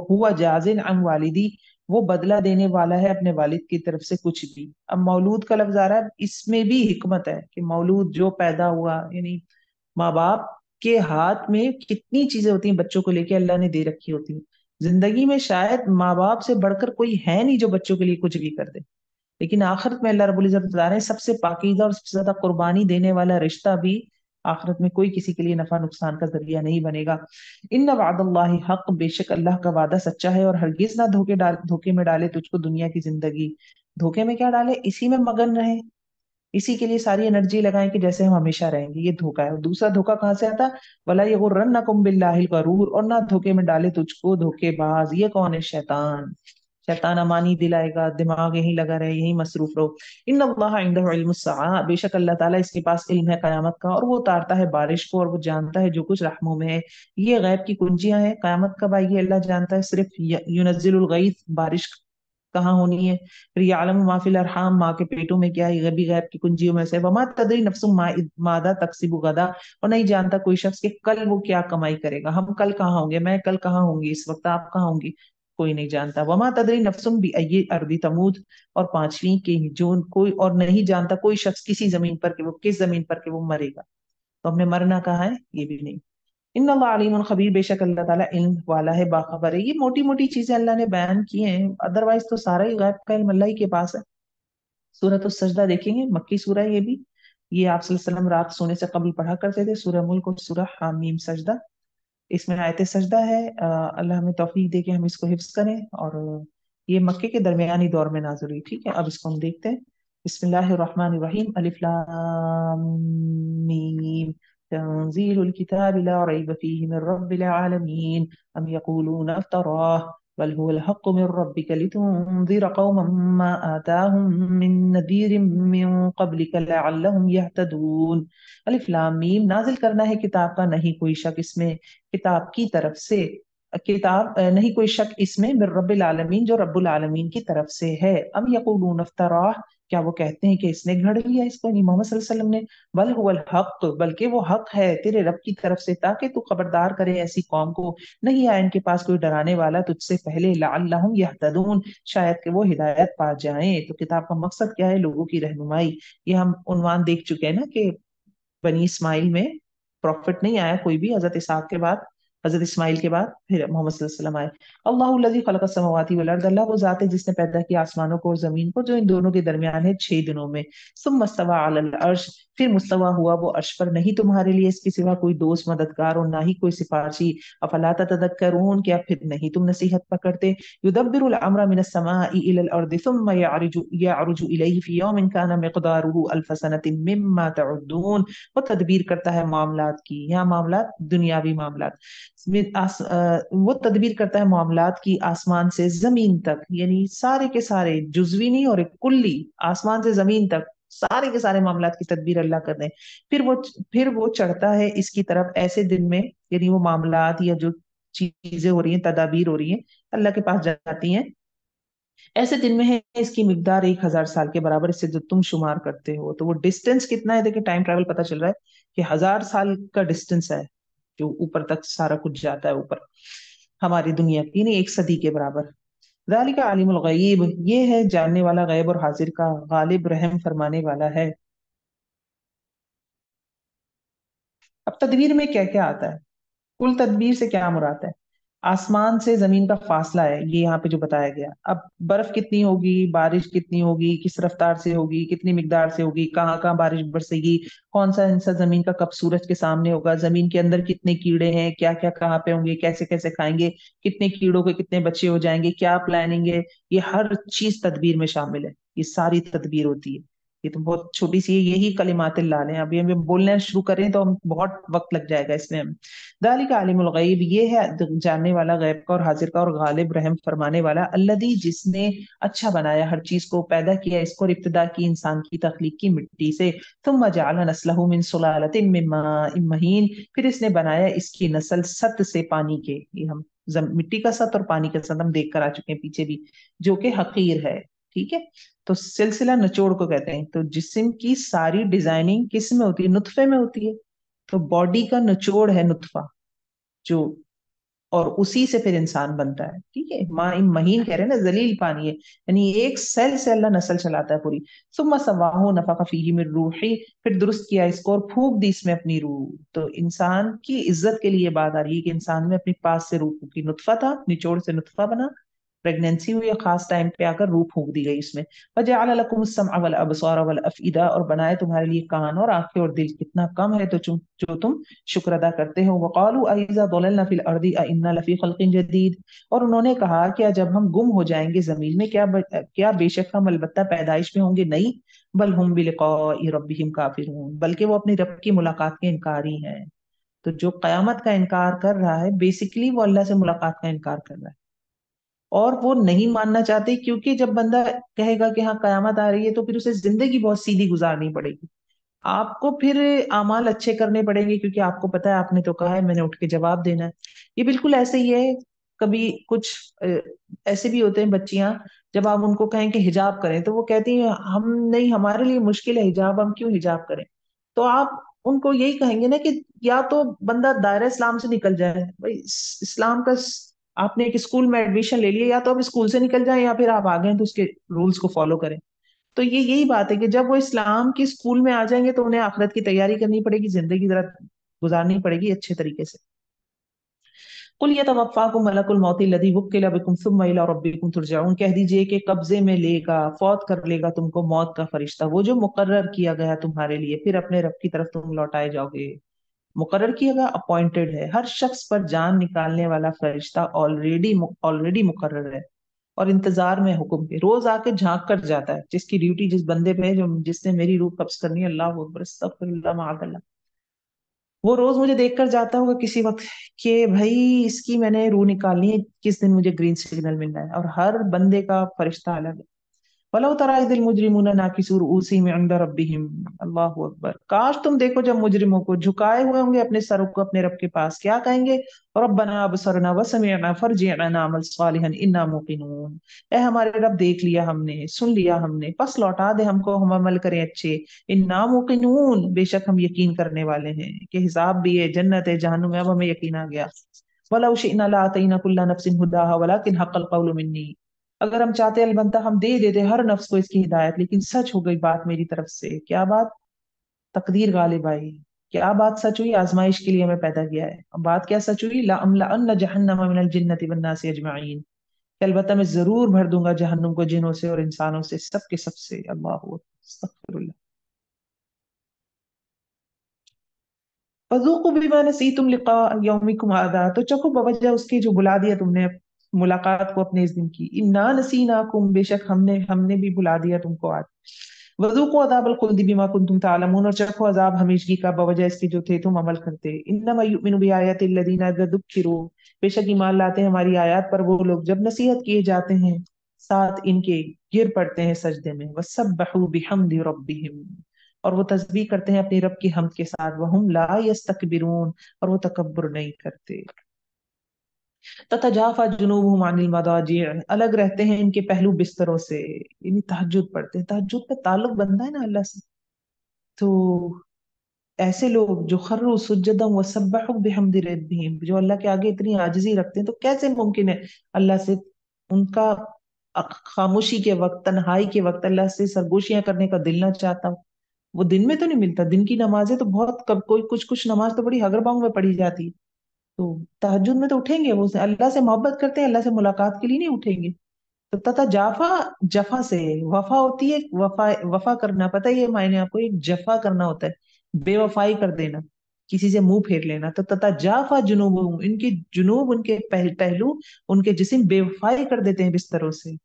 हुआ जाजिन अन वालिदी, वो बदला देने वाला है अपने वालिद की तरफ से कुछ भी। अब मौलूद का लफ्ज आ रहा है, इसमें भी हिकमत है कि मौलूद जो पैदा हुआ, यानी माँ बाप के हाथ में कितनी चीजें होती हैं बच्चों को लेके अल्लाह ने दे रखी होती हैं। जिंदगी में शायद माँ बाप से बढ़कर कोई है नहीं जो बच्चों के लिए कुछ भी कर दे, लेकिन आखिरत में अल्लाह रब्बुल इज्जत बता रहे हैं सबसे पाकीज़ा और सबसे ज्यादा कुर्बानी देने वाला रिश्ता भी आखिरत में कोई किसी के लिए नफा नुकसान का जरिया नहीं बनेगा। इन्ना वादल्लाहि हक, बेशक अल्लाह का वादा सच्चा है, और हरगिज ना धोखे में डाले तुझको दुनिया की जिंदगी। धोखे में क्या डाले, इसी में मगन रहे, इसी के लिए सारी एनर्जी लगाएं कि जैसे हम हमेशा रहेंगे, ये धोखा है। और दूसरा धोखा कहाँ से आता, वला यगुर्रन्नकुम बिल्लाहिल गरूर, और ना धोखे में डाले तुझको धोखेबाज। ये कौन है, शैतान। शैतान अमानी दिलाएगा, दिमाग यही लगा रहे, यही मसरूफ रहो। इन्नल्लाह इंदहु इल्मुस्सआ, बेशक अल्लाह ताला इसके पास इल्म है कयामत का, और वो उतारता है बारिश को, और वो जानता है जो कुछ रहमों में है। ये गैब की कुंजियां हैं, कयामत कब आएगी अल्लाह जानता है। सिर्फ युनज्जिलुल गैस, बारिश कहाँ होनी है। फिर यालम माफिल अरहाम, माँ के पेटों में क्या है, ये भी गैब की कुंजियों में से। वमा तदरी नफ्सुम मादा तक्सिबु गदा, और नहीं जानता कोई शख्स कि कल वो क्या कमाई करेगा। हम कल कहाँ होंगे, मैं कल कहाँ होंगी, इस वक्त आप कहाँ होंगी, कोई नहीं जानता। वमा तदरी नफ्सुम भी अय्यि अर्दी तमूत, और पांचवी के जो कोई और नहीं जानता कोई शख्स किसी जमीन पर कि वो किस जमीन पर कि वो मरेगा। तो हमने मरना कहा है, ये भी नहीं। इन अलीम खबीर, बेशक अल्लाह ताला इल्म वाला है, बाखबर है। ये मोटी मोटी चीजें अल्लाह ने बयान की हैं, अदरवाइज तो सारा ही गैब का इल्म अल्लाह ही के पास है। सूरत सजदा देखेंगे, मक्की सूरह है ये भी। ये आप सल्लल्लाहु अलैहि वसल्लम रात सोने से कबल पढ़ा करते थे, सूरह मुल्क और सूरह हामीम सजदा। इसमें आयत सजदा है। अल्लाह हमें तौफीक दे के हम इसको हिफ्ज करें। और ये मक्के के दरमियानी दौर में नाज़िल हुई, ठीक है। अब इसको हम देखते हैं। बिस्मिल्लाहिर रहमानिर रहीम, अलिफ लाम मीम, तंजीलुल किताबि ला रैब फीहि मिर रब्बिल आलमीन, अम यक़ूलून अफ्तराह, बल हुवल हक़्क़ु मिर रब्बिका लितुनज़िर क़ौमन मा आताहुम मिन नज़ीरिन मिन क़ब्लिका लअल्लहुम यहतदून। अलिफ लाम मीम, नाजिल करना है किताब का, नहीं कोई शक इसमें, किताब की तरफ से। किताब नहीं कोई शक इसमें, मिर रब्बिल आलमीन, जो रब्बुल आलमीन की तरफ से है। अम यक़ूलून इफ्तराह, क्या वो कहते हैं कि इसने गढ़ लिया इसको, यानी मोहम्मद सल्लल्लाहु अलैहि वसल्लम ने। बल हुवल हक, बल्कि वो हक है तेरे रब की तरफ से, ताकि तू खबरदार करे ऐसी कौम को, नहीं आया इनके पास कोई डराने वाला तुझसे पहले, लअल्लहुम यहतदून, शायद कि वो हिदायत पा जाएं। तो किताब का मकसद क्या है, लोगों की रहनुमाई। ये हम उन्वान देख चुके हैं ना कि बनी इस्माइल में प्रॉफिट नहीं आया कोई भी, हजरत इसहाक के बाद, हजरत इस्माइल के बाद फिर मोहम्मद सल्लल्लाहु अलैहि वसल्लम आए। अल्लाहुल्लज़ी खलक़स समावाति वल अर्द, अल्लाह वो जात है जिसने पैदा किया आसमानों को और जमीन को, जो इन दोनों के दरमियान है 6 दिनों में। सुम्मा इस्तवा अलल अर्श, फिर मुस्तवा हुआ वो अर्श पर, नहीं तुम्हारे लिए इसके सिवा कोई दोस्त मददगार और ना ही कोई सिफारशी। अफला ततदक्करून, क्या फिर नहीं तुम नसीहत पकड़ते। युदब्बिरुल अम्रा मिनस समाई इलल अर्दि सुम्मा यअरुजु इलैहि फी यौमिन काना मिक़दारुहु अल्फ सनतिन मिम्मा तउद्दून। वो तदबीर करता है मामलात की, यहाँ मामलात दुनियावी मामलात। वो तदबीर करता है मामलात की आसमान से जमीन तक, यानी सारे के सारे, जुजवी नहीं और एक कुल्ली, आसमान से जमीन तक सारे के सारे मामलात की तदबीर अल्लाह कर दे। फिर वो चढ़ता है इसकी तरफ ऐसे दिन में, यानी वो मामलात या जो चीजें हो रही हैं, तदाबीर हो रही हैं, अल्लाह के पास जाती हैं ऐसे दिन में है, इसकी मिकदार 1,000 साल के बराबर, इससे जो तुम शुमार करते हो। तो वो डिस्टेंस कितना है, देखिए टाइम ट्रैवल पता चल रहा है कि 1,000 साल का डिस्टेंस है, जो ऊपर तक सारा कुछ जाता है ऊपर, हमारी दुनिया की नहीं, 1 सदी के बराबर। ज़ालिका आलिमुल गयब, ये है जानने वाला गैब और हाजिर का, गालिब रहम फरमाने वाला है। अब तदबीर में क्या क्या आता है, कुल तदबीर से क्या मुराद है। आसमान से जमीन का फासला है ये यहाँ पे जो बताया गया। अब बर्फ कितनी होगी, बारिश कितनी होगी, किस रफ्तार से होगी, कितनी मिकदार से होगी, कहाँ कहाँ बारिश बरसेगी, कौन सा हिस्सा जमीन का कब सूरज के सामने होगा, जमीन के अंदर कितने कीड़े हैं, क्या क्या कहाँ पे होंगे, कैसे कैसे खाएंगे, कितने कीड़ों के कितने बच्चे हो जाएंगे, क्या प्लानिंग है, ये हर चीज तदबीर में शामिल है। ये सारी तदबीर होती है, ये तो बहुत छोटी सी यही कलिमात लाल हैं, अभी हम बोलना शुरू करें तो हम बहुत वक्त लग जाएगा इसमें हम। दालिका आलिमुल गैब, ये है जानने वाला गैब का और हाजिर का और गालिब रहम फरमाने वाला, अल्लदी जिसने अच्छा बनाया हर चीज को, पैदा किया इसको और इब्तिदा की इंसान की तख्लीक की मिट्टी से। तुम जअल नस्लहु मिन सुलालतिन मिन माइन महीन, फिर इसने बनाया इसकी नस्ल सत से, पानी के। ये हम मिट्टी का सत और पानी का सत हम देख कर आ चुके हैं पीछे भी, जो कि हकीर है। ठीक है, तो सिलसिला निचोड़ को कहते हैं। तो जिस्म की सारी डिजाइनिंग किस में होती है? नुत्फे में होती है। तो बॉडी का निचोड़ है नुत्फा, जो, और उसी से फिर इंसान बनता है। ठीक है, माँ इन महीन कह रहे हैं ना, जलील पानी है, यानी एक सेल से अल्लाह नस्ल चलाता है पूरी। सुम्मा सवाहु नफखा फीही मिन रूही, फिर दुरुस्त किया इसको और फूंक दी इसमें अपनी रूह। तो इंसान की इज्जत के लिए बात आ रही है कि इंसान में अपनी पास से रूह फूकी। नुतफा था, निचोड़ से नुतफा बना, प्रेगनेंसी हुई और खास टाइम पे आकर रूह फूंक दी गई इसमें। वजअल लकुम अस्समअ वल अबसार वल अफइदा, और बनाए तुम्हारे लिए कान और आंखें और दिल। कितना कम है तो जो तुम शुक्र अदा करते हो। वक़ालू अइज़ा ज़ललना फिल अर्दि अइन्ना लफी खल्क़िन जदीद, और उन्होंने कहा क्या जब हम गुम हो जाएंगे जमीन में, क्या बेशक हम अलबत्ता पैदाइश में होंगे? नहीं, बल हुम बिलिक़ाइ रब्बिहिम काफिरून, बल्कि वो अपनी रब की मुलाकात के इनकारी हैं। तो जो कयामत का इनकार कर रहा है, बेसिकली वो अल्लाह से मुलाकात का इनकार कर रहा है, और वो नहीं मानना चाहते, क्योंकि जब बंदा कहेगा कि हाँ कयामत आ रही है, तो फिर उसे जिंदगी बहुत सीधी गुजारनी पड़ेगी। आपको फिर अमाल अच्छे करने पड़ेंगे, क्योंकि आपको पता है, आपने तो कहा है मैंने उठ के जवाब देना है। ये बिल्कुल ऐसे ही है। कभी कुछ ऐसे भी होते हैं बच्चियां, जब आप उनको कहें कि हिजाब करें तो वो कहती हैं हम नहीं, हमारे लिए मुश्किल है हिजाब, हम क्यों हिजाब करें। तो आप उनको यही कहेंगे ना कि या तो बंदा दायरा इस्लाम से निकल जाए भाई, इस्लाम का आपने एक स्कूल में एडमिशन ले लिया, या तो आप स्कूल से निकल जाएं, या फिर आप आ गए तो उसके रूल्स को फॉलो करें। तो ये यही बात है कि जब वो इस्लाम की स्कूल में आ जाएंगे तो उन्हें आखिरत की तैयारी करनी पड़ेगी, जिंदगी जरा गुजारनी पड़ेगी अच्छे तरीके से। कुल यतवफ्फाकुम मलकुल मौति लदी वुक्किला बिकुम सुम्मा इला रब्बिकुम तुरजाऊन, कह दीजिए कि कब्जे में लेगा, फौत कर लेगा तुमको मौत का फरिश्ता, वो जो मुकर्रर किया गया तुम्हारे लिए, फिर अपने रब की तरफ तुम लौटाए जाओगे। मुकर्रर किया गया, अपॉइंटेड है, हर शख्स पर जान निकालने वाला फरिश्ता ऑलरेडी ऑलरेडी मुकर्रर है, और इंतजार में हुक्म के रोज आके झांक कर जाता है। जिसकी ड्यूटी जिस बंदे पे है, जो जिसने मेरी रूह कब्ज करनी है, अल्लाह अकबर अस्तगफिरुल्लाह माअल्लाह, वो रोज मुझे देख कर जाता होगा किसी वक्त कि भाई इसकी मैंने रूह निकालनी है, किस दिन मुझे ग्रीन सिग्नल मिलना है, और हर बंदे का फरिश्ता अलग है। वलो तरा इदिल मुजरिमूना नाकिसू रुऊसिहिम इंद रब्बिहिम, अल्लाहु अकबर, काश तुम देखो जब मुजरिमों को झुकाए हुए होंगे अपने सरों को अपने रब के पास, क्या कहेंगे? रब्बना अबसरना व समिअना फरजिअना नअमल सालिहन इन्ना मूकिनून, ए हमारे रब देख लिया हमने, सुन लिया हमने, बस लौटा दे हमको, हम अमल करें अच्छे। इन्ना मूकिनून, बेशक हम यकीन करने वाले हैं कि हिसाब भी है, जन्नत है, जहन्नुम है, अब हमें यकीन आ गया। वलौ शिअना लआतैना कुल्ला नफ्सिन हुदाहा वलाकिन हक्कल कौलु मिन्नी, अगर हम चाहते अलबत्ता हम दे देते हर नफ्स को इसकी हिदायत, लेकिन सच हो गई बात मेरी तरफ से। क्या बात? तकदीर गालिब आई। क्या बात सच हुई? आजमाइश के लिए हमें पैदा किया है। अब बात क्या सच हुई? लअमलअन्न जहन्नम मिनल जिन्नति वन्नासि अजमईन, कि अलबत्ता मैं जरूर भर दूंगा जहन्नुम को जिनों से और इंसानों से, सबके सबसे। अल्लाह अस्तगफिरुल्लाह। फज़ूक़ू बिमा नसीतुम लिक़ा यौमिकुम हाज़ा, तो चखो बवजह उसके जो बुला दिया तुमने मुलाकात को अपने इस दिन की। इन्ना नसीनाकुम, बेशक हमने हमने भी बुला दिया तुमको आज। वज़ूक़ू अज़ाबल ख़ुल्दि बिमा कुन्तुम तअलमून, और चखो अज़ाब हमेशगी का बवजह इसके जो थे तुम अमल करते। इन्नमा युमिनु बिआयातिल लज़ीना इज़ा ज़ुक्किरू, बेशक ईमान लाते हैं हमारी आयत पर वो लोग जब नसीहत किए जाते हैं, साथ इनके गिर पड़ते हैं सजदे में। वसब्बहू बिहम्दि रब्बिहिम, और वो तस्बीह करते हैं अपनी रब की हमद के साथ। वहुम ला यस्तकबिरून, और वो तकब्बुर नहीं करते। ततजाफा जुनूबुहुम अनिल मदाजी, अलग रहते हैं इनके पहलू बिस्तरों से, यानी तहज्जुद पढ़ते हैं। तहज्जुद का ताल्लुक बनता है ना अल्लाह से। तो ऐसे लोग जो खर्रु सुज्जदम व सब्बहु बिहम्दि रब्बिहिम, जो अल्लाह के आगे इतनी आजिजी रखते हैं, तो कैसे मुमकिन है अल्लाह से उनका खामोशी के वक्त, तन्हाई के वक्त अल्लाह से सरगोशियां करने का दिल ना चाहता हो? वो दिन में तो नहीं मिलता। दिन की नमाजें तो बहुत कब, कोई कुछ कुछ नमाज तो बड़ी हगरबांग में पढ़ी जाती है। तो तहज्जुद में तो उठेंगे, वो अल्लाह से मोहब्बत करते हैं, अल्लाह से मुलाकात के लिए नहीं उठेंगे। तो तथा जाफा, जफा से वफा होती है। वफा वफा करना, पता है ये मायने आपको? एक जफा करना होता है, बेवफाई कर देना, किसी से मुंह फेर लेना। तो तथा जाफा जुनूब, इनके जुनूब, उनके पहलू, उनके जिस्म बेवफाई कर देते हैं बिस्तरों से।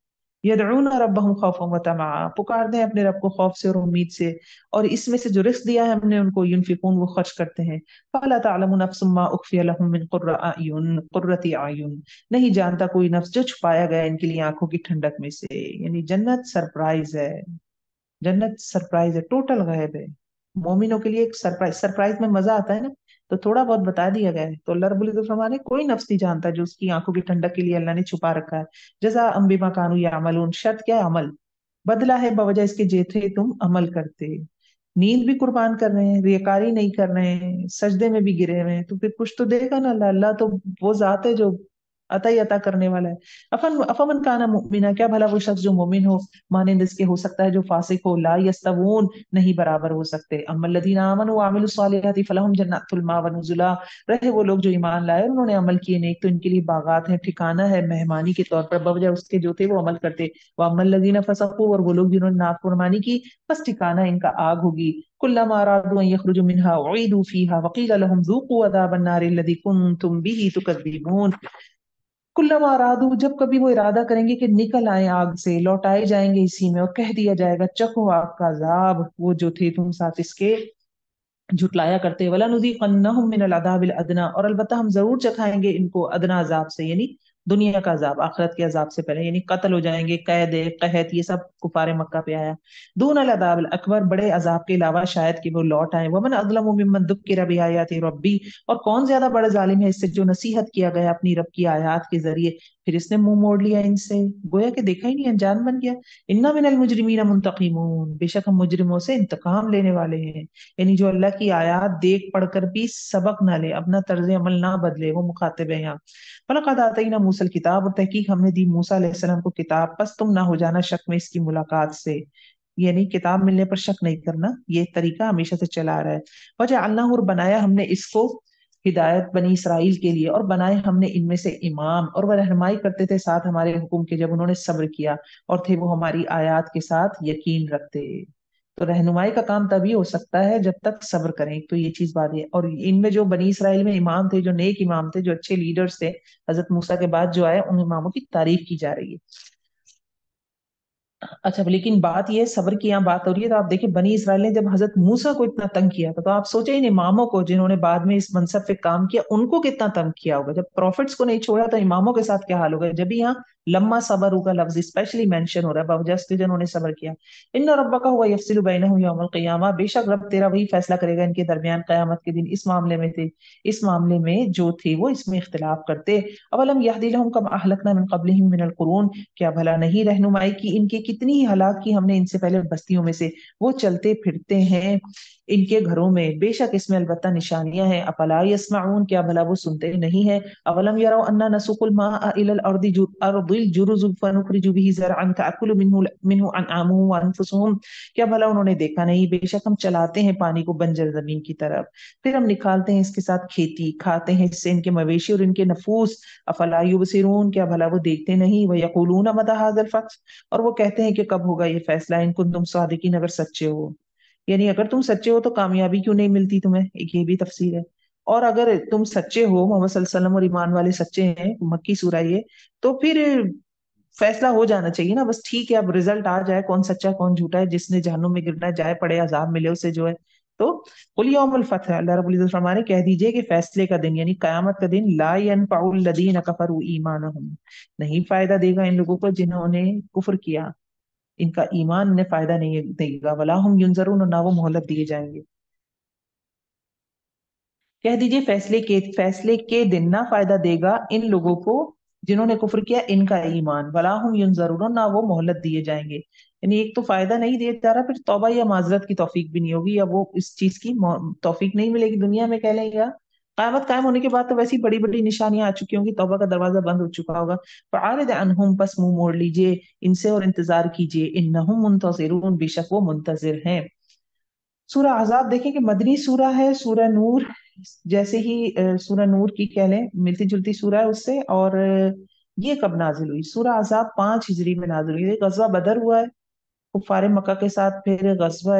यदऊन रब्बहुम खौफन व तमा, पुकारते हैं अपने रब को खौफ से और उम्मीद से, और इसमें से जो रिस्क दिया है हमने उनको, युनफिकून, वो खर्च करते हैं। फला तअलमु नफ्सुम मा उख्फिय लहुम मिन कुर्रति अयुन, नहीं जानता कोई नफ्स जो छुपाया गया इनके लिए आंखों की ठंडक में से। यानी जन्नत सरप्राइज है, जन्नत सरप्राइज है, टोटल गायब है। मोमिनों के लिए एक सरप्राइज, सरप्राइज में मजा आता है ना, तो थोड़ा बहुत बता दिया गया है। तो अल्लाह रब्बुल इज्जत फरमाने कोई नफ्स नहीं जानता जो उसकी आंखों की ठंडक के लिए अल्लाह ने छुपा रखा है। जजा बिमा कानू यामलून, शर्त क्या है? अमल, बदला है बवजह इसके जेथे तुम अमल करते। नींद भी कुर्बान कर रहे हैं, रियाकारी नहीं कर रहे हैं, सजदे में भी गिरे हुए हैं, तो फिर कुछ तो देगा ना अल्लाह। अल्लाह तो वो जात है जो अता ही अता करने वाला है। अफमन काना मुमिना, क्या भला वो शख्स जो मोमिन हो, मानिंद इसके हो सकता है जो फासिक हो। ला यस्तवून, नहीं बराबर हो सकते। अम्मल लदीना आमनु व अमिलुस सालिहाति फलहुम जन्नतुल मावा नुजुला, रहे वो लोग जो ईमान लाए और उन्होंने अमल किए नेक, तो इनके लिए बागात है, ठिकाना है मेहमानी के तौर पर, बवजह उसके जो थे वो अमल करते। व अम्मल लदीना फसकू, और वो लोग जिन्होंने नाफरमानी की, बस ठिकाना इनका आग होगी। कुल्लमा अरादू अन यखरुजू मिनहा उईदू फीहा वकील लहुम ज़ूक़ू अज़ाबन नारि अल्लज़ी कुंतुम बिही तुकज़्ज़िबून। कुल्लमा अरादू, जब कभी वो इरादा करेंगे कि निकल आए आग से, लौटाए जाएंगे इसी में, और कह दिया जाएगा चखो आग का अजाब, वो जो थे तुम साथ इसके झुटलाया करते। वला नुज़ीक़न्नहुम मिनल अज़ाबिल अदना, और अलबत्ता हम जरूर चखाएंगे इनको अदना अजाब से, यानी दुनिया का अजाब, आखिरत के अजाब से पहले, यानी कत्ल हो जाएंगे, कैद कहत, ये सब कुफारे मक्का पे आया। दून अल अज़ाबिल अकबर, बड़े अजाब के अलावा, शायद कि वो लौट आए। वमन अज़लमु मिम्मन दुक्किरा बिआयाति रब्बी, और कौन ज्यादा बड़ा जालिम है इससे जो नसीहत किया गया अपनी रब की आयात के जरिए, फिर इसने मुंह मोड़ लिया इनसे, गोया कि देखा ही नहीं, अनजान बन गया। इन्ना मिनल मुजरिमीना मुंतकिमून, बेशक हम मुजरिमों से इंतकाम लेने वाले हैं। यानी जो अल्लाह की आयात देख पढ़कर भी सबक ना ले, अपना तर्ज अमल ना बदले, वो मुखातिब है यहाँ। फलक़द आतैना मूसल किताब, और तहकीक हमने दी मूसा अलैहिस्सलाम को किताब, बस तुम ना हो जाना शक में इसकी मुलाकात से। यानी किताब मिलने पर शक नहीं करना, ये तरीका हमेशा से चला आ रहा है। वजह अल्लाह, और बनाया हमने इसको हिदायत बनी इसराइल के लिए, और बनाए हमने इनमें से इमाम, और वह रहनुमाई करते थे साथ हमारे हुक्म के, जब उन्होंने सब्र किया, और थे वो हमारी आयात के साथ यकीन रखते। तो रहनुमाई का काम तभी हो सकता है जब तक सब्र करें, तो ये चीज बात है। और इनमें जो बनी इसराइल में इमाम थे, जो नेक इमाम थे, जो अच्छे लीडर्स थे, हजरत मूसा के बाद जो आए, उन इमामों की तारीफ की जा रही है। अच्छा, लेकिन बात ये है, सब्र की यहाँ बात हो रही है, तो आप देखिए बनी इसराइल ने जब हजरत मूसा को इतना तंग किया था, तो आप सोचे इन इमामों को जिन्होंने बाद में इस मनसब पे काम किया, उनको कितना तंग किया होगा। जब प्रॉफिट्स को नहीं छोड़ा तो इमामों के साथ क्या हाल होगा। जब भी यहाँ लम्मा सबर का लफ्ज स्पेशली मेंशन हो रहा है, बावजह जिन्होंने सबर किया। इन रब्बका हुआ यफसिलु बैनहुम यौमल क़ियामा, बेशक रब तेरा वही फैसला करेगा इनके दरमियान कयामत के दिन। इस मामले में थे, इस मामले में जो थे वो इसमें इख्तिलाफ करते। अवलम यहदी लहुम कम अहलकना मिन क़ब्लिहिम मिनल क़ुरून, क्या भला नहीं रहनुमाई की इनके, कितनी ही हलाक की हमने इनसे पहले बस्तियों में से, वो चलते फिरते हैं इनके घरों में, बेशक इसमें अलबत्ता निशानियां हैं। अपला यस्माऊन, क्या भला वो सुनते नहीं है। अवलम यरौ अन्ना नसुकुल माअ इलल अर्दिल जुरुज़ फनुखरिजु बिही ज़रअन तअकुलु मिन्हु मिन्हु अनआमुहुम व अनफुसुहुम, क्या भला उन्होंने देखा नहीं, बेशक हम चलाते हैं पानी को बंजर जमीन की तरफ, फिर हम निकालते हैं इसके साथ खेती, खाते हैं इससे इनके मवेशी और इनके नफूस। अफला युबसिरून, क्या भला वो देखते नहीं। वह यकूलून मता हाज़िल फत्ह, और वो कहते हैं कि कब होगा ये फैसला, इन कुन तुम सादिकीन, अगर सच्चे हो। यानी अगर तुम सच्चे हो तो कामयाबी क्यों नहीं मिलती तुम्हें, एक ये भी तफसीर है। और अगर तुम सच्चे हो, मोहम्मद सल्लल्लाहु अलैहि वसल्लम और ईमान वाले सच्चे हैं, मक्की सूरा ये, तो फिर फैसला हो जाना चाहिए ना। बस ठीक है, अब रिजल्ट आ जाए कौन सच्चा कौन झूठा है, जिसने जहन्नुम में गिरना है, जाए पड़े, अजाब मिले उसे जो है। तो कुल यौमुल फतह, अल्लाह रब्बुल इज्जत फरमाने, कह दीजिए कि फैसले का दिन यानी कयामत का दिन, ला यनफउल लदीन कफरू ईमानहुम, नहीं फायदा देगा इन लोगों को जिन्होंने कुफर किया, इनका ईमान ने फायदा नहीं देगा। वला हम युनजरून, और ना वो मोहलत दिए जाएंगे। कह दीजिए फैसले के दिन ना फायदा देगा इन लोगों को जिन्होंने कुफर किया, इनका ईमान। वला हम युनजरून, ना वो मोहलत दिए जाएंगे। यानी एक तो फायदा नहीं दिया जा रहा, फिर तौबा या माजरत की तौफीक भी नहीं होगी, या वो इस चीज की तौफीक नहीं मिलेगी दुनिया में, कह लेगा। क़यामत कायम होने के बाद तो वैसी बड़ी बड़ी निशानियां आ चुकी होंगी, तौबा का दरवाजा बंद हो चुका होगा। फ़अरिद अन्हुम, बस मुंह मोड़ लीजिए इनसे और इंतजार कीजिए। इन्नहुम मुंतज़िरून, बेशक वो मुंतजिर हैं। सूरह अहज़ाब देखें कि मदनी सूरह है, सूरह नूर जैसे ही सूरह नूर की कह लें मिलती जुलती सूरह है उससे। और ये कब नाजिल हुई? सूरह अहज़ाब 5 हिजरी में नाजिल हुई। गजवा बदर हुआ है कुफारे मक्का के साथ, फिर गजवा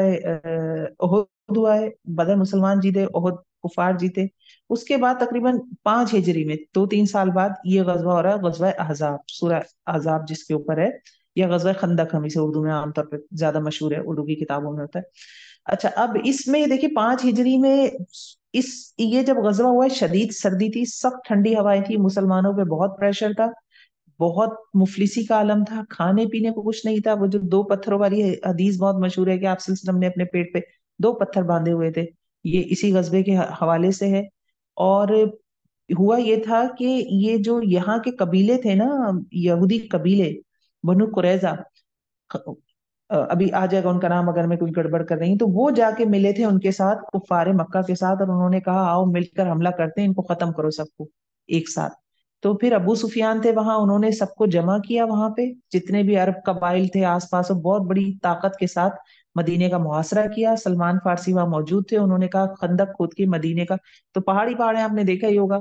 उहुद हुआ है, बदर मुसलमान जीते, उहुद कुफार जीते। उसके बाद तकरीबन 5 हिजरी में 2-3 साल बाद ये गजवा हो रहा है, गजवा अहज़ाब, सूरह अहज़ाब जिसके ऊपर है। یا غزوہ خندق ہم اسے اردو میں عام طور پہ زیادہ مشہور ہے، اردو کی کتابوں میں ہوتا ہے۔ اچھا، اب اس میں دیکھیے 5 ہجری میں اس یہ جب غزوہ ہوا ہے، شدید سردی تھی، سخت ٹھنڈی ہوائیں تھی، مسلمانوں پہ بہت پریشر تھا، بہت مفلسی کا عالم تھا، کھانے پینے کو کچھ نہیں تھا۔ وہ جو 2 پتھروں والی حدیث بہت مشہور ہے کہ آپ صلی اللہ علیہ وسلم نے اپنے پیٹ پہ 2 پتھر باندھے ہوئے تھے، یہ اسی غزبے کے حوالے سے ہے۔ اور ہوا یہ تھا کہ یہ جو یہاں کے قبیلے تھے نا، یہودی قبیلے، بنو قریظہ، ابھی آ جائے گا ان کا نام اگر میں کوئی گڑبڑ کر رہی ہوں، تو وہ جا کے ملے تھے ان کے ساتھ، کفار مکہ کے ساتھ، اور انہوں نے کہا آؤ مل کر حملہ کرتے ہیں، ان کو ختم کرو سب کو ایک ساتھ۔ تو پھر ابو سفیان تھے وہاں، انہوں نے سب کو جمع کیا وہاں پہ، جتنے بھی عرب قبائل تھے آس پاس، اور بہت بڑی طاقت کے ساتھ مدینے کا محاصرہ کیا۔ سلمان فارسی وہاں موجود تھے، انہوں نے کہا خندق کھود کے مدینے کا، تو پہاڑی پہاڑ ہیں، آپ نے دیکھا ہی ہوگا،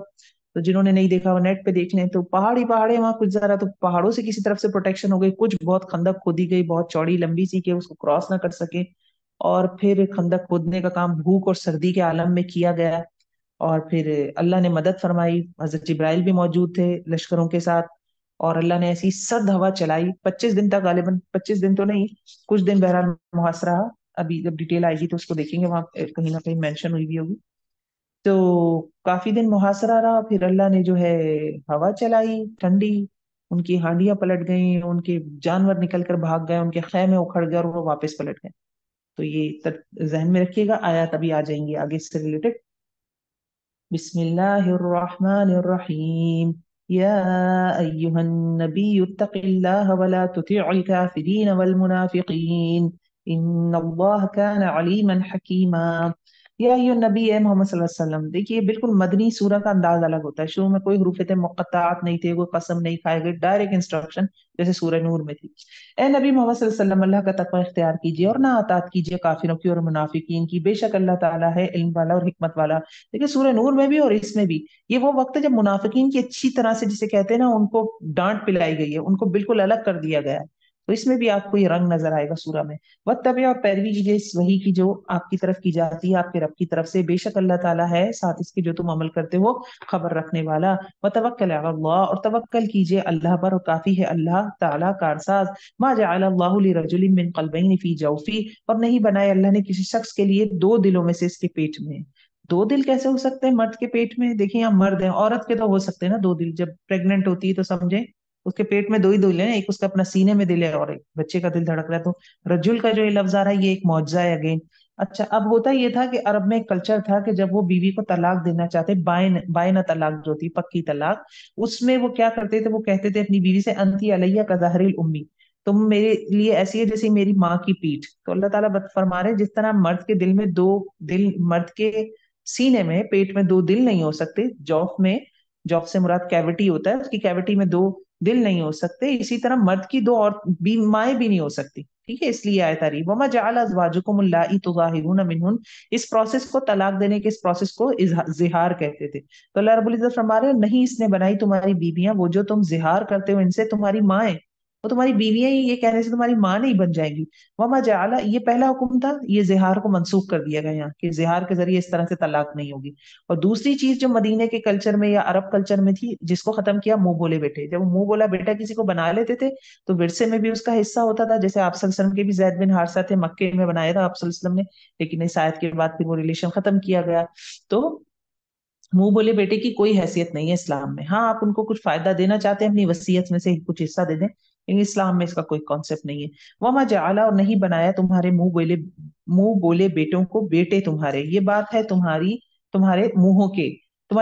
تو جنہوں نے نہیں دیکھا وہ نیٹ پہ دیکھ لیں، تو پہاڑی پہاڑے وہاں، کچھ ذرا تو پہاڑوں سے کسی طرف سے پروٹیکشن ہو گئی، کچھ بہت خندق کھودی گئی بہت چوڑی لمبی سی کہ اس کو کراس نہ کر سکے، اور پھر خندق کھودنے کا کام بھوک اور سردی کے عالم میں کیا گیا، اور پھر اللہ نے مدد فرمائی، حضرت جبرائیل بھی موجود تھے لشکروں کے ساتھ، اور اللہ نے ایسی سرد ہوا چلائی 25 دن تک، غالباً 25 دن تو نہیں، کچھ دن بہرحال محاصرہ رہا۔ ابھی جب ڈیٹیل آئے گی تو اس کو دیکھیں گے، وہاں کہیں نہ کہیں مینشن ہوئی بھی ہوگی۔ تو کافی دن محاصرہ رہا، پھر اللہ نے جو ہے ہوا چلائی ٹھنڈی، ان کی ہانڈیاں پلٹ گئیں، ان کے جانور نکل کر بھاگ گئے، ان کے خیمے اکھڑ گئے، اور وہ واپس پلٹ گئے۔ تو یہ ذہن میں رکھیے گا، آیات ابھی آ جائیں گی آگے اس سے ریلیٹڈ۔ بسم اللہ الرحمن الرحیم، یا ایہا النبی اتق اللہ ولا تطع الکافرین والمنافقین ان اللہ کان علیما حکیما۔ یا ایہا النبی، اے محمد صلی اللہ علیہ وسلم، دیکھیے بالکل مدنی سورہ کا انداز الگ ہوتا ہے، شروع میں کوئی حروف مقطعات نہیں تھے، کوئی قسم نہیں کھائے گئے، ڈائریکٹ انسٹرکشن جیسے سورہ نور میں تھی۔ اے نبی محمد صلی اللہ علیہ وسلم، اللہ کا تقوی اختیار کیجیے اور نہ اطاعت کیجیے کافروں کی اور منافقین کی، بے شک اللہ تعالیٰ ہے علم والا اور حکمت والا۔ دیکھیں سورہ نور میں بھی اور اس میں بھی یہ وہ وقت ہے جب منافقین کی اچھی طرح سے، جسے کہتے ہیں نا، ان کو ڈانٹ پلائی گئی ہے، ان کو بالکل الگ کر دیا گیا ہے۔ تو اس میں بھی آپ کو یہ رنگ نظر آئے گا سورہ میں۔ واتبع، اور پیروی کیجیے اس وحی کی جو آپ کی طرف کی جاتی ہے آپ کے رب کی طرف سے، بے شک اللہ تعالیٰ ہے ساتھ اس کے جو تم عمل کرتے ہو خبر رکھنے والا۔ وتوکل علی اللہ، اور توکل کیجیے اللہ پر، اور کافی ہے اللہ تعالیٰ کارساز۔ ما جعل اللہ لرجل من قلبین فی جوفی، اور نہیں بنائے اللہ نے کسی شخص کے لیے 2 دلوں میں سے اس کے پیٹ میں۔ 2 دل کیسے ہو سکتے ہیں مرد کے پیٹ میں؟ دیکھیں آپ مرد ہیں، عورت کے تو ہو سکتے ہیں نا 2 دل، جب پریگننٹ ہوتی ہے تو سمجھیں اس کے پیٹ میں 2 ہی دل ہیں، ایک اس کا اپنا سینے میں دل ہے اور ایک بچے کا دل دھڑک رہا ہے، تو رجل کا جو یہ لفظ آ رہا ہے یہ ایک معجزہ ہے اگین۔ اچھا، اب ہوتا یہ تھا کہ عرب میں ایک کلچر تھا کہ جب وہ بیوی کو طلاق دینا چاہتے، بائن طلاق جو ہوتی پکی طلاق، اس میں وہ کیا کرتے تھے، وہ کہتے تھے اپنی بیوی سے انتی علیہ کظہر الامی، تم میرے لیے ایسی ہے جیسے میری ماں کی پیٹھ۔ تو اللہ تعالیٰ فرما رہے جس طرح مرد کے دل میں 2 دل، مرد کے سینے میں پیٹ میں 2 دل نہیں ہو سکتے، جوف میں، جوف سے مراد کیوٹی ہوتا ہے، اس کی کیوٹی میں 2 دل نہیں ہو سکتے، اسی طرح مرد کی 2 اور مائیں بھی نہیں ہو سکتی، ٹھیک ہے؟ اس لیے آیت آ رہی وما جعل ازواجکم اللائی تظاہرون منہن، اس پروسیس کو طلاق دینے کے اس پروسیس کو زہار کہتے تھے۔ تو اللہ رب العزت فرما رہے ہیں نہیں اس نے بنائی تمہاری بیویاں وہ جو تم زہار کرتے ہو ان سے، تمہاری مائیں، وہ تمہاری بیویاں ہی یہ کہنے سے تمہاری ماں نہیں بن جائیں گی۔ وما جعل، یہ پہلا حکم تھا، یہ زہار کو منسوخ کر دیا گیا یہاں کہ زہار کے ذریعے اس طرح سے طلاق نہیں ہوگی۔ اور دوسری چیز جو مدینے کے کلچر میں یا عرب کلچر میں تھی، جس کو ختم کیا، منہ بولے بیٹے، جب وہ منہ بولا بیٹا کسی کو بنا لیتے تھے تو ورثے میں بھی اس کا حصہ ہوتا تھا، جیسے آپ صلی اللہ علیہ وسلم کے بھی زید بن حارثہ تھے، مکے میں بنایا تھا آپ صلی اللہ علیہ وسلم نے، لیکن اس آیت کے بعد پھر وہ ریلیشن ختم کیا گیا۔ تو منہ بولے بیٹے کی کوئی حیثیت نہیں ہے اسلام میں، ہاں آپ ان کو کچھ فائدہ دینا چاہتے ہیں اپنی وصیت میں سے کچھ حصہ دے دیں، لیکن اسلام میں اس کا کوئی کانسیپٹ نہیں ہے۔ وما جعل، اور نہیں بنایا تمہارے منہ بولے بیٹوں کو بیٹے تمہارے، یہ بات ہے تمہارے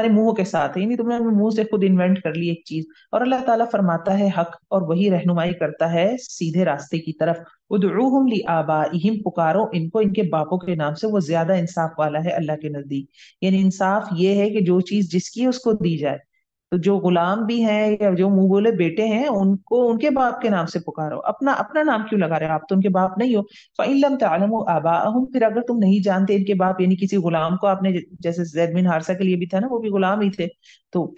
منہوں کے ساتھ ہے، یعنی تم نے منہ سے خود انوینٹ کر لی ایک چیز۔ اور اللہ تعالیٰ فرماتا ہے حق، اور وہی رہنمائی کرتا ہے سیدھے راستے کی طرف۔ ادعوہم لآبائہم، پکارو ان کو ان کے باپوں کے نام سے، وہ زیادہ انصاف والا ہے اللہ کے نزدیک۔ یعنی انصاف یہ ہے کہ جو چیز جس کی ہے اس کو دی جائے، تو جو غلام بھی ہیں یا جو منہ بولے بیٹے ہیں ان کو ان کے باپ کے نام سے پکارو، اپنا اپنا نام کیوں لگا رہے ہو؟ آپ تو ان کے باپ نہیں ہو۔ فَإِن لَمْ تَعْلَمُوا آبَاءَهُمْ، پھر اگر تم نہیں جانتے ان کے باپ، یعنی کسی غلام کو آپ نے، جیسے زید بن حارثہ کے لیے بھی تھا نا، وہ بھی غلام ہی تھے، تو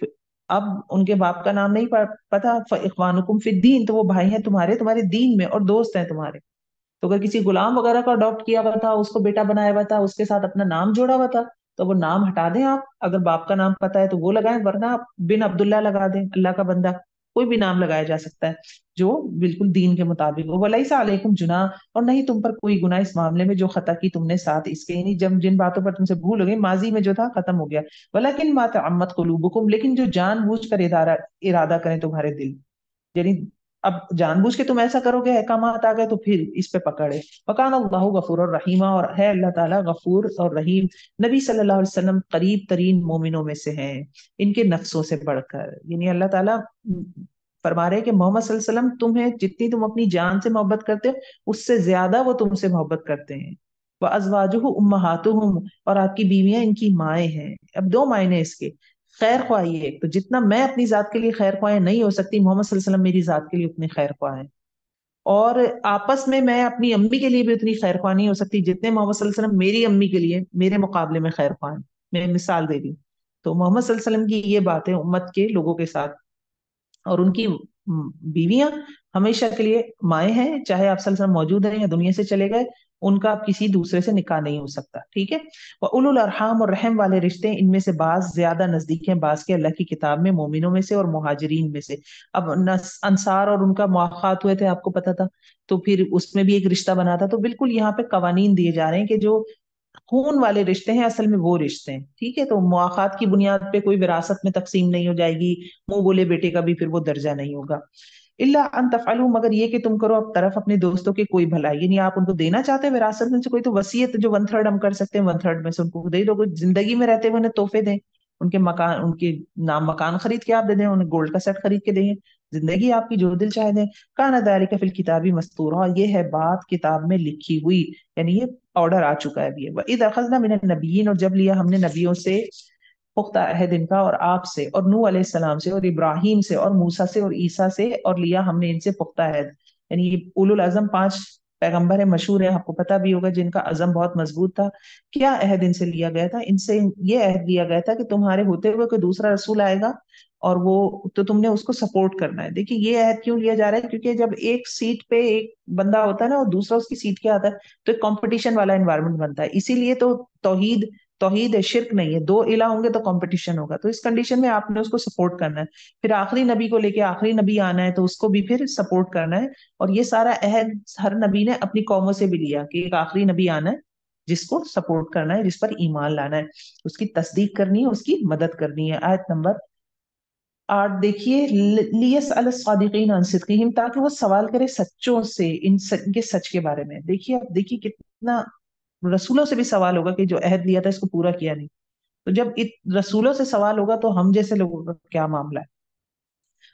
اب ان کے باپ کا نام نہیں پتا، فَإِخْوَانُكُمْ فِي الدِّينِ، تو وہ بھائی ہیں تمہارے دین میں اور دوست ہیں تمہارے۔ تو اگر کسی غلام وغیرہ کو اڈاپٹ کیا ہوا تھا، اس کو بیٹا بنایا ہوا تھا، اس کے ساتھ اپنا نام جوڑا ہوا تھا، تو وہ نام ہٹا دیں آپ، اگر باپ کا نام پتا ہے تو وہ لگائیں، ورنہ آپ بن عبداللہ لگا دیں، اللہ کا بندہ۔ कोई भी नाम लगाया जा सकता है जो बिल्कुल दीन के मुताबिक हो। वलैसा अलैकुम जुनाह, और नहीं तुम पर कोई गुनाह इस मामले में जो खता की तुमने साथ इसके, यानी जब जिन बातों पर तुमसे भूल हो गई, माजी में जो था खत्म हो गया। वलकिन मा तअम्मत कुलूबुकुम, लेकिन जो जानबूझ कर इरादा इरादा करें तुम्हारे दिल, यानी अब जानबूझ के तुम ऐसा करोगे, अहकामात आ गए तो फिर इस पे पकड़े। वकान अल्लाहु गफूर और रहीमा, और है अल्लाह ताला गफूर और रहीम। नबी सल्लल्लाहु अलैहि वसल्लम करीब तरीन मोमिनों में से हैं, इनके नफ्सों से बढ़कर, यानी अल्लाह ताला फरमा रहे हैं कि मोहम्मद सल्लल्लाहु अलैहि वसल्लम तुम्हें जितनी तुम अपनी जान से मोहब्बत करते हो उससे ज्यादा वो तुमसे मोहब्बत करते हैं। वह अजवाजुहु उम्महातुहुम, और आपकी बीवियां इनकी माएँ हैं। अब दो मायने इसके, खैर ख्वाह ये एक, तो जितना मैं अपनी जात के लिए खैर ख्वाह नहीं हो सकती, मोहम्मद सल्लल्लाहु अलैहि वसल्लम मेरी जात के लिए उतने खैर ख्वाह हैं। और आपस में मैं अपनी अम्मी के लिए भी उतनी खैर ख्वाह नहीं हो सकती जितने मोहम्मद सल्लल्लाहु अलैहि वसल्लम मेरी अम्मी के लिए मेरे मुकाबले में खैर ख्वाह हैं। मैं मिसाल दे रही हूँ। तो मोहम्मद सल्लल्लाहु अलैहि वसल्लम की ये बातें उम्मत के लोगों के साथ, और उनकी बीवियां हमेशा के लिए माएँ हैं, चाहे आप सल्लल्लाहु अलैहि वसल्लम मौजूद हैं या दुनिया से चले गए, उनका अब किसी दूसरे से निकाह नहीं हो सकता। ठीक है। वह उलुल अरहाम, और रहम वाले रिश्ते, इनमें से बाज ज्यादा नजदीक हैं बाज के अल्लाह की किताब में मोमिनों में से और मुहाजिरीन में से। अब अंसार और उनका मुआखात हुए थे, आपको पता था, तो फिर उसमें भी एक रिश्ता बना था। तो बिल्कुल यहाँ पे कवानीन दिए जा रहे हैं कि जो खून वाले रिश्ते हैं असल में वो रिश्ते हैं। ठीक है। तो मुआखात की बुनियाद पे कोई विरासत में तकसीम नहीं हो जाएगी, मुंह बोले बेटे का भी फिर वो दर्जा नहीं होगा। इल्ला अन तफअलू, मगर ये कि तुम करो अब तरफ अपने दोस्तों के कोई भलाई, यानी आप उनको देना चाहते हैं विरासत में से कोई, तो वसीयत जो वन थर्ड हम कर सकते हैं वन थर्ड में से उनको दे दो। जिंदगी में रहते हुए उन्हें तोहफे दें, उनके मकान, उनके नाम मकान खरीद के आप दे दें, उन्हें गोल्ड का सेट खरीद के दें, जिंदगी आपकी जो दिल चाहे दें। काना दालिका फिल किताबी मस्तूरा, ये है बात किताब में लिखी हुई, यानी ये ऑर्डर आ चुका है अभी। वइद अखज़ना मिनन नबिय्यीन, और जब लिया हमने नबियों से पुख्ता अहद इनका, और आपसे और नूह अलैहिस्सलाम से और इब्राहिम से और मूसा से और ईसा से, और लिया हमने इनसे पुख्ता अहद, यानी ये उलुल अज़म पांच पैगंबर है, मशहूर है, आपको पता भी होगा, जिनका अज़म बहुत मजबूत था। क्या अहद इनसे लिया गया था? इनसे ये अहद लिया गया था कि तुम्हारे होते हुए कोई दूसरा रसूल आएगा और वो तो तुमने उसको सपोर्ट करना है। देखिए ये अहद क्यों लिया जा रहा है, क्योंकि जब एक सीट पे एक बंदा होता है ना और दूसरा उसकी सीट के आता है, तो एक कंपटीशन वाला एनवायरनमेंट बनता है। इसीलिए तो तौहीद तौहीद है, शिर्क नहीं है। दो इला होंगे तो कंपटीशन होगा, तो इस कंडीशन में आपने उसको सपोर्ट करना है। फिर आखिरी नबी को लेके आखिरी नबी आना है तो उसको भी फिर सपोर्ट करना है। और ये सारा अहद हर नबी ने अपनी कौमों से भी लिया कि एक आखिरी नबी आना है जिसको सपोर्ट करना है, जिस पर ईमान लाना है, उसकी तस्दीक करनी है, उसकी मदद करनी है। आयत नंबर 8 देखिए, लियस अल सादिकीन अन सिद्कीहिम, ताकि वो सवाल करे सच्चों से इनके सच के बारे में। देखिए, अब देखिए कितना रसूलों से भी सवाल होगा कि जो अहद लिया था इसको पूरा किया नहीं। तो जब रसूलों से सवाल होगा तो हम जैसे लोगों का क्या मामला है।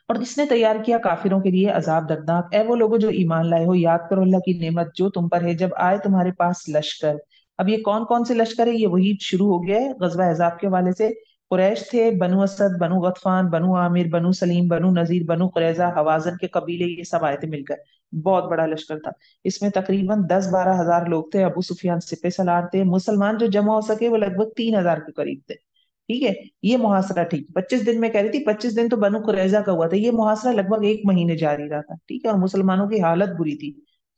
और इसने तैयार किया काफिरों के लिए अजाब दर्दनाक। ए वो लोगों जो ईमान लाए हो, याद करो अल्लाह की नेमत जो तुम पर है, जब आए तुम्हारे पास लश्कर। अब ये कौन कौन से लश्कर है, ये वही शुरू हो गया है गजवा अहजाब के हवाले से। कुरैश थे, बनु असद, बनु गतफान, बनु आमिर, बनु सलीम, बनु नजीर, बनु कुरैजा, हवाजन के कबीले, ये सब आए थे मिलकर। बहुत बड़ा लश्कर था। इसमें तकरीबन 10-12 हजार लोग थे। अबू सुफियान सिपह सलार थे। मुसलमान जो जमा हो सके वो लगभग 3 हजार के करीब थे। ठीक है। ये मुहासरा, ठीक, 25 दिन में कह रही थी, 25 दिन तो बनु कुरैजा का हुआ था। ये मुहासरा लगभग 1 महीने जारी रहा था। ठीक है। और मुसलमानों की हालत बुरी थी।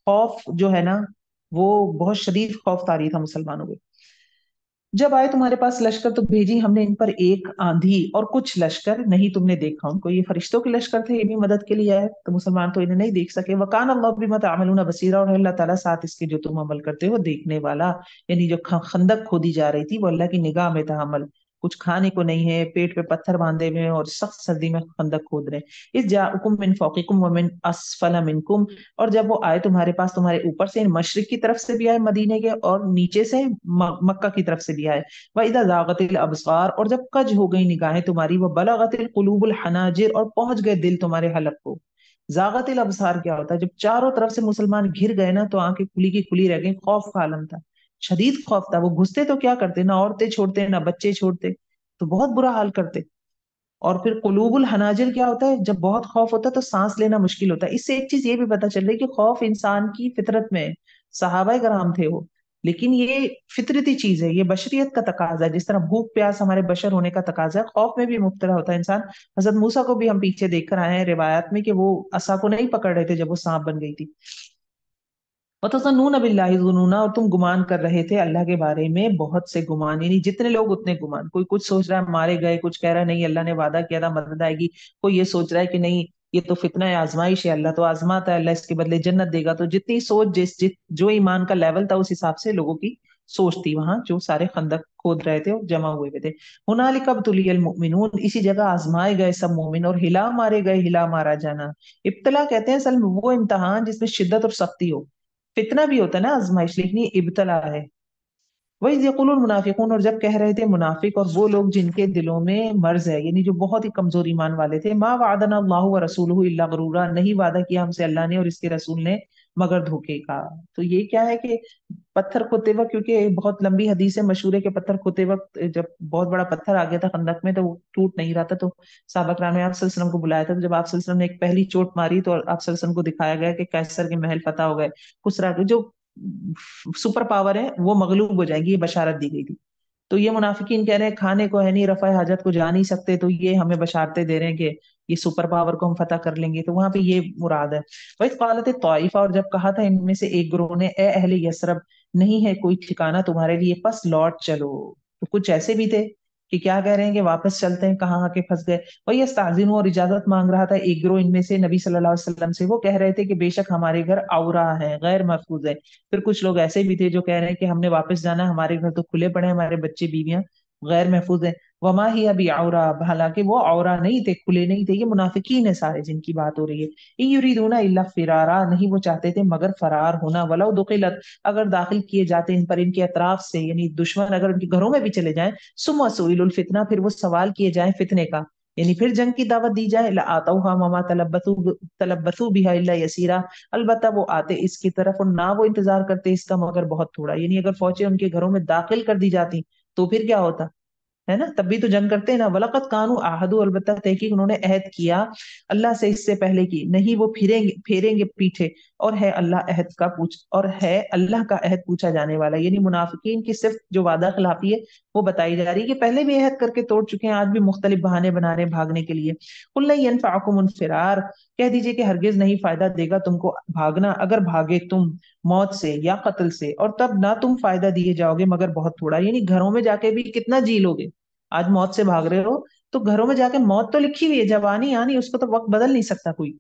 खौफ जो है ना, वो बहुत शदीद खौफ तारी था मुसलमानों को। जब आए तुम्हारे पास लश्कर तो भेजी हमने इन पर एक आंधी और कुछ लश्कर, नहीं तुमने देखा उनको, ये फरिश्तों के लश्कर थे, ये भी मदद के लिए आए, तो मुसलमान तो इन्हें नहीं देख सके। वकान अल्लाह बिमा तामलून बसीरा, और अल्लाह ताला साथ इसके जो तुम अमल करते हो देखने वाला। यानी जो खंदक खोदी जा रही थी वो अल्लाह की निगाह में था अमल। कुछ खाने को नहीं है, पेट पे पत्थर बांधे हुए हैं और सख्त सर्दी में खंदक खोद रहे हैं। इस जाकुम मिन फौकिकुम व मिन असफला मिनकुम, और जब वो आए तुम्हारे पास तुम्हारे ऊपर से, मशरिक की तरफ से भी आए मदीने के, और नीचे से मक्का की तरफ से भी आए। वइदा जागतिल अबसार, और जब कज हो गई निगाहें तुम्हारी, वह बलगतिल कुलूबुल हनाजिर, और पहुंच गए दिल तुम्हारे हलक को। जागतिल अबसार क्या होता है? जब चारों तरफ से मुसलमान घिर गए ना तो आंखें खुली की खुली रह गई, खौफ का आलम था, शदीद खौफ था। वो घुसते तो क्या करते, ना औरतें छोड़ते ना बच्चे छोड़ते, तो बहुत बुरा हाल करते। और फिर कुलूबुल हनाजिर क्या होता है? जब बहुत खौफ होता है तो सांस लेना मुश्किल होता है। इससे एक चीज ये भी पता चल रही है कि खौफ इंसान की फितरत में है। सहाबाए कराम थे वो, लेकिन ये फितरती चीज है, ये बशरियत का तकाजा है। जिस तरह भूख प्यास हमारे बशर होने का तकाजा है, खौफ में भी मुब्तला होता है इंसान। हजरत मूसा को भी हम पीछे देख कर आए हैं रिवायत में कि वो असा को नहीं पकड़ रहे थे जब वो सांप बन गई थी। वतज़न्नून बिल्लाहि ज़ुनूना, और तुम गुमान कर रहे थे अल्लाह के बारे में बहुत से गुमान, यानी जितने लोग उतने गुमान। कोई कुछ सोच रहा है मारे गए, कुछ कह रहा है नहीं अल्लाह ने वादा किया था मदद आएगी, कोई ये सोच रहा है कि नहीं یہ تو فتنہ ہے، آزمائش ہے، اللہ تو آزماتا ہے، اللہ اس کے بدلے جنت دے گا. تو جتنی سوچ جو ایمان کا لیول تھا اس حساب سے لوگوں کی سوچ تھی وہاں جو سارے خندق کھود رہے تھے اور جمع ہوئے ہوئے تھے. ہنالک ابتلی المؤمنون، اسی جگہ آزمائے گئے سب مومن اور ہلا مارے گئے، ہلا مارا جانا. ابتلا کہتے ہیں اصل میں وہ امتحان جس میں شدت اور سختی ہو. فتنہ بھی ہوتا ہے نا آزمائش، لیکن یہ ابتلا ہے. وَإِذْ يَقُولُ الْمُنَافِقُونَ، اور جب کہہ رہے تھے منافق اور وہ لوگ جن کے دلوں میں مرض ہے، یعنی جو بہت ہی کمزور ایمان والے تھے، مَا وَعَدَنَا اللَّهُ وَرَسُولُهُ إِلَّا غَرُورًا، نہیں وعدہ کیا ہم سے اللہ نے اور اس کے رسول نے مگر دھوکے کا. تو یہ کیا ہے کہ پتھر کھودتے وقت، کیونکہ بہت لمبی حدیث ہے مشہور ہے کہ پتھر کھودتے وقت جب بہت بڑا پتھر آ گیا تھا خندق میں تو وہ ٹوٹ نہیں رہا تھا، تو صحابہ کرام نے آپ صلی اللہ علیہ وسلم کو بلایا تھا. تو جب آپ صلی اللہ علیہ وسلم نے ایک پہلی چوٹ ماری تو آپ صلی اللہ علیہ وسلم کو دکھایا گیا کہ کیسر کے محل فتح ہو گئے، خسرا کے جو سپر پاور ہے وہ مغلوب ہو جائے گی، یہ بشارت دی گئی تھی. تو یہ منافقین کہہ رہے ہیں کھانے کو ہے نہیں، رفع حاجت کو جا نہیں سکتے، تو یہ ہمیں بشارتیں دے رہے ہیں کہ یہ سپر پاور کو ہم فتح کر لیں گے. تو وہاں پہ یہ مراد ہے. وَإِذْ قَالَتِ الطَّائِفَةُ، اور جب کہا تھا ان میں سے ایک گروہ نے، اے اہل یثرب، نہیں ہے کوئی ٹھکانہ تمہارے لیے، پس لوٹ چلو. تو کچھ ایسے بھی تھے کہ کیا کہہ رہے ہیں کہ واپس چلتے ہیں، کہاں آ کے پھنس گئے. وہی استاذن، اور اجازت مانگ رہا تھا ایک گروہ ان میں سے نبی صلی اللہ علیہ وسلم سے. وہ کہہ رہے تھے کہ بے شک ہمارے گھر عورا ہے، غیر محفوظ ہے. پھر کچھ لوگ ایسے بھی تھے جو کہہ رہے ہیں کہ ہم نے واپس جانا ہے، ہمارے گھر تو کھلے پڑے ہیں، ہمارے بچے بیویاں غیر محفوظ ہیں. وما ہی ابھی عورا، حالانکہ وہ عورا نہیں تھے، کھلے نہیں تھے. یہ منافقین ہے سارے جن کی بات ہو رہی ہے. ان یریدون الا فرارا، نہیں وہ چاہتے تھے مگر فرار ہونا. ولو دخلت، اگر داخل کیے جاتے ان پر ان کے اطراف سے، یعنی دشمن اگر ان کے گھروں میں بھی چلے جائیں، ثم سئلوا الفتنہ، پھر وہ سوال کیے جائیں فتنے کا، یعنی پھر جنگ کی دعوت دی جائے، لآتوها وما تلبثوا بها الا یسیرا، البتہ وہ آتے اس کی طرف اور نہ وہ انتظار کرتے اس کا مگر بہت تھوڑا. یعنی اگر فوجیں ان کے گھروں میں داخل کر دی جاتی تو پھر کیا ہوتا ہے نا، تب بھی تو جنگ کرتے ہیں نا. وَلَقَدْ كَانُوا عَاهَدُوا، البتہ تحقیق انہوں نے عہد کیا اللہ سے اس سے پہلے کی، نہیں وہ پھیریں گے پیچھے. اور ہے اللہ عہد کا اور ہے اللہ کا عہد پوچھا جانے والا. یعنی منافقین کی صرف جو وعدہ خلافی ہے وہ بتائی جا رہی ہے کہ پہلے بھی عہد کر کے توڑ چکے ہیں، آج بھی مختلف بہانے بنا رہے ہیں بھاگنے کے لیے. قُل لَن يَنفَعَكُمُ الْفِرَارُ، کہہ دیجئے کہ ہرگز نہیں فائدہ دے گا تم کو بھاگنا، اگر بھاگے تم موت سے یا قتل سے، اور تب نہ تم فائدہ دیے جاؤ گے مگر بہت تھوڑا. یعنی گھروں میں جا کے بھی کتنا جی لو گے، آج موت سے بھاگ رہے ہو تو گھروں میں جا کے موت تو لکھی ہوئی ہے، جب آنی آنی، اس کو تو وقت بدل نہیں سکتا کوئی.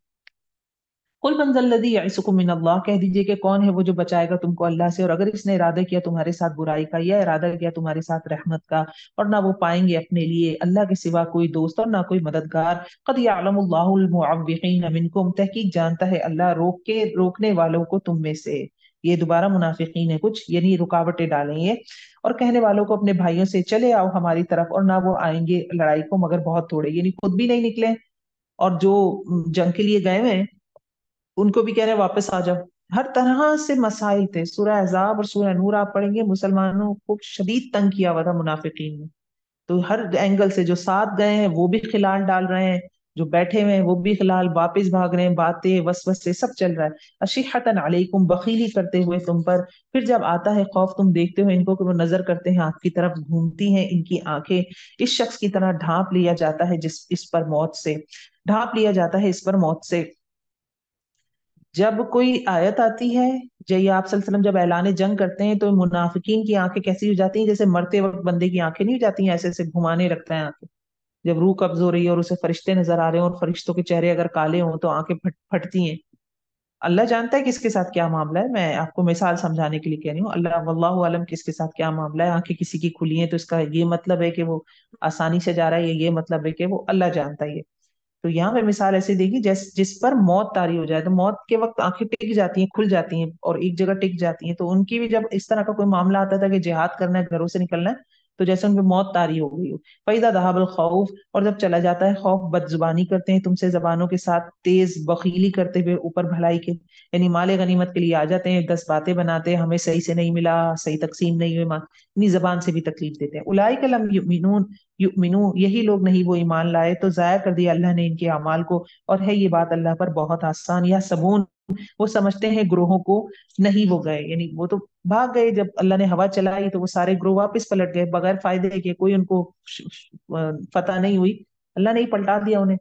قل من ذا الذی یعصکم من اللہ، کہہ دیجئے کہ کون ہے وہ جو بچائے گا تم کو اللہ سے، اور اگر اس نے ارادہ کیا تمہارے ساتھ برائی کا یا ارادہ کیا تمہارے ساتھ رحمت کا، اور نہ وہ پائیں گے اپنے لیے اللہ کے سوا کوئی دوست اور نہ کوئی مددگار. قد یعلم اللہ المعوقین منکم، تحقیق جانتا ہے اللہ روکنے والوں کو تم میں سے. یہ دوبارہ منافقین ہے کچھ، یعنی رکاوٹیں ڈالیں یہ، اور کہنے والوں کو اپنے بھائیوں سے چلے آؤ ہماری طرف، اور نہ وہ آئیں گے لڑائی کو مگر بہت تھوڑے. یعنی خود بھی نہیں نکلے اور جو جنگ کے لیے گئے ہوئے ہیں ان کو بھی کہہ رہے ہیں واپس آ جاؤ. ہر طرح سے مسائل تھے. سورہ احزاب اور سورہ نور آپ پڑھیں گے، مسلمانوں کو شدید تنگ کیا ہوا تھا منافقین نے. تو ہر اینگل سے جو ساتھ گئے ہیں وہ بھی خلال ڈال رہے ہیں، جو بیٹھے ہوئے ہیں وہ بھی خلال واپس بھاگ رہے ہیں، باتیں وسوسے سب چل رہا ہے. اشحۃ علیکم، بخیلی کرتے ہوئے تم پر. پھر جب آتا ہے خوف تم دیکھتے ہو ان کو کہ وہ نظر کرتے ہیں آپ کی طرف، گھومتی ہیں ان کی آنکھیں اس شخص کی طرح، ڈھانپ لیا جاتا ہے اس پر موت سے، ڈھانپ لیا جاتا ہے اس پر موت سے. جب کوئی آیت آتی ہے، جب آپ صلی اللہ علیہ وسلم جب اعلان جنگ کرتے ہیں تو منافقین کی آنکھیں کیسی ہو جاتی ہیں، جیسے مرتے وقت بندے کی آنکھیں نہیں ہو جاتی ہیں ایسے ایسے گھمانے رکھتا ہے آنکھیں، جب روح قبض ہو رہی ہے اور اسے فرشتے نظر آ رہے ہیں اور فرشتوں کے چہرے اگر کالے ہوں تو آنکھیں پھٹتی ہیں. اللہ جانتا ہے کس کے ساتھ کیا معاملہ ہے، میں آپ کو مثال سمجھانے کے لیے کہہ رہی ہوں، اللہ واللہ عالم کس کے ساتھ کیا معاملہ ہے. آنکھیں کسی کی کھلی ہیں تو اس کا یہ مطلب ہے کہ وہ آسانی سے جا رہا ہے، یہ مطلب ہے کہ وہ اللہ جانتا ہے. تو یہاں پہ مثال ایسی دے گی جس پر موت طاری ہو جائے، تو موت کے وقت آنکھیں ٹک جاتی ہیں، کھل جاتی ہیں اور ایک جگہ ٹک جاتی ہیں. تو ان کی بھی جب اس طرح کا کوئی معاملہ آتا تھا کہ جہاد کرنا ہے، گھروں سے نکلنا ہے، تو جیسے ان پہ موت طاری ہو گئی ہو. فَإِذَا ذَهَبَ الْخَوْفُ، اور جب چلا جاتا ہے خوف، بد زبانی کرتے ہیں تم سے زبانوں کے ساتھ، تیز بخیلی کرتے ہوئے اوپر بھلائی کے، یعنی مال غنیمت کے لیے آ جاتے ہیں، 10 باتیں بناتے ہیں، ہمیں صحیح سے نہیں ملا، صحیح تقسیم نہیں ہوئی، یعنی زبان سے بھی تکلیف دیتے ہیں. اولئک لم یؤمنون، یہی لوگ نہیں وہ ایمان لائے، تو ضائع کر دیا اللہ نے ان کے اعمال کو، اور ہے یہ بات اللہ پر بہت آسان. یا سبون، وہ سمجھتے ہیں گروہوں کو، نہیں وہ گئے، یعنی وہ تو بھاگ گئے، جب اللہ نے ہوا چلائی تو وہ سارے گروہ واپس پلٹ گئے بغیر فائدے کے، کوئی ان کو فتح نہیں ہوئی، اللہ نے ہی پلٹا دیا انہیں.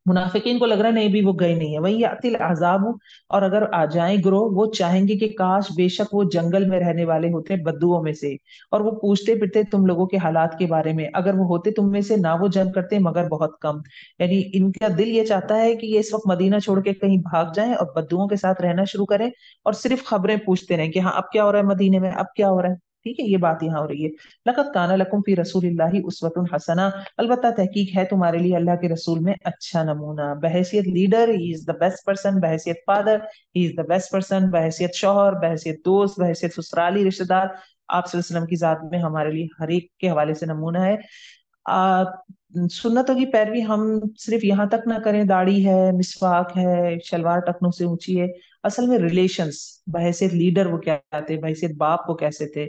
मुनाफिकीन को लग रहा है नहीं भी वो गए नहीं है, वही आतिल अजाब। और अगर आ जाए ग्रोह, वो चाहेंगे कि काश बेशक वो जंगल में रहने वाले होते बद्दुओं में से, और वो पूछते फिरते तुम लोगों के हालात के बारे में, अगर वो होते तुम में से ना वो जंग करते मगर बहुत कम। यानी इनका दिल ये चाहता है कि ये इस वक्त मदीना छोड़ के कहीं भाग जाएं और बद्दुओं के साथ रहना शुरू करें, और सिर्फ खबरें पूछते रहें कि हाँ अब क्या हो रहा है मदीने में, अब क्या हो रहा है। ठीक है, ये बात यहाँ हो रही है। लक़द काना लकुम फी रसूलिल्लाहि उस्वतुन हसना, अलबत्ता तहकीक है तुम्हारे लिए अल्लाह के रसूल में अच्छा नमूना। बहैसियत leader he is the best person, बहैसियत father he is the best person, बहैसियत शौहर, बहैसियत दोस्त, बहैसियत ससुराली रिश्तेदार, आप सल्लल्लाहु अलैहि वसल्लम की जात में हमारे लिए हर एक के हवाले से नमूना है। आ, सुन्नतों की पैरवी हम सिर्फ यहाँ तक ना करें, दाढ़ी है, मिसवाक है, शलवार टखनों से ऊंची है, असल में रिलेशंस, बहैसियत लीडर वो क्या थे, बहैसियत बाप वो कैसे थे,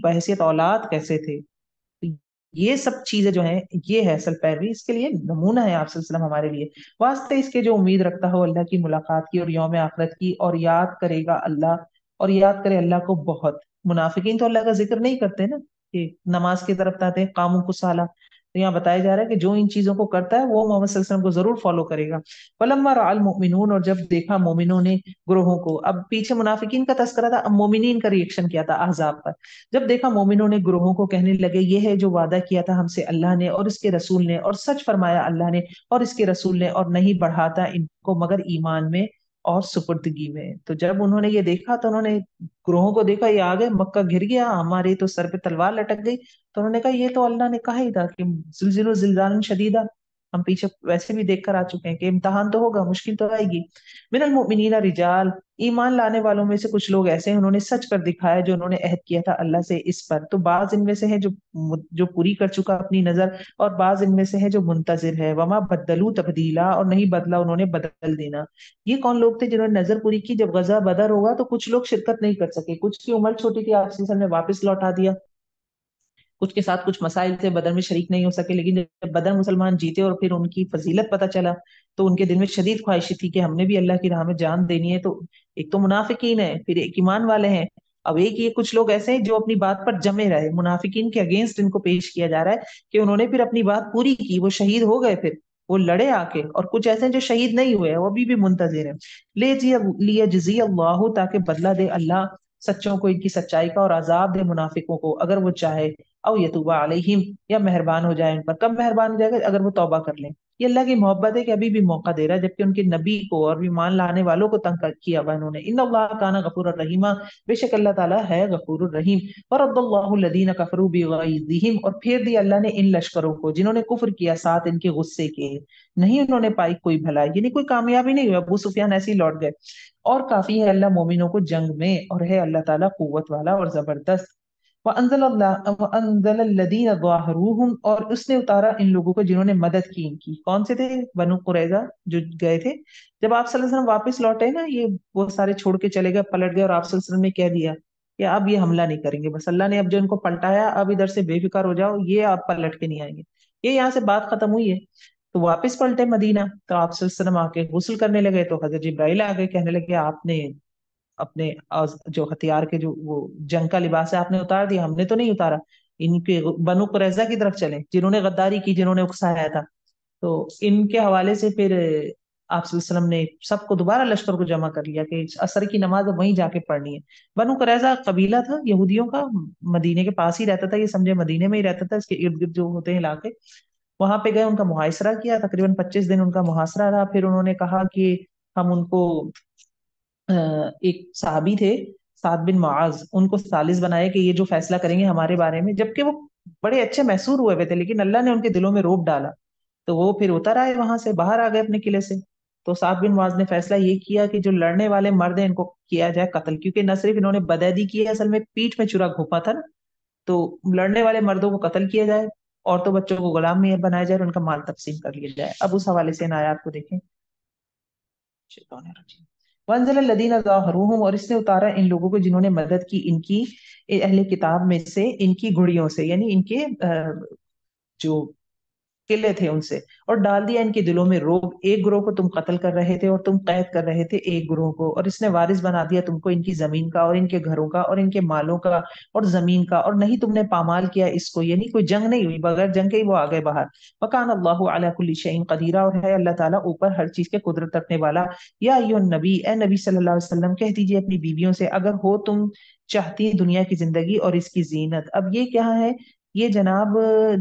बहैसियत औलाद कैसे थे। तो ये सब चीजें जो हैं, ये है असल पैरवी, इसके लिए नमूना है आप सल्लल्लाहु अलैहि वसल्लम हमारे लिए। वास्ते इसके जो उम्मीद रखता हो अल्लाह की मुलाकात की और यौम आखिरत की, और याद करेगा अल्लाह, और याद करे अल्लाह को बहुत। मुनाफिकीन तो अल्लाह का जिक्र नहीं करते ना, कि नमाज की तरफ आते हैं कामों को साला। तो यहाँ बताया जा रहा है कि जो इन चीजों को करता है वो मोहम्मद सल्लल्लाहु अलैहि वसल्लम को जरूर फॉलो करेगा। फलम्मा रअल मुमिनून, और जब देखा मोमिनों ने ग्रोहों को, अब पीछे मुनाफिकीन का तस्करा था, अब मोमिनीन का रिएक्शन किया था अहजाब पर। जब देखा मोमिनों ने ग्रोहों को, कहने लगे ये है जो वादा किया था हमसे अल्लाह ने और इसके रसूल ने, और सच फरमाया अल्लाह ने और इसके रसूल ने, और नहीं बढ़ाता इनको मगर ईमान में और सुपुर्दगी में। तो जब उन्होंने ये देखा तो उन्होंने ग्रोहों को देखा, ये आ गए, मक्का घिर गया, हमारे तो सर पे तलवार लटक गई। तो उन्होंने कहा ये तो अल्लाह ने कहा ही था कि जिलजिलो जिलजालन शदीदा। हम पीछे वैसे भी देख कर आ चुके हैं कि इम्तहान तो होगा, मुश्किल तो आएगी। मिनल मुमिनीना रिजाल, ईमान लाने वालों में से कुछ लोग ऐसे हैं उन्होंने सच कर दिखाया जो उन्होंने अहद किया था अल्लाह से इस पर। तो बाज इनमें से है जो पूरी कर चुका अपनी नजर, और बाज इनमें से है जो मुंतजिर है। वमा बदलू तब्दीला, और नहीं बदला उन्होंने बदल देना। ये कौन लोग थे जिन्होंने नजर पूरी की, जब गजा बदर होगा तो कुछ लोग शिरकत नहीं कर सके, कुछ की उम्र छोटी थी, आप ने वापस लौटा दिया, कुछ के साथ कुछ मसाइल थे, बदर में शरीक नहीं हो सके। लेकिन जब बदर मुसलमान जीते और फिर उनकी फजीलत पता चला, तो उनके दिल में शदीद ख्वाहिश थी कि हमने भी अल्लाह की राह में जान देनी है। तो एक तो मुनाफिकीन है, फिर एक ईमान वाले हैं, अब एक ये कुछ लोग ऐसे हैं जो अपनी बात पर जमे रहे। मुनाफिकीन के अगेंस्ट इनको पेश किया जा रहा है कि उन्होंने फिर अपनी बात पूरी की, वो शहीद हो गए, फिर वो लड़े आके। और कुछ ऐसे हैं जो शहीद नहीं हुए हैं, वो अभी भी मुंतजिर है। ले लिया जजी अल्लाह, ताकि बदला दे अल्लाह सच्चों को इनकी सच्चाई का, और अजाब दे मुनाफिकों को अगर वो चाहे। औ यतुबा अलैहिम, या मेहरबान हो जाए उन पर। कब मेहरबान हो जाएगा, अगर वो तौबा कर लें। ये अल्लाह की मोहब्बत है कि अभी भी मौका दे रहा है, जबकि उनके नबी को और ईमान लाने वालों को तंग किया हुआ इन्होंने। इन अल्लाह काना गफूर रहीमा, बेशक अल्लाह ताला है गफूर रहीम। और अब्दुल्लाहु लदीन कफरू बिगैज़िहिम, और फेर दिया अल्लाह ने इन लश्करों को जिन्होंने कुफ्र किया साथ इनके गुस्से के। नहीं उन्होंने पाई कोई भलाई, यानी कोई कामयाबी नहीं हुई, अबू सुफियान ऐसे ही लौट गए। और काफी है अल्लाह मोमिनों को जंग में, और है अल्लाह ताला कुव्वत वाला और जबरदस्त। वअंज़लल्लज़ीन ज़ाहरूहुम, और उसने उतारा इन लोगों को जिन्होंने मदद की इनकी। कौन से थे, बनु कुरैजा जो गए थे। जब आप सल्लल्लाहु अलैहि वसल्लम वापस लौटे ना, ये वो सारे छोड़ के चले गए, पलट गए, और आप सल्लल्लाहु अलैहि वसल्लम ने कह दिया कि अब ये हमला नहीं करेंगे, बस अल्लाह ने अब जो इनको पलटाया, अब इधर से बेफिक्र हो जाओ, ये आप पलट के नहीं आएंगे। ये यहाँ से बात खत्म हुई है। तो वापस पलटे मदीना, तो आप सल्लल्लाहु अलैहि वसल्लम आके गुस्ल करने लगे, तो हजरत जिब्राइल आ गए, कहने लगे आपने अपने जो हथियार के जो वो जंग का लिबास है आपने उतार दिया, हमने तो नहीं उतारा। इनके बनु कुरैजा की तरफ चले जिन्होंने गद्दारी की, जिन्होंने उकसाया था। तो इनके हवाले से फिर आप सल्लल्लाहु अलैहि वसल्लम ने सबको दोबारा लश्कर को जमा कर लिया कि असर की नमाज अब वहीं जाके पढ़नी है। बनु कुरैजा कबीला था यहूदियों का, मदीने के पास ही रहता था, ये समझे मदीने में ही रहता था, इसके इर्द गिर्द जो होते हैं इलाके। वहां पे गए, उनका मुहासरा किया, तकरीबन 25 दिन उनका मुहासरा रहा। फिर उन्होंने कहा कि हम उनको एक साहबी थे साद बिन मुआज, उनको सालिस बनाए कि ये जो फैसला करेंगे हमारे बारे में, जबकि वो बड़े अच्छे मैसूर हुए हुए थे, लेकिन अल्लाह ने उनके दिलों में रोब डाला। तो वो फिर उतर आए, वहां से बाहर आ गए अपने किले से। तो साद बिन मुआज ने फैसला ये किया कि जो लड़ने वाले मर्द हैं इनको किया जाए कत्ल, क्योंकि न सिर्फ इन्होंने बदैदी की है, असल में पीठ में छुरा घोंपा था ना। तो लड़ने वाले मर्दों को कत्ल किया जाए, औरतों बच्चों को गुलाम में बनाया जाए, और उनका माल तकसीम कर लिया जाए। अब उस हवाले से इन आयात को देखें। वंजल लदीन ज़ाहरूहुम, और इसने उतारा इन लोगों को जिन्होंने मदद की इनकी, अहले किताब में से, इनकी घुड़ियों से, यानी इनके जो किले थे उनसे, और डाल दिया इनके दिलों में रोब। एक ग्रोह को तुम कत्ल कर रहे थे और तुम कैद कर रहे थे एक ग्रोह को, और इसने वारिस बना दिया तुमको इनकी जमीन का और इनके घरों का और इनके मालों का और जमीन का, और नहीं तुमने पामाल किया इसको, यानी कोई जंग नहीं हुई, बगैर जंग के ही वो आ गए बाहर। वकान अल्लाहु अला कुल्ली शैइन कदीरा, और है अल्लाह ताला ऊपर हर चीज के कुदरत रखने वाला। या अय्युहन नबी, ए नबी सल्लल्लाहु अलैहि वसल्लम, कह दीजिए अपनी बीवियों से, अगर हो तुम चाहती दुनिया की जिंदगी और इसकी जीनत। अब ये क्या है, ये जनाब,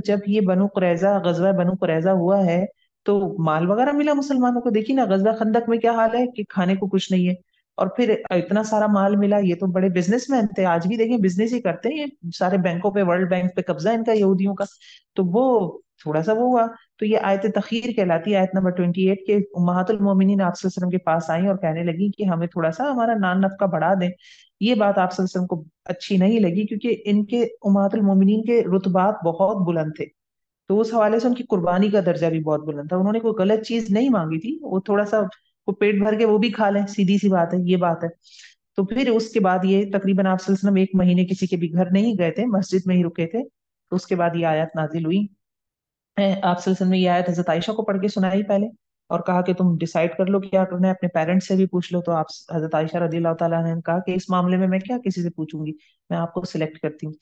जब ये बनु कुरैजा, गजवा बनु कुरैजा हुआ है, तो माल वगैरह मिला मुसलमानों को। देखी ना गजवा खंदक में क्या हाल है कि खाने को कुछ नहीं है, और फिर इतना सारा माल मिला। ये तो बड़े बिजनेसमैन थे, आज भी देखें बिजनेस ही करते हैं ये, सारे बैंकों पे, वर्ल्ड बैंक पे कब्जा है इनका यहूदियों का। तो वो थोड़ा सा वो हुआ। तो ये आयत तखीर कहलाती है, आयत नंबर 28 के। उम्महातुल मोमिनीन आप सल्लल्लाहु अलैहि वसल्लम के पास आई और कहने लगी कि हमें थोड़ा सा हमारा नान नफका बढ़ा दें। ये बात आप सल्लल्लाहु अलैहि वसल्लम को अच्छी नहीं लगी, क्योंकि इनके उम्महातुल मोमिनीन के रुतबात बहुत बुलंद थे। तो उस हवाले से उनकी कुर्बानी का दर्जा भी बहुत बुलंद था। उन्होंने कोई गलत चीज नहीं मांगी थी, वो थोड़ा सा वो पेट भर के वो भी खा लें, सीधी सी बात है, ये बात है। तो फिर उसके बाद ये तकरीबन आप सल्लल्लाहु अलैहि वसल्लम एक महीने किसी के भी घर नहीं गए थे, मस्जिद में ही रुके थे। तो उसके बाद ये आयत नाजिल हुई। आप सल्लल्लाहु अलैहि वसल्लम ने ये आयत हजरत आयशा को पढ़ के सुनाई पहले, और कहा कि तुम डिसाइड कर लो क्या करना है, अपने पेरेंट्स से भी पूछ लो। तो आप हजरत आयशा रदी अल्लाह तआला ने कहा कि इस मामले में मैं क्या किसी से पूछूंगी, मैं आपको सिलेक्ट करती हूँ।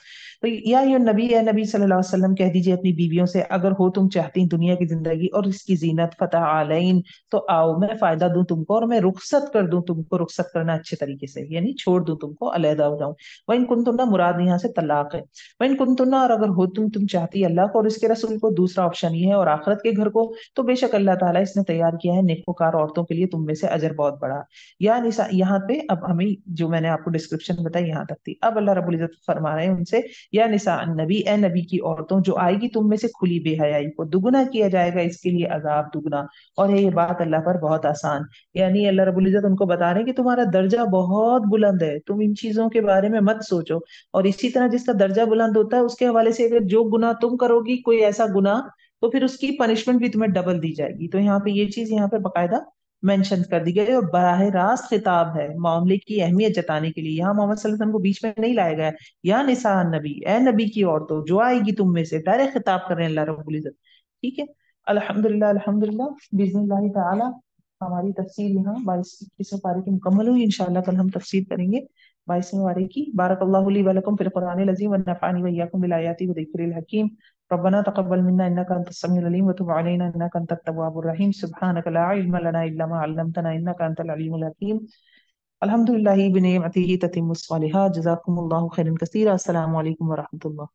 तो या ये नबी, या नबी सल्लल्लाहु अलैहि वसल्लम, कह दीजिए अपनी बीवियों से, अगर हो तुम चाहती दुनिया की जिंदगी और इसकी जीनत, फतह आलैन, तो आओ मैं फायदा दूं तुमको, और मैं रुखसत कर दूं तुमको, रुखसत करना अच्छे तरीके से, यानी छोड़ दूं तुमको, अलहदा हो जाऊं। वह इन कुंतुन्ना, मुराद यहाँ से तलाक है। वह इन कुंतुन्ना, और अगर हो तुम चाहती अल्लाह को और इसके रसूल को, दूसरा ऑप्शन ये है, और आखिरत के घर को, तो बेशक अल्लाह ताला इसने तैयार किया है नेकोकार औरतों के लिए तुम में से अजर बहुत बड़ा। या निसा, यहाँ पे अब हमें जो मैंने आपको डिस्क्रिप्शन बताई यहाँ तक थी। अब अल्लाह रब्बुल इज्जत फरमा रहे हैं उनसे, या निसा नबी, ए नबी की औरतों, जो आएगी तुम में से खुली बेहयाई को दुगना किया जाएगा इसके लिए अजाब दुगना, और है ये बात अल्लाह पर बहुत आसान। यानी अल्लाह रब्बुल इज्जत उनको बता रहे हैं कि तुम्हारा दर्जा बहुत बुलंद है, तुम इन चीजों के बारे में मत सोचो। और इसी तरह जिसका दर्जा बुलंद होता है उसके हवाले से, अगर जो गुनाह तुम करोगी, कोई ऐसा गुनाह, तो फिर उसकी पनिशमेंट भी तुम्हें डबल दी जाएगी। तो यहाँ पे ये चीज यहाँ पे बकायदा मेंशन कर दी गई है, और बराह रास्त खिताब है मामले की अहमियत जताने के लिए। यहाँ मोहम्मद सल्लल्लाहु अलैहि वसल्लम को बीच में नहीं लाया गया है। या निसा नबी, ए नबी की औरतों, जो आएगी तुम में से, डायरेक्ट खिताब कर रहे हैं अल्लाह रब्बुल इज्जत। ठीक है। अल्हम्दुलिल्लाह, अल्हम्दुलिल्लाह, बिस्मिल्लाह ताला। हमारी तफसीर यहाँ 22-21 पारे की मुकम्मल हुई। इंशाअल्लाह कल हम तफसीर करेंगे 22वें पारे की। बारकल्लाहु ली व लकुम फिल कुरआनिल अज़ीम व नफ़अनी व इय्याकुम बिल आयाति व ज़िक्रिल हकीम। रब्बना तक़ब्बल मिन्ना इन्नका अंतस समीउल अलीम व तुब अलैना इन्नका अंतत तव्वाबुर रहीम। सुब्हानका ला इल्मा लना इल्ला मा अल्लमतना इन्नका अंतल अलीमुल हकीम। अल्हम्दुलिल्लाहि बिनिअमतिही ततिम्मुस सालिहात। जज़ाकुमुल्लाहु खैरन कसीरा। अस्सलामु अलैकुम व रहमतुल्लाह।